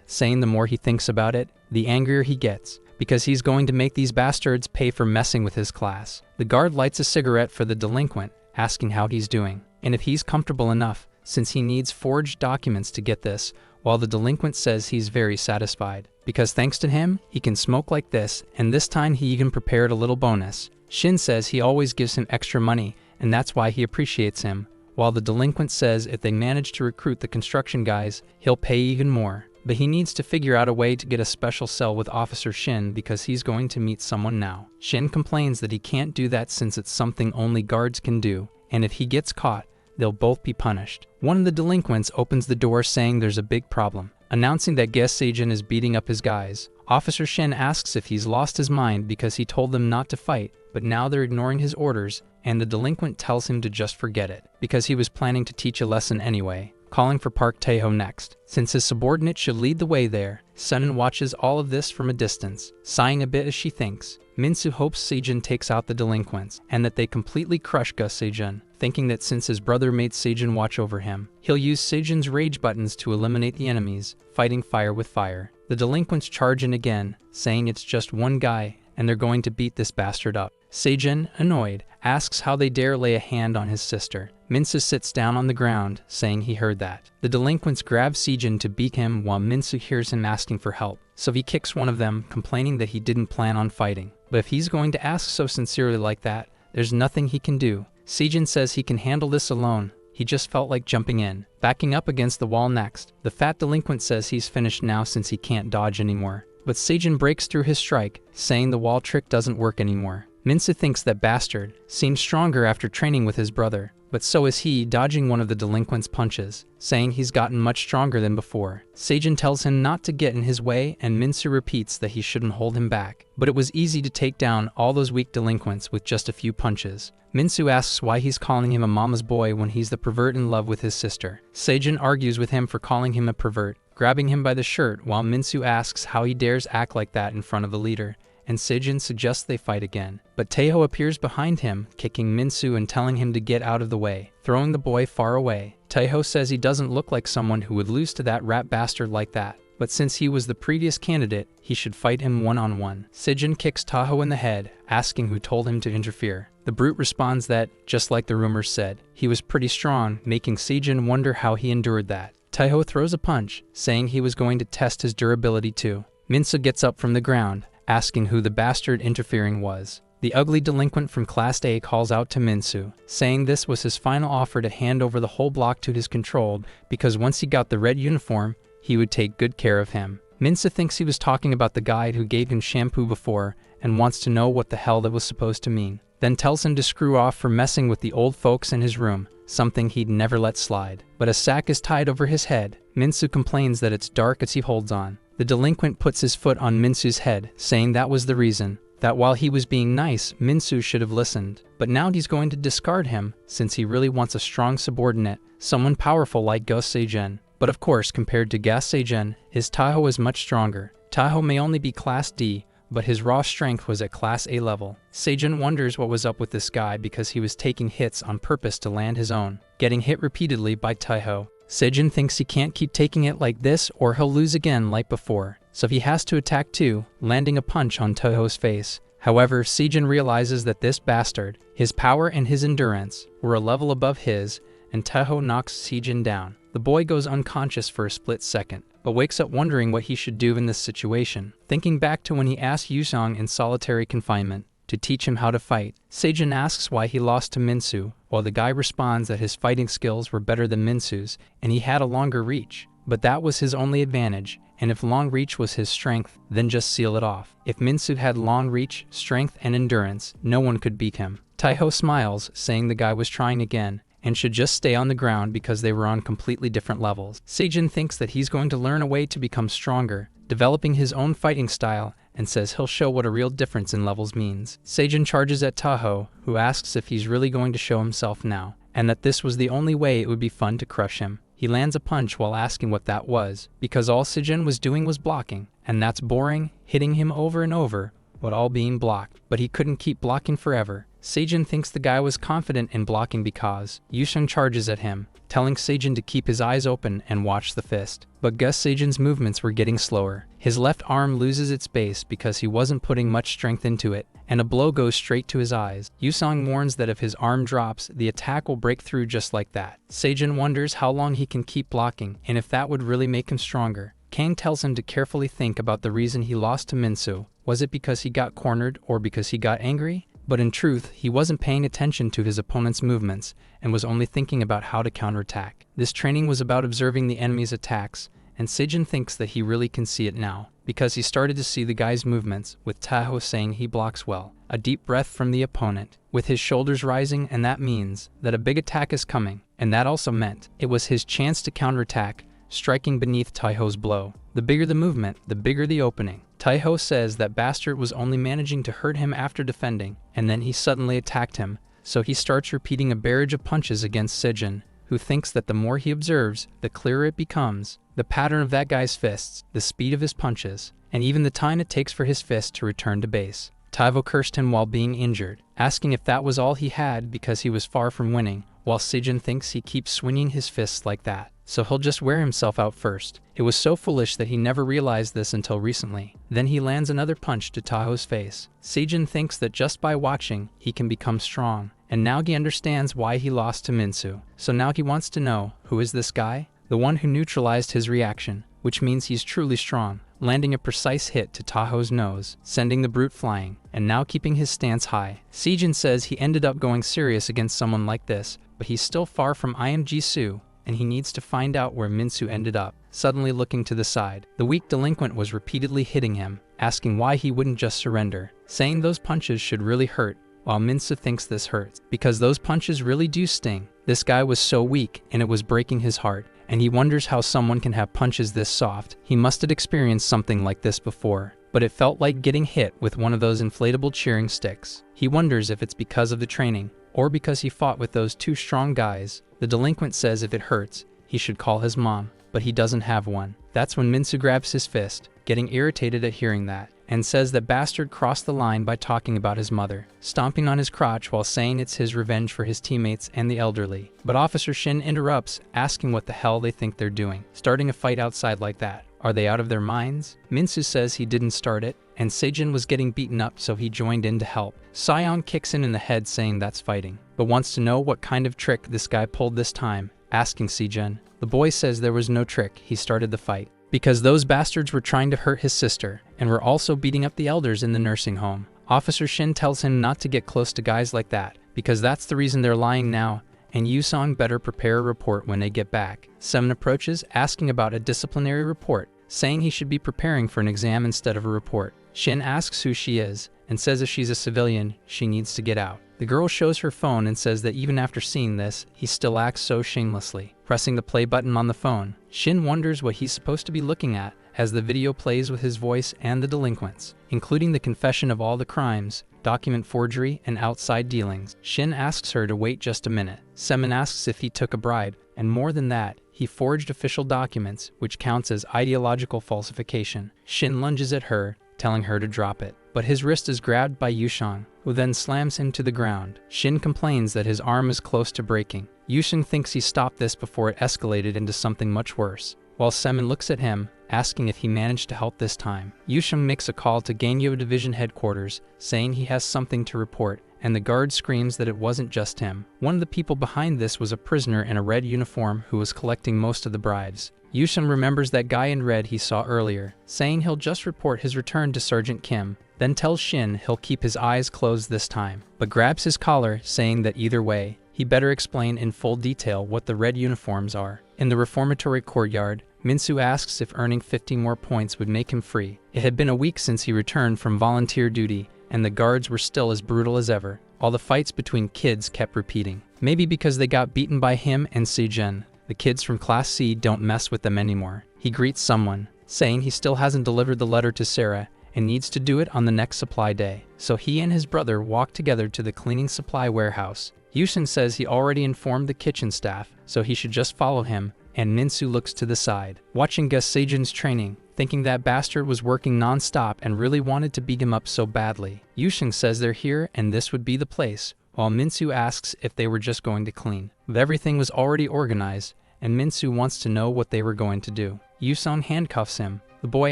saying the more he thinks about it, the angrier he gets, because he's going to make these bastards pay for messing with his class. The guard lights a cigarette for the delinquent, asking how he's doing, and if he's comfortable enough, since he needs forged documents to get this, while the delinquent says he's very satisfied, because thanks to him, he can smoke like this, and this time he even prepared a little bonus. Shin says he always gives him extra money, and that's why he appreciates him, while the delinquent says if they manage to recruit the construction guys, he'll pay even more. But he needs to figure out a way to get a special cell with Officer Shin because he's going to meet someone now. Shin complains that he can't do that since it's something only guards can do, and if he gets caught, they'll both be punished. One of the delinquents opens the door saying there's a big problem, announcing that guest Sejin is beating up his guys. Officer Shin asks if he's lost his mind because he told them not to fight, but now they're ignoring his orders, and the delinquent tells him to just forget it, because he was planning to teach a lesson anyway, calling for Park Taeho next. Since his subordinate should lead the way there, Sunin watches all of this from a distance, sighing a bit as she thinks. Minsu hopes Sejin takes out the delinquents, and that they completely crush Gus Sejin, thinking that since his brother made Sejin watch over him, he'll use Sejin's rage buttons to eliminate the enemies, fighting fire with fire. The delinquents charge in again, saying it's just one guy, and they're going to beat this bastard up. Sejin, annoyed, asks how they dare lay a hand on his sister. Minsu sits down on the ground, saying he heard that. The delinquents grab Sejin to beat him while Minsu hears him asking for help, so he kicks one of them, complaining that he didn't plan on fighting. But if he's going to ask so sincerely like that, there's nothing he can do. Sejin says he can handle this alone. He just felt like jumping in. Backing up against the wall next, the fat delinquent says he's finished now since he can't dodge anymore. But Sejin breaks through his strike, saying the wall trick doesn't work anymore. Minsu thinks that bastard seems stronger after training with his brother, but so is he, dodging one of the delinquent's punches, saying he's gotten much stronger than before. Sejin tells him not to get in his way, and Minsu repeats that he shouldn't hold him back. But it was easy to take down all those weak delinquents with just a few punches. Minsu asks why he's calling him a mama's boy when he's the pervert in love with his sister. Sejin argues with him for calling him a pervert, grabbing him by the shirt while Minsu asks how he dares act like that in front of the leader, and Sejin suggests they fight again. But Taeho appears behind him, kicking Minsu and telling him to get out of the way, throwing the boy far away. Taeho says he doesn't look like someone who would lose to that rat bastard like that, but since he was the previous candidate, he should fight him one-on-one. Sejin kicks Taeho in the head, asking who told him to interfere. The brute responds that, just like the rumors said, he was pretty strong, making Sejin wonder how he endured that. Taeho throws a punch, saying he was going to test his durability too. Minsu gets up from the ground, asking who the bastard interfering was. The ugly delinquent from Class A calls out to Minsu, saying this was his final offer to hand over the whole block to his controlled, because once he got the red uniform, he would take good care of him. Minsu thinks he was talking about the guy who gave him shampoo before, and wants to know what the hell that was supposed to mean. Then tells him to screw off for messing with the old folks in his room, something he'd never let slide. But a sack is tied over his head. Minsu complains that it's dark as he holds on. The delinquent puts his foot on Minsu's head, saying that was the reason, that while he was being nice, Minsu should have listened. But now he's going to discard him, since he really wants a strong subordinate, someone powerful like Go Sejin. But of course, compared to Gas Sejin, his Taeho is much stronger. Taeho may only be Class D, but his raw strength was at Class A level. Sejin wonders what was up with this guy because he was taking hits on purpose to land his own, getting hit repeatedly by Taeho. Sejin thinks he can't keep taking it like this or he'll lose again like before, so he has to attack too, landing a punch on Taeho's face. However, Sejin realizes that this bastard, his power and his endurance, were a level above his, and Taeho knocks Sejin down. The boy goes unconscious for a split second, but wakes up wondering what he should do in this situation. Thinking back to when he asked Yusong in solitary confinement to teach him how to fight, Sejin asks why he lost to Minsu, while the guy responds that his fighting skills were better than Minsu's and he had a longer reach. But that was his only advantage, and if long reach was his strength, then just seal it off. If Minsu had long reach, strength, and endurance, no one could beat him. Taeho smiles, saying the guy was trying again, and should just stay on the ground because they were on completely different levels. Sejin thinks that he's going to learn a way to become stronger, developing his own fighting style, and says he'll show what a real difference in levels means. Sejin charges at Taeho, who asks if he's really going to show himself now, and that this was the only way it would be fun to crush him. He lands a punch while asking what that was, because all Sejin was doing was blocking, and that's boring, hitting him over and over, but all being blocked. But he couldn't keep blocking forever. Sejin thinks the guy was confident in blocking because Yusung charges at him, telling Sejin to keep his eyes open and watch the fist. But Gus Sejin's movements were getting slower. His left arm loses its base because he wasn't putting much strength into it, and a blow goes straight to his eyes. Yusung warns that if his arm drops, the attack will break through just like that. Sejin wonders how long he can keep blocking, and if that would really make him stronger. Kang tells him to carefully think about the reason he lost to Minsu. Was it because he got cornered or because he got angry? But in truth, he wasn't paying attention to his opponent's movements and was only thinking about how to counterattack. This training was about observing the enemy's attacks, and Sejin thinks that he really can see it now, because he started to see the guy's movements, with Taeho saying he blocks well. A deep breath from the opponent, with his shoulders rising, and that means that a big attack is coming, and that also meant it was his chance to counterattack, striking beneath Taeho's blow. The bigger the movement, the bigger the opening. Taeho says that bastard was only managing to hurt him after defending, and then he suddenly attacked him, so he starts repeating a barrage of punches against Sejin, who thinks that the more he observes, the clearer it becomes. The pattern of that guy's fists, the speed of his punches, and even the time it takes for his fist to return to base. Taeho cursed him while being injured, asking if that was all he had because he was far from winning, while Sejin thinks he keeps swinging his fists like that, so he'll just wear himself out first. It was so foolish that he never realized this until recently. Then he lands another punch to Taeho's face. Sejin thinks that just by watching, he can become strong, and now he understands why he lost to Minsu. So now he wants to know, who is this guy? The one who neutralized his reaction, which means he's truly strong, landing a precise hit to Taeho's nose, sending the brute flying, and now keeping his stance high. Sejin says he ended up going serious against someone like this, but he's still far from Jisoo, and he needs to find out where Minsu ended up. Suddenly looking to the side, the weak delinquent was repeatedly hitting him, asking why he wouldn't just surrender, saying those punches should really hurt, while Minsu thinks this hurts, because those punches really do sting. This guy was so weak, and it was breaking his heart, and he wonders how someone can have punches this soft. He must have experienced something like this before, but it felt like getting hit with one of those inflatable cheering sticks. He wonders if it's because of the training, or because he fought with those two strong guys. The delinquent says if it hurts, he should call his mom, but he doesn't have one. That's when Minsu grabs his fist, getting irritated at hearing that, and says that bastard crossed the line by talking about his mother, stomping on his crotch while saying it's his revenge for his teammates and the elderly. But Officer Shin interrupts, asking what the hell they think they're doing, starting a fight outside like that. Are they out of their minds? Minsu says he didn't start it, and Sejin was getting beaten up so he joined in to help. Sion kicks him in the head saying that's fighting, but wants to know what kind of trick this guy pulled this time, asking Sejin. The boy says there was no trick, he started the fight, because those bastards were trying to hurt his sister, and were also beating up the elders in the nursing home. Officer Shin tells him not to get close to guys like that, because that's the reason they're lying now, and Yusong better prepare a report when they get back. Semin approaches, asking about a disciplinary report, saying he should be preparing for an exam instead of a report. Shin asks who she is, and says if she's a civilian, she needs to get out. The girl shows her phone and says that even after seeing this, he still acts so shamelessly. Pressing the play button on the phone, Shin wonders what he's supposed to be looking at as the video plays with his voice and the delinquents, including the confession of all the crimes, document forgery, and outside dealings. Shin asks her to wait just a minute. Semin asks if he took a bribe, and more than that, he forged official documents, which counts as ideological falsification. Shin lunges at her, telling her to drop it. but his wrist is grabbed by Yusheng, who then slams him to the ground. Shin complains that his arm is close to breaking. Yusheng thinks he stopped this before it escalated into something much worse, while Semin looks at him, asking if he managed to help this time. Yusheng makes a call to Ganyo Division headquarters, saying he has something to report, and the guard screams that it wasn't just him. One of the people behind this was a prisoner in a red uniform who was collecting most of the bribes. Yusheng remembers that guy in red he saw earlier, saying he'll just report his return to Sergeant Kim, then tells Shin he'll keep his eyes closed this time, but grabs his collar, saying that either way, he better explain in full detail what the red uniforms are. In the reformatory courtyard, Minsu asks if earning 50 more points would make him free. It had been a week since he returned from volunteer duty, and the guards were still as brutal as ever. All the fights between kids kept repeating. Maybe because they got beaten by him and Sejin, the kids from Class C don't mess with them anymore. He greets someone, saying he still hasn't delivered the letter to Sarah and needs to do it on the next supply day. So he and his brother walk together to the cleaning supply warehouse. Yusheng says he already informed the kitchen staff, so he should just follow him, and Minsu looks to the side, watching Gus Sejin's training, thinking that bastard was working non-stop and really wanted to beat him up so badly. Yusheng says they're here and this would be the place, while Minsu asks if they were just going to clean. But everything was already organized, and Minsu wants to know what they were going to do. Yusong handcuffs him. The boy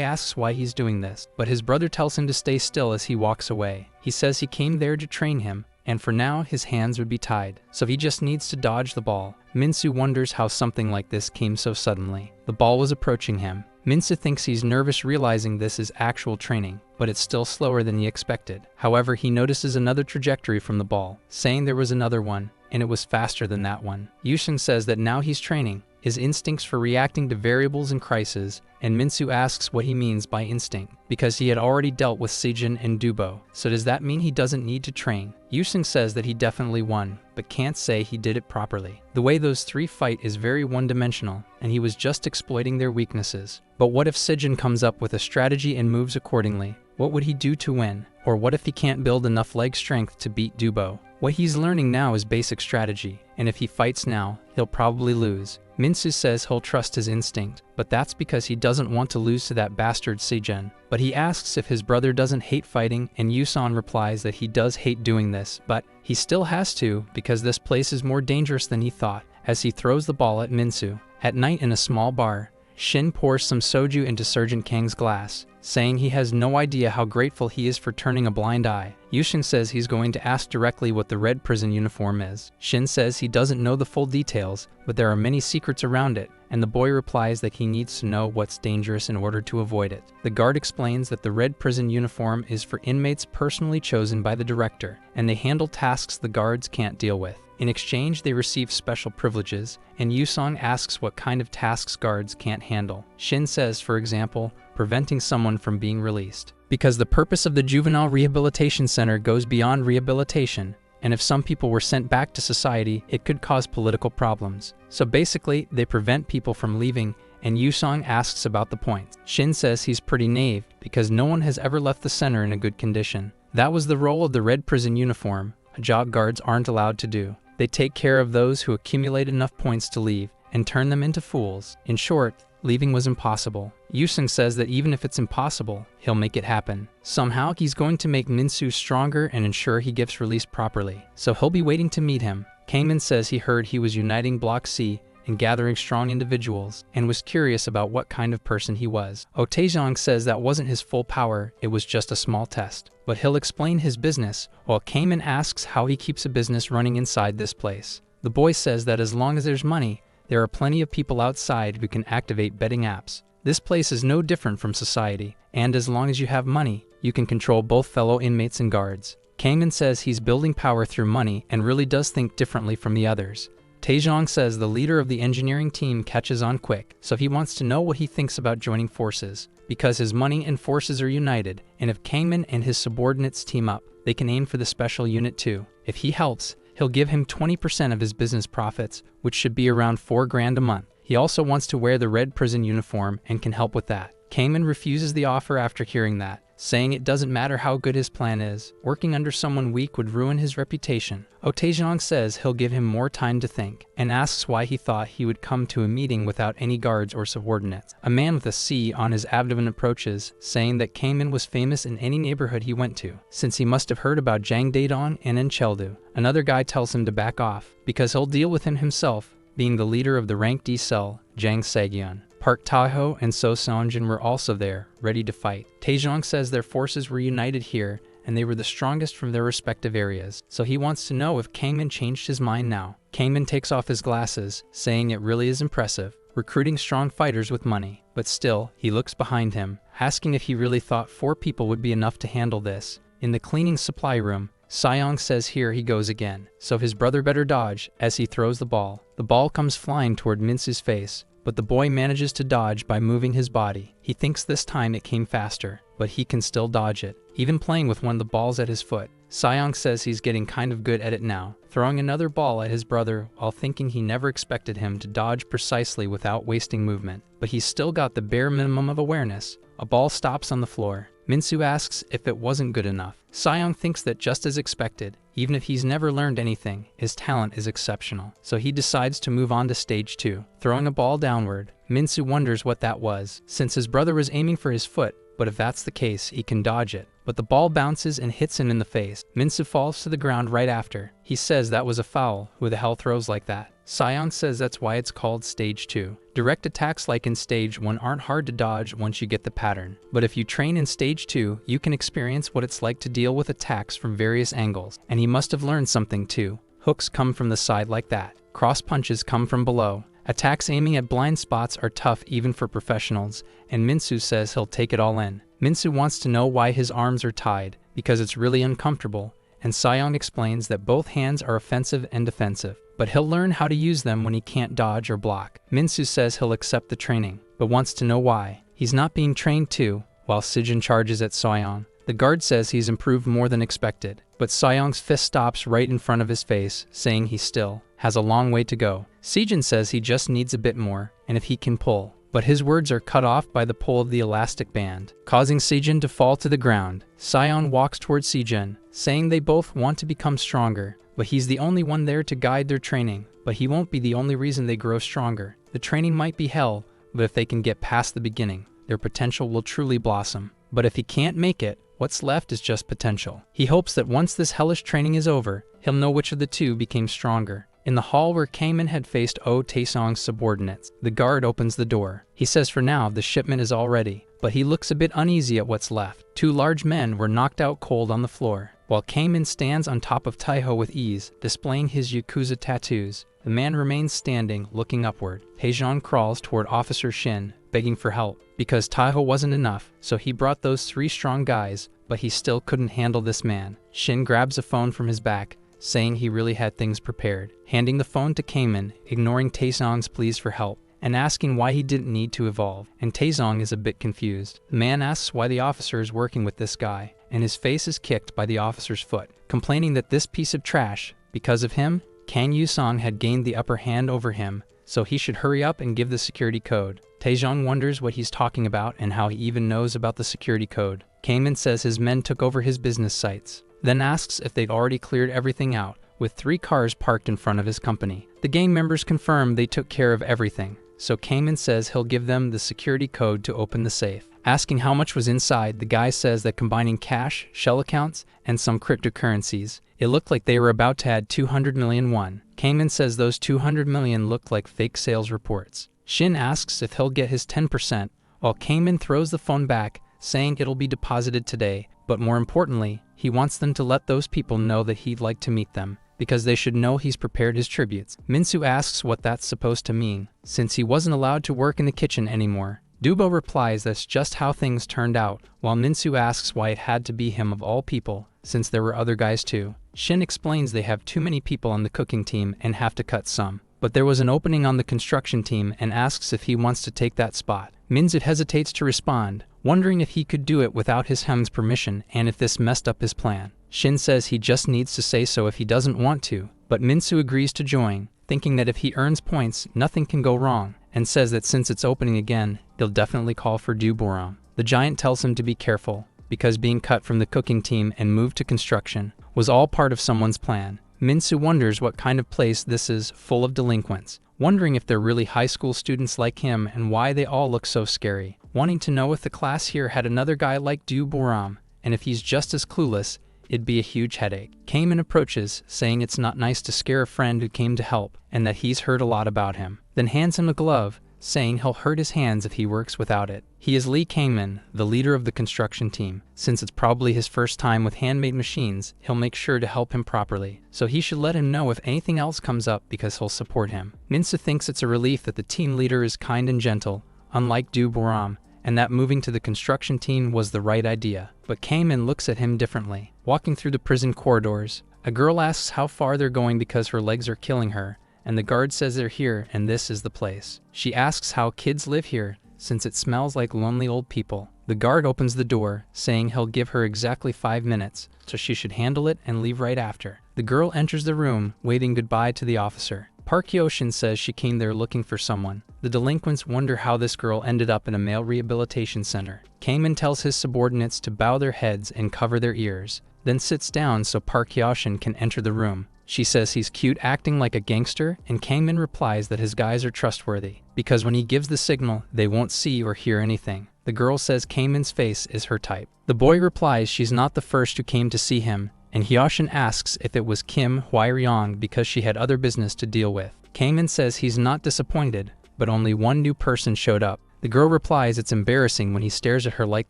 asks why he's doing this, but his brother tells him to stay still as he walks away. He says he came there to train him, and for now his hands would be tied, so he just needs to dodge the ball. Minsu wonders how something like this came so suddenly. The ball was approaching him. Minsu thinks he's nervous realizing this is actual training, but it's still slower than he expected. However, he notices another trajectory from the ball, saying there was another one, and it was faster than that one. Yusheng says that now he's training, his instincts for reacting to variables and crises, and Minsu asks what he means by instinct, because he had already dealt with Sejin and Dubo. So does that mean he doesn't need to train? Yusheng says that he definitely won, but can't say he did it properly. The way those three fight is very one-dimensional, and he was just exploiting their weaknesses. But what if Sejin comes up with a strategy and moves accordingly? What would he do to win? Or what if he can't build enough leg strength to beat Dubo? What he's learning now is basic strategy, and if he fights now, he'll probably lose. Minsu says he'll trust his instinct, but that's because he doesn't want to lose to that bastard Sejin. But he asks if his brother doesn't hate fighting, and Yuson replies that he does hate doing this, but he still has to because this place is more dangerous than he thought, as he throws the ball at Minsu. At night in a small bar, Shin pours some soju into Sergeant Kang's glass, saying he has no idea how grateful he is for turning a blind eye. Yushin says he's going to ask directly what the red prison uniform is. Shin says he doesn't know the full details, but there are many secrets around it, and the boy replies that he needs to know what's dangerous in order to avoid it. The guard explains that the red prison uniform is for inmates personally chosen by the director, and they handle tasks the guards can't deal with. In exchange, they receive special privileges, and Yusong asks what kind of tasks guards can't handle. Shin says, for example, preventing someone from being released. Because the purpose of the Juvenile Rehabilitation Center goes beyond rehabilitation, and if some people were sent back to society, it could cause political problems. So basically, they prevent people from leaving, and Yusong asks about the points. Shin says he's pretty naive, because no one has ever left the center in a good condition. That was the role of the red prison uniform, a job guards aren't allowed to do. They take care of those who accumulate enough points to leave, and turn them into fools. In short, leaving was impossible. Yusung says that even if it's impossible, he'll make it happen. Somehow, he's going to make Minsu stronger and ensure he gets released properly. So he'll be waiting to meet him. Kangman says he heard he was uniting Block C and gathering strong individuals, and was curious about what kind of person he was. Taejong says that wasn't his full power, it was just a small test. But he'll explain his business, while Kangman asks how he keeps a business running inside this place. The boy says that as long as there's money, there are plenty of people outside who can activate betting apps. This place is no different from society, and as long as you have money, you can control both fellow inmates and guards. Kangman says he's building power through money and really does think differently from the others. Taejong says the leader of the engineering team catches on quick, so he wants to know what he thinks about joining forces, because his money and forces are united, and if Kangman and his subordinates team up, they can aim for the special unit too. If he helps, he'll give him 20% of his business profits, which should be around $4 grand a month. He also wants to wear the red prison uniform and can help with that. Kangman refuses the offer after hearing that, saying it doesn't matter how good his plan is, working under someone weak would ruin his reputation. Taejong says he'll give him more time to think, and asks why he thought he would come to a meeting without any guards or subordinates. A man with a C on his abdomen approaches, saying that Kamen was famous in any neighborhood he went to, since he must have heard about Jang Daedong and Encheldu. Another guy tells him to back off, because he'll deal with him himself, being the leader of the rank D cell, Jang Sagyeon. Park Taeho and So Seonjin were also there, ready to fight. Taejong says their forces were united here, and they were the strongest from their respective areas, so he wants to know if Kangmin changed his mind now. Kangmin takes off his glasses, saying it really is impressive, recruiting strong fighters with money. But still, he looks behind him, asking if he really thought 4 people would be enough to handle this. In the cleaning supply room, Seong says here he goes again, so his brother better dodge as he throws the ball. The ball comes flying toward Minsu's face, but the boy manages to dodge by moving his body. He thinks this time it came faster, but he can still dodge it, even playing with one of the balls at his foot. Seong says he's getting kind of good at it now, throwing another ball at his brother while thinking he never expected him to dodge precisely without wasting movement. But he's still got the bare minimum of awareness. A ball stops on the floor. Minsu asks if it wasn't good enough. Seong thinks that just as expected, even if he's never learned anything, his talent is exceptional. So he decides to move on to stage 2, throwing a ball downward. Minsu wonders what that was, since his brother was aiming for his foot, but if that's the case, he can dodge it. But the ball bounces and hits him in the face. Minsu falls to the ground right after. He says that was a foul. Who the hell throws like that? Seong says that's why it's called Stage 2. Direct attacks like in Stage 1 aren't hard to dodge once you get the pattern. But if you train in Stage 2, you can experience what it's like to deal with attacks from various angles. And he must have learned something too. Hooks come from the side like that. Cross punches come from below. Attacks aiming at blind spots are tough even for professionals, and Minsu says he'll take it all in. Minsu wants to know why his arms are tied, because it's really uncomfortable, and Seong explains that both hands are offensive and defensive, but he'll learn how to use them when he can't dodge or block. Minsu says he'll accept the training, but wants to know why. He's not being trained too, while Sijin charges at Seong. The guard says he's improved more than expected, but Seong's fist stops right in front of his face, saying he still has a long way to go. Sijin says he just needs a bit more, and if he can pull. But his words are cut off by the pull of the elastic band, causing Sijin to fall to the ground. Seong walks towards Sijin, saying they both want to become stronger, but he's the only one there to guide their training. But he won't be the only reason they grow stronger. The training might be hell, but if they can get past the beginning, their potential will truly blossom. But if he can't make it, what's left is just potential. He hopes that once this hellish training is over, he'll know which of the two became stronger. In the hall where Kangmin had faced Taesong's subordinates, the guard opens the door. He says for now the shipment is all ready, but he looks a bit uneasy at what's left. 2 large men were knocked out cold on the floor, while Kangmin stands on top of Taeho with ease, displaying his Yakuza tattoos. The man remains standing, looking upward. Taejong crawls toward Officer Shin, begging for help, because Taeho wasn't enough, so he brought those 3 strong guys, but he still couldn't handle this man. Shin grabs a phone from his back, saying he really had things prepared, handing the phone to Kangmin, ignoring Taesong's pleas for help, and asking why he didn't need to evolve, and Taesong is a bit confused. The man asks why the officer is working with this guy, and his face is kicked by the officer's foot, complaining that this piece of trash, because of him, Kang Yu-song had gained the upper hand over him, so he should hurry up and give the security code. Taejong wonders what he's talking about and how he even knows about the security code. Kangmin says his men took over his business sites, then asks if they'd already cleared everything out, with 3 cars parked in front of his company. The gang members confirm they took care of everything, so Kangmin says he'll give them the security code to open the safe. Asking how much was inside, the guy says that combining cash, shell accounts, and some cryptocurrencies, it looked like they were about to add 200 million won. Kangmin says those 200 million looked like fake sales reports. Shin asks if he'll get his 10%, while Kangmin throws the phone back, saying it'll be deposited today, but more importantly, he wants them to let those people know that he'd like to meet them, because they should know he's prepared his tributes. Minsu asks what that's supposed to mean, since he wasn't allowed to work in the kitchen anymore. Dubo replies that's just how things turned out, while Minsu asks why it had to be him of all people, since there were other guys too. Shin explains they have too many people on the cooking team and have to cut some. But there was an opening on the construction team and asks if he wants to take that spot. Minsu hesitates to respond, wondering if he could do it without his hem's permission and if this messed up his plan. Shin says he just needs to say so if he doesn't want to, but Minsu agrees to join, thinking that if he earns points, nothing can go wrong, and says that since it's opening again, he'll definitely call for Duboram. The giant tells him to be careful, because being cut from the cooking team and moved to construction was all part of someone's plan. Minsu wonders what kind of place this is, full of delinquents, wondering if they're really high school students like him and why they all look so scary, wanting to know if the class here had another guy like Du Boram, and if he's just as clueless, it'd be a huge headache. Cayman approaches, saying it's not nice to scare a friend who came to help, and that he's heard a lot about him, then hands him a glove, saying he'll hurt his hands if he works without it. He is Lee Cayman, the leader of the construction team. Since it's probably his first time with handmade machines, he'll make sure to help him properly, so he should let him know if anything else comes up because he'll support him. Minsu thinks it's a relief that the team leader is kind and gentle, unlike Du Boram, and that moving to the construction team was the right idea. But Cayman looks at him differently. Walking through the prison corridors, a girl asks how far they're going because her legs are killing her, and the guard says they're here and this is the place. She asks how kids live here, since it smells like lonely old people. The guard opens the door, saying he'll give her exactly 5 minutes, so she should handle it and leave right after. The girl enters the room, waving goodbye to the officer. Park Hyoshin says she came there looking for someone. The delinquents wonder how this girl ended up in a male rehabilitation center. Cayman tells his subordinates to bow their heads and cover their ears, then sits down so Park Hyoshin can enter the room. She says he's cute acting like a gangster, and Cayman replies that his guys are trustworthy, because when he gives the signal, they won't see or hear anything. The girl says Cayman's face is her type. The boy replies she's not the first who came to see him, and Hyoshin asks if it was Kim Hwairyong because she had other business to deal with. Cayman says he's not disappointed, but only one new person showed up. The girl replies it's embarrassing when he stares at her like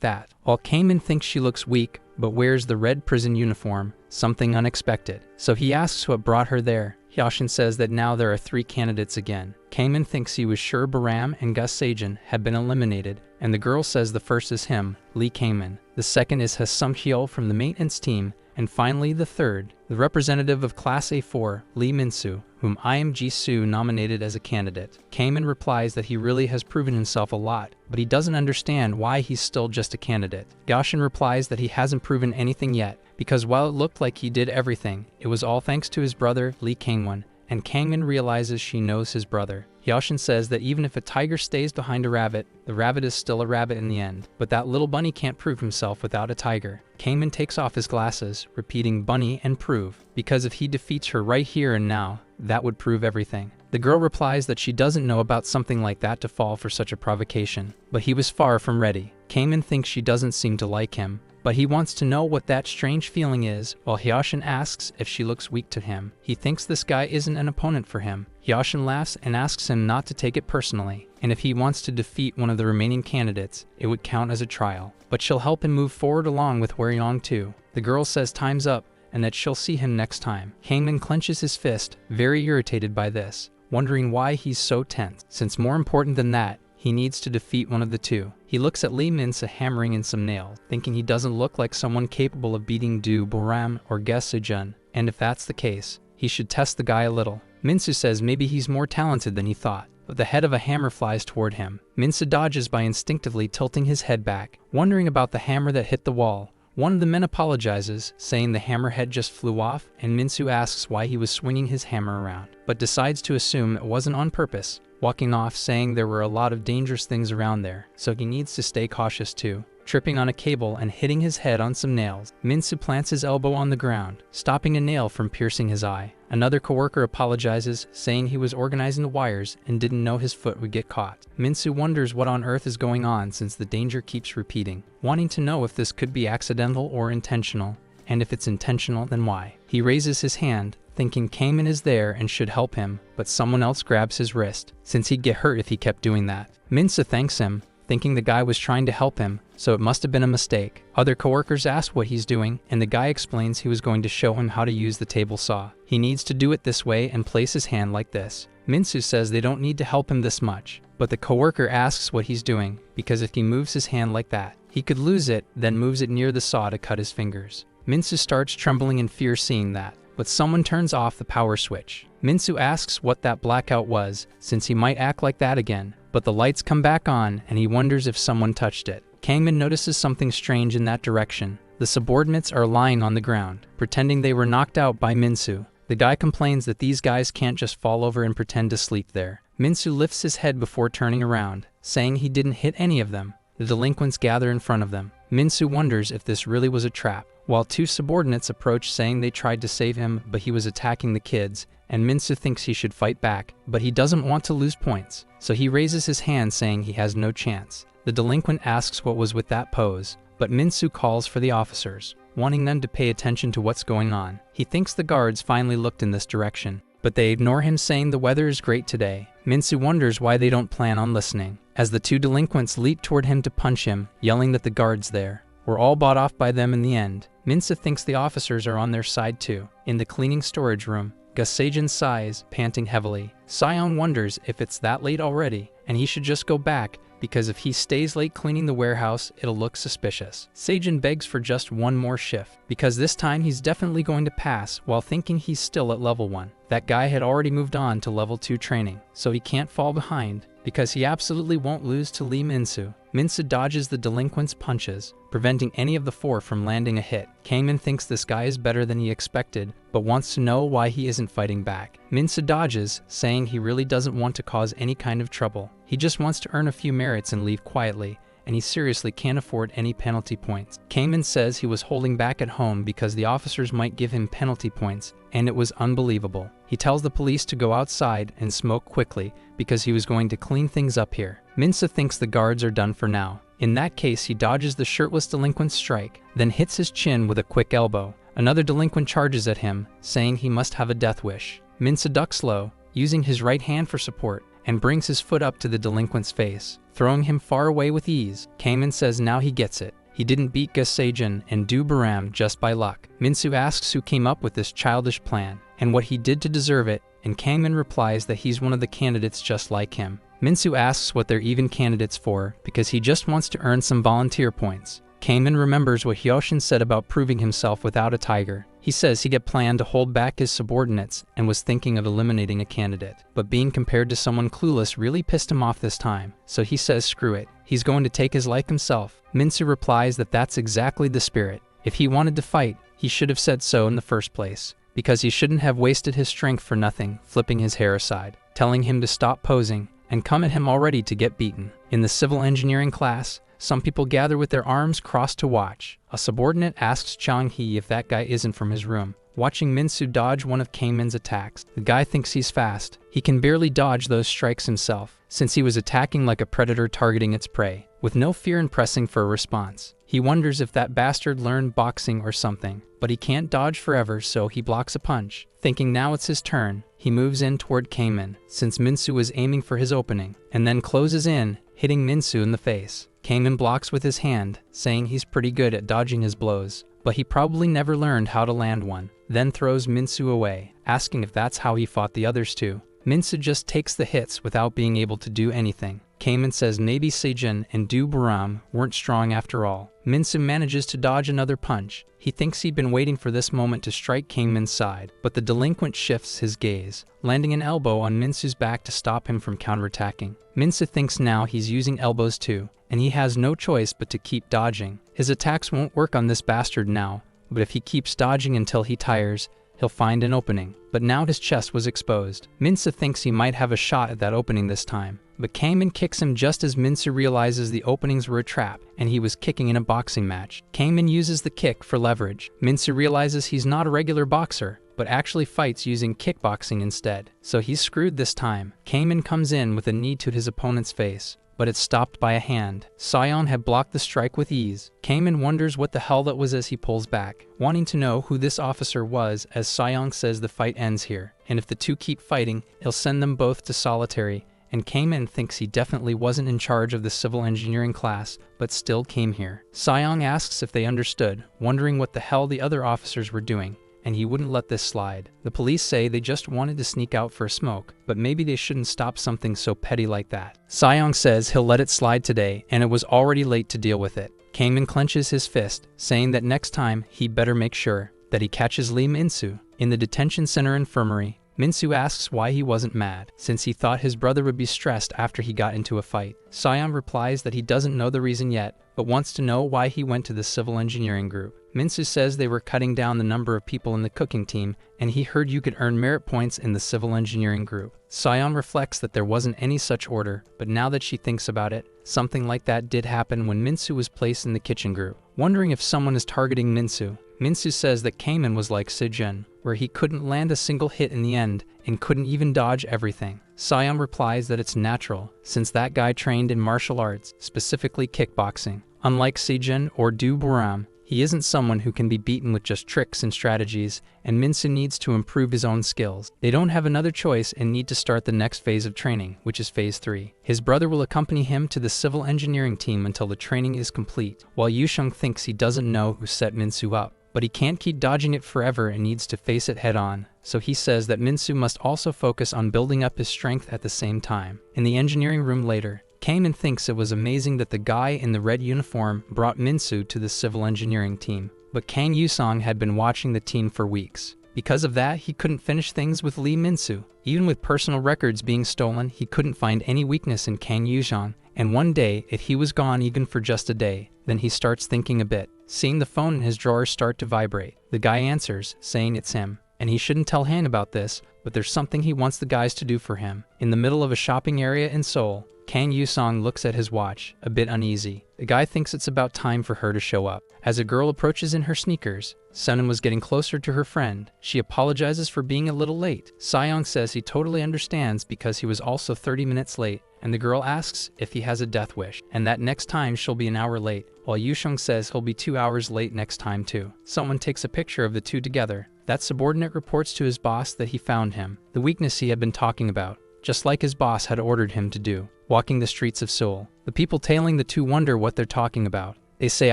that, while Cayman thinks she looks weak, but wears the red prison uniform, something unexpected. So he asks what brought her there. Hyoshin says that now there are 3 candidates again. Cayman thinks he was sure Baram and Gus Sajan had been eliminated, and the girl says the first is him, Lee Cayman. The second is Hasum Hyol from the maintenance team, and finally the third, the representative of Class A4, Lee Minsu, whom IMG Soo nominated as a candidate. Cayman replies that he really has proven himself a lot, but he doesn't understand why he's still just a candidate. Hyoshin replies that he hasn't proven anything yet, because while it looked like he did everything, it was all thanks to his brother, Lee Kangwon, and Kangwon realizes she knows his brother. Hyoshin says that even if a tiger stays behind a rabbit, the rabbit is still a rabbit in the end, but that little bunny can't prove himself without a tiger. Kangwon takes off his glasses, repeating bunny and prove, because if he defeats her right here and now, that would prove everything. The girl replies that she doesn't know about something like that to fall for such a provocation, but he was far from ready. Kangwon thinks she doesn't seem to like him, but he wants to know what that strange feeling is, while Hyoshin asks if she looks weak to him. He thinks this guy isn't an opponent for him. Hyoshin laughs and asks him not to take it personally, and if he wants to defeat one of the remaining candidates, it would count as a trial. But she'll help him move forward along with Hwairyong too. The girl says time's up, and that she'll see him next time. Kangwon clenches his fist, very irritated by this, wondering why he's so tense, since more important than that, he needs to defeat one of the two. He looks at Lee Minsa hammering in some nails, thinking he doesn't look like someone capable of beating Du Boram or Gus Sejun, and if that's the case, he should test the guy a little. Minsu says maybe he's more talented than he thought, but the head of a hammer flies toward him. Minsa dodges by instinctively tilting his head back, wondering about the hammer that hit the wall. One of the men apologizes, saying the hammerhead just flew off, and Minsu asks why he was swinging his hammer around, but decides to assume it wasn't on purpose, walking off saying there were a lot of dangerous things around there, so he needs to stay cautious too. Tripping on a cable and hitting his head on some nails, Minsu plants his elbow on the ground, stopping a nail from piercing his eye. Another coworker apologizes, saying he was organizing the wires and didn't know his foot would get caught. Minsu wonders what on earth is going on since the danger keeps repeating, wanting to know if this could be accidental or intentional, and if it's intentional, then why. He raises his hand, thinking Kangwon is there and should help him, but someone else grabs his wrist, since he'd get hurt if he kept doing that. Minsa thanks him, thinking the guy was trying to help him, so it must have been a mistake. Other coworkers ask what he's doing, and the guy explains he was going to show him how to use the table saw. He needs to do it this way and place his hand like this. Minsu says they don't need to help him this much, but the coworker asks what he's doing, because if he moves his hand like that, he could lose it, then moves it near the saw to cut his fingers. Minsu starts trembling in fear seeing that, but someone turns off the power switch. Minsu asks what that blackout was, since he might act like that again, but the lights come back on and he wonders if someone touched it. Kangwon notices something strange in that direction. The subordinates are lying on the ground, pretending they were knocked out by Minsu. The guy complains that these guys can't just fall over and pretend to sleep there. Minsu lifts his head before turning around, saying he didn't hit any of them. The delinquents gather in front of them. Minsu wonders if this really was a trap, while two subordinates approach saying they tried to save him but he was attacking the kids, and Minsu thinks he should fight back, but he doesn't want to lose points, so he raises his hand saying he has no chance. The delinquent asks what was with that pose, but Minsu calls for the officers, wanting them to pay attention to what's going on. He thinks the guards finally looked in this direction, but they ignore him saying the weather is great today. Minsu wonders why they don't plan on listening, as the two delinquents leap toward him to punch him, yelling that the guards there were all bought off by them in the end. Minsu thinks the officers are on their side too. In the cleaning storage room, Gasejin sighs, panting heavily. Sion wonders if it's that late already, and he should just go back, because if he stays late cleaning the warehouse, it'll look suspicious. Seijin begs for just one more shift, because this time he's definitely going to pass while thinking he's still at level 1. That guy had already moved on to level 2 training, so he can't fall behind, because he absolutely won't lose to Lee Minsu. Minsu dodges the delinquent's punches, preventing any of the 4 from landing a hit. Kangmin thinks this guy is better than he expected, but wants to know why he isn't fighting back. Minsu dodges, saying he really doesn't want to cause any kind of trouble. He just wants to earn a few merits and leave quietly, and he seriously can't afford any penalty points. Kangmin says he was holding back at home because the officers might give him penalty points, and it was unbelievable. He tells the police to go outside and smoke quickly because he was going to clean things up here. Minsu thinks the guards are done for now. In that case, he dodges the shirtless delinquent's strike, then hits his chin with a quick elbow. Another delinquent charges at him, saying he must have a death wish. Minsu ducks low, using his right hand for support, and brings his foot up to the delinquent's face, throwing him far away with ease. Kangmin says now he gets it. He didn't beat Gasejin and Du Baram just by luck. Minsu asks who came up with this childish plan, and what he did to deserve it, and Kangmin replies that he's one of the candidates just like him. Minsu asks what they're even candidates for, because he just wants to earn some volunteer points. Kangmin remembers what Hyoshin said about proving himself without a tiger. He says he had planned to hold back his subordinates and was thinking of eliminating a candidate. But being compared to someone clueless really pissed him off this time, so he says screw it. He's going to take his life himself. Minsu replies that that's exactly the spirit. If he wanted to fight, he should have said so in the first place, because he shouldn't have wasted his strength for nothing, flipping his hair aside, telling him to stop posing, and come at him already to get beaten. In the civil engineering class, some people gather with their arms crossed to watch. A subordinate asks Chang-hee if that guy isn't from his room. Watching Minsu dodge one of Kangmin's attacks, the guy thinks he's fast. He can barely dodge those strikes himself, since he was attacking like a predator targeting its prey, with no fear in pressing for a response. He wonders if that bastard learned boxing or something, but he can't dodge forever, so he blocks a punch. Thinking now it's his turn, he moves in toward Kangmin, since Minsu is aiming for his opening, and then closes in, hitting Minsu in the face. Kangmin blocks with his hand, saying he's pretty good at dodging his blows, but he probably never learned how to land one, then throws Minsu away, asking if that's how he fought the others too. Minsu just takes the hits without being able to do anything. Kangmin says maybe Seijin and Du Baram weren't strong after all. Minsu manages to dodge another punch. He thinks he'd been waiting for this moment to strike Kangmin's side, but the delinquent shifts his gaze, landing an elbow on Minsu's back to stop him from counterattacking. Minsu thinks now he's using elbows too, and he has no choice but to keep dodging. His attacks won't work on this bastard now, but if he keeps dodging until he tires, he'll find an opening. But now his chest was exposed. Minsu thinks he might have a shot at that opening this time, but Kangmin kicks him just as Minsu realizes the openings were a trap, and he was kicking in a boxing match. Kangmin uses the kick for leverage. Minsu realizes he's not a regular boxer, but actually fights using kickboxing instead, so he's screwed this time. Kangmin comes in with a knee to his opponent's face, but it's stopped by a hand. Sion had blocked the strike with ease. Kangmin wonders what the hell that was as he pulls back, wanting to know who this officer was, as Sion says the fight ends here, and if the two keep fighting, he'll send them both to solitary, and Kangmin thinks he definitely wasn't in charge of the civil engineering class, but still came here. Sion asks if they understood, wondering what the hell the other officers were doing, and he wouldn't let this slide. The police say they just wanted to sneak out for a smoke, but maybe they shouldn't stop something so petty like that. Sion says he'll let it slide today, and it was already late to deal with it. Kangmin clenches his fist, saying that next time he better make sure that he catches Lee Minsu. In the detention center infirmary, Minsu asks why he wasn't mad, since he thought his brother would be stressed after he got into a fight. Sion replies that he doesn't know the reason yet, but wants to know why he went to the civil engineering group. Minsu says they were cutting down the number of people in the cooking team, and he heard you could earn merit points in the civil engineering group. Sion reflects that there wasn't any such order, but now that she thinks about it, something like that did happen when Minsu was placed in the kitchen group. Wondering if someone is targeting Minsu, Minsu says that Kaiman was like Sejun, where he couldn't land a single hit in the end and couldn't even dodge everything. Sion replies that it's natural, since that guy trained in martial arts, specifically kickboxing. Unlike Sejun or Du Buram, he isn't someone who can be beaten with just tricks and strategies, and Minsu needs to improve his own skills. They don't have another choice and need to start the next phase of training, which is phase 3. His brother will accompany him to the civil engineering team until the training is complete, while Yusheng thinks he doesn't know who set Minsu up. But he can't keep dodging it forever and needs to face it head on, so he says that Minsu must also focus on building up his strength at the same time. In the engineering room later, Kaiman thinks it was amazing that the guy in the red uniform brought Minsu to the civil engineering team, but Kang Yusong had been watching the team for weeks. Because of that, he couldn't finish things with Lee Minsu. Even with personal records being stolen, he couldn't find any weakness in Kang Yusong, and one day, if he was gone even for just a day, then he starts thinking a bit. Seeing the phone in his drawer start to vibrate, the guy answers, saying it's him. And he shouldn't tell Han about this, but there's something he wants the guys to do for him. In the middle of a shopping area in Seoul, Kang Yusong looks at his watch, a bit uneasy. The guy thinks it's about time for her to show up. As a girl approaches in her sneakers, Sunun was getting closer to her friend. She apologizes for being a little late. Seyong says he totally understands because he was also 30 minutes late, and the girl asks if he has a death wish, and that next time she'll be an hour late, while Yusheng says he'll be 2 hours late next time too. Someone takes a picture of the two together. That subordinate reports to his boss that he found him, the weakness he had been talking about, just like his boss had ordered him to do, walking the streets of Seoul. The people tailing the two wonder what they're talking about. They say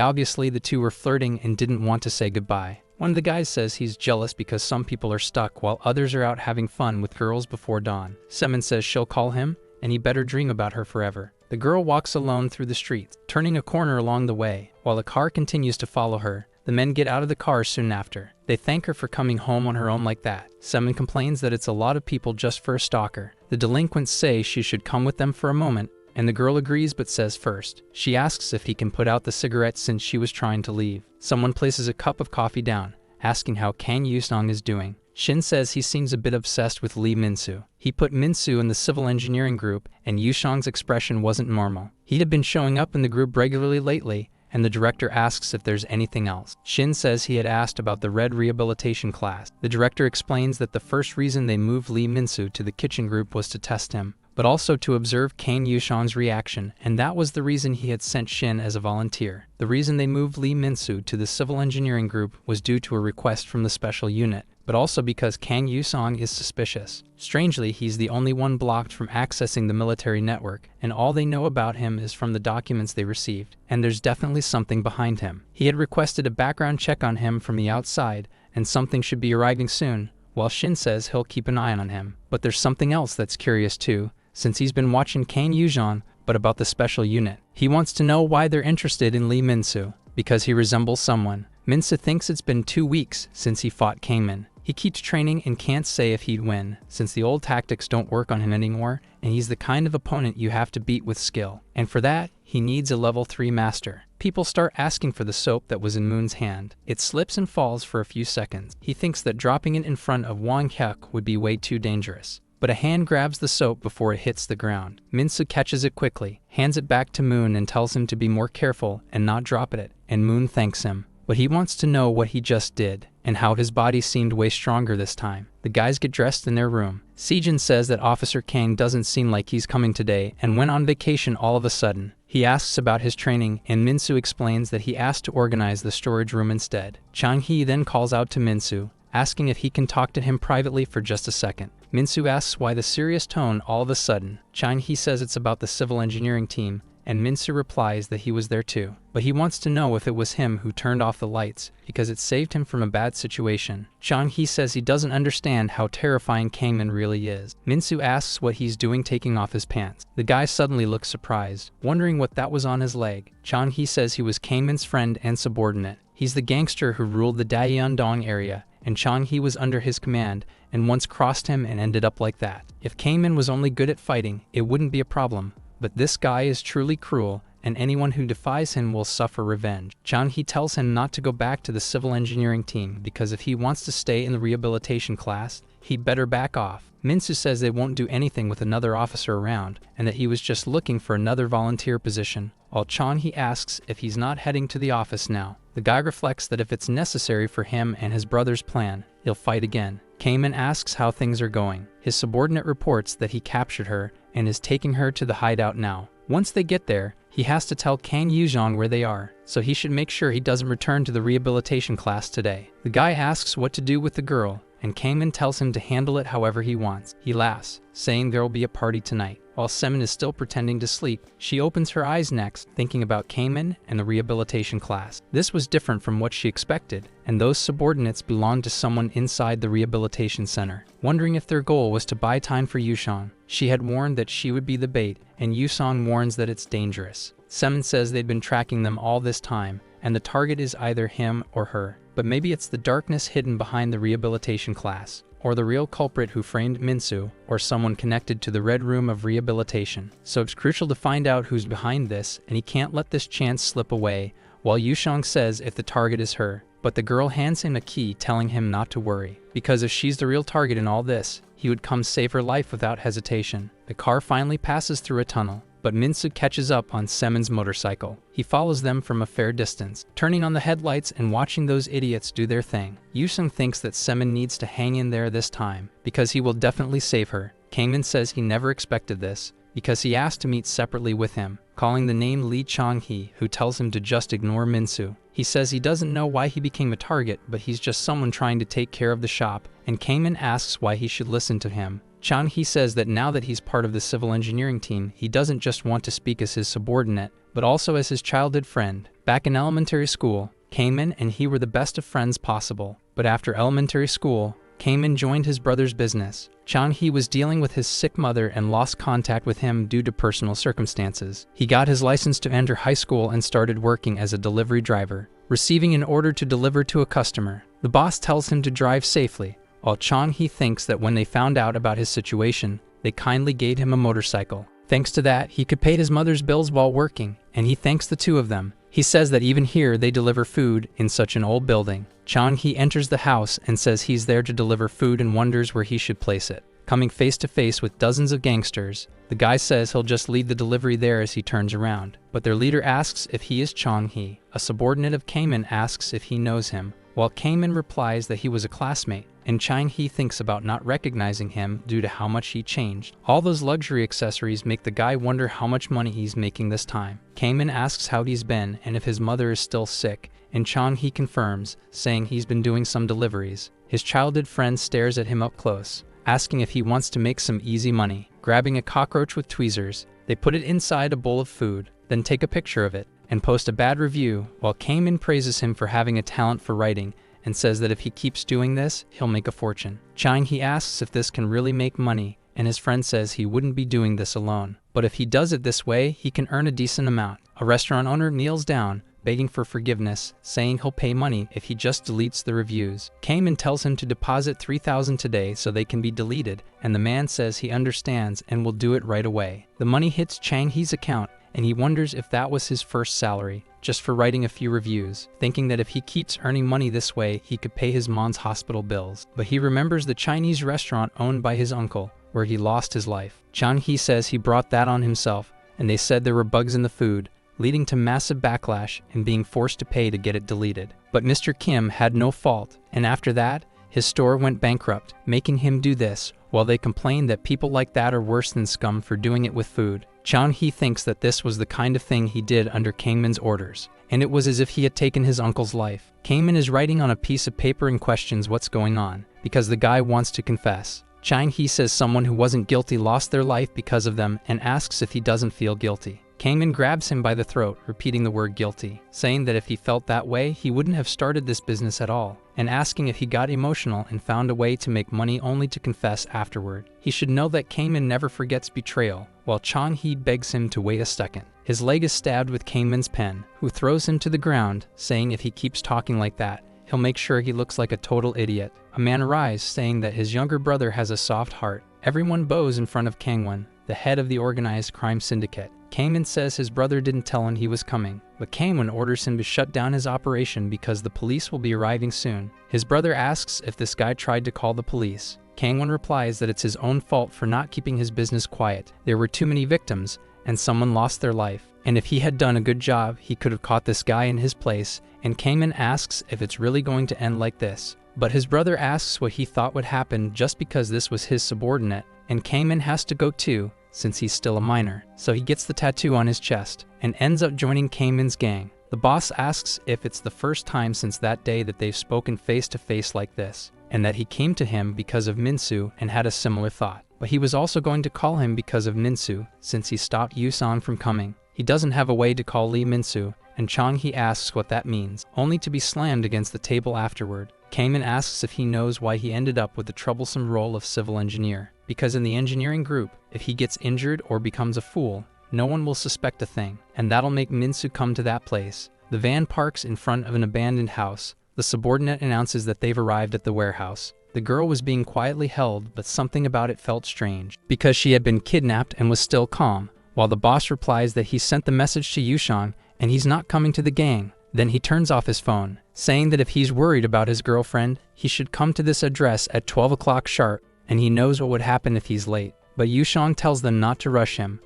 obviously the two were flirting and didn't want to say goodbye. One of the guys says he's jealous because some people are stuck while others are out having fun with girls before dawn. Semin says she'll call him, and he better dream about her forever. The girl walks alone through the streets, turning a corner along the way, while the car continues to follow her. The men get out of the car soon after. They thank her for coming home on her own like that. Semin complains that it's a lot of people just for a stalker. The delinquents say she should come with them for a moment, and the girl agrees but says first. She asks if he can put out the cigarette since she was trying to leave. Someone places a cup of coffee down, asking how Kang Yusong is doing. Shin says he seems a bit obsessed with Lee Minsu. He put Minsu in the civil engineering group, and Yushang's expression wasn't normal. He had been showing up in the group regularly lately, and the director asks if there's anything else. Shin says he had asked about the red rehabilitation class. The director explains that the first reason they moved Lee Minsu to the kitchen group was to test him, but also to observe Kang Yushang's reaction, and that was the reason he had sent Shin as a volunteer. The reason they moved Lee Minsu to the civil engineering group was due to a request from the special unit, but also because Kang Yusong is suspicious. Strangely, he's the only one blocked from accessing the military network, and all they know about him is from the documents they received, and there's definitely something behind him. He had requested a background check on him from the outside, and something should be arriving soon, while Shin says he'll keep an eye on him. But there's something else that's curious too, since he's been watching Kang Yusong, but about the special unit. He wants to know why they're interested in Lee Minsu, because he resembles someone. Minsu thinks it's been 2 weeks since he fought Kangman. He keeps training and can't say if he'd win, since the old tactics don't work on him anymore, and he's the kind of opponent you have to beat with skill. And for that, he needs a level 3 master. People start asking for the soap that was in Moon's hand. It slips and falls for a few seconds. He thinks that dropping it in front of Wang Hyuk would be way too dangerous. But a hand grabs the soap before it hits the ground. Minsu catches it quickly, hands it back to Moon and tells him to be more careful and not drop it, and Moon thanks him. But he wants to know what he just did, and how his body seemed way stronger this time. The guys get dressed in their room. Sejin says that Officer Kang doesn't seem like he's coming today and went on vacation all of a sudden. He asks about his training, and Minsu explains that he asked to organize the storage room instead. Chang-hee then calls out to Minsu, asking if he can talk to him privately for just a second. Minsu asks why the serious tone all of a sudden. Chang-hee says it's about the civil engineering team, and Minsu replies that he was there too. But he wants to know if it was him who turned off the lights, because it saved him from a bad situation. Chang-hee says he doesn't understand how terrifying Kangman really is. Minsu asks what he's doing taking off his pants. The guy suddenly looks surprised, wondering what that was on his leg. Chang-hee says he was Kangman's friend and subordinate. He's the gangster who ruled the Daeyeon-dong area, and Chang-hee was under his command, and once crossed him and ended up like that. If Kangman was only good at fighting, it wouldn't be a problem. But this guy is truly cruel, and anyone who defies him will suffer revenge. Chang-hee tells him not to go back to the civil engineering team because if he wants to stay in the rehabilitation class, he'd better back off. Minsu says they won't do anything with another officer around, and that he was just looking for another volunteer position, while Chang-hee asks if he's not heading to the office now. The guy reflects that if it's necessary for him and his brother's plan, he'll fight again. Kamen asks how things are going. His subordinate reports that he captured her and is taking her to the hideout now. Once they get there, he has to tell Kang Yuzhong where they are, so he should make sure he doesn't return to the rehabilitation class today. The guy asks what to do with the girl, and Kamen tells him to handle it however he wants. He laughs, saying there will be a party tonight. While Semin is still pretending to sleep, she opens her eyes next, thinking about Kamen and the rehabilitation class. This was different from what she expected, and those subordinates belonged to someone inside the rehabilitation center. Wondering if their goal was to buy time for Yusong, she had warned that she would be the bait, and Yusong warns that it's dangerous. Semin says they'd been tracking them all this time, and the target is either him or her. But maybe it's the darkness hidden behind the rehabilitation class, or the real culprit who framed Minsu, or someone connected to the Red Room of Rehabilitation. So it's crucial to find out who's behind this, and he can't let this chance slip away, while Yushong says if the target is her. But the girl hands him a key telling him not to worry, because if she's the real target in all this, he would come save her life without hesitation. The car finally passes through a tunnel, but Minsu catches up on Semin's motorcycle. He follows them from a fair distance, turning on the headlights and watching those idiots do their thing. Yusung thinks that Semin needs to hang in there this time, because he will definitely save her. Kangmin says he never expected this, because he asked to meet separately with him, calling the name Lee Chang-hee, who tells him to just ignore Minsu. He says he doesn't know why he became a target, but he's just someone trying to take care of the shop, and Kangmin asks why he should listen to him. Chang-hee says that now that he's part of the civil engineering team, he doesn't just want to speak as his subordinate, but also as his childhood friend. Back in elementary school, Kangmin and he were the best of friends possible, but after elementary school, Kangmin joined his brother's business. Chang-hee was dealing with his sick mother and lost contact with him due to personal circumstances. He got his license to enter high school and started working as a delivery driver, receiving an order to deliver to a customer. The boss tells him to drive safely, while Chang-hee thinks that when they found out about his situation, they kindly gave him a motorcycle. Thanks to that, he could pay his mother's bills while working, and he thanks the two of them. He says that even here they deliver food in such an old building. Chang-hee enters the house and says he's there to deliver food and wonders where he should place it. Coming face to face with dozens of gangsters, the guy says he'll just lead the delivery there as he turns around. But their leader asks if he is Chang-hee. A subordinate of Kangmin asks if he knows him, while Kangmin replies that he was a classmate, and Chang-hee thinks about not recognizing him due to how much he changed. All those luxury accessories make the guy wonder how much money he's making this time. Kangmin asks how he's been and if his mother is still sick, and Chang-hee confirms, saying he's been doing some deliveries. His childhood friend stares at him up close, asking if he wants to make some easy money. Grabbing a cockroach with tweezers, they put it inside a bowl of food, then take a picture of it, and post a bad review, while Kangmin praises him for having a talent for writing, and says that if he keeps doing this, he'll make a fortune. Chang-hee asks if this can really make money, and his friend says he wouldn't be doing this alone. But if he does it this way, he can earn a decent amount. A restaurant owner kneels down, begging for forgiveness, saying he'll pay money if he just deletes the reviews. Kangmin tells him to deposit 3,000 today so they can be deleted, and the man says he understands and will do it right away. The money hits Chang-hee's account, and he wonders if that was his first salary, just for writing a few reviews, thinking that if he keeps earning money this way, he could pay his mom's hospital bills. But he remembers the Chinese restaurant owned by his uncle, where he lost his life. Chang-hee says he brought that on himself, and they said there were bugs in the food, leading to massive backlash and being forced to pay to get it deleted. But Mr. Kim had no fault, and after that, his store went bankrupt, making him do this, while they complained that people like that are worse than scum for doing it with food. Chang-hee thinks that this was the kind of thing he did under Kangmin's orders, and it was as if he had taken his uncle's life. Kangmin is writing on a piece of paper and questions what's going on, because the guy wants to confess. Chang-hee says someone who wasn't guilty lost their life because of them and asks if he doesn't feel guilty. Kangmin grabs him by the throat, repeating the word guilty, saying that if he felt that way, he wouldn't have started this business at all, and asking if he got emotional and found a way to make money only to confess afterward. He should know that Kangmin never forgets betrayal, while Chang-hee begs him to wait a second. His leg is stabbed with Kangmin's pen, who throws him to the ground, saying if he keeps talking like that, he'll make sure he looks like a total idiot. A man arrives, saying that his younger brother has a soft heart. Everyone bows in front of Kangwon, the head of the organized crime syndicate. Kangmin says his brother didn't tell him he was coming, but Kangmin orders him to shut down his operation because the police will be arriving soon. His brother asks if this guy tried to call the police. Kangmin replies that it's his own fault for not keeping his business quiet. There were too many victims, and someone lost their life. And if he had done a good job, he could have caught this guy in his place, and Kangmin asks if it's really going to end like this. But his brother asks what he thought would happen just because this was his subordinate, and Kangmin has to go too, since he's still a minor. So he gets the tattoo on his chest, and ends up joining Kangmin's gang. The boss asks if it's the first time since that day that they've spoken face to face like this, and that he came to him because of Minsu and had a similar thought. But he was also going to call him because of Minsu, since he stopped Yusan from coming. He doesn't have a way to call Lee Minsu, and Chang-hee asks what that means, only to be slammed against the table afterward. Kangmin asks if he knows why he ended up with the troublesome role of civil engineer. Because in the engineering group, if he gets injured or becomes a fool, no one will suspect a thing, and that'll make Minsu come to that place. The van parks in front of an abandoned house. The subordinate announces that they've arrived at the warehouse. The girl was being quietly held, but something about it felt strange, because she had been kidnapped and was still calm, while the boss replies that he sent the message to Yushan and he's not coming to the gang. Then he turns off his phone, saying that if he's worried about his girlfriend, he should come to this address at 12 o'clock sharp, and he knows what would happen if he's late. But Yushan tells them not to rush him,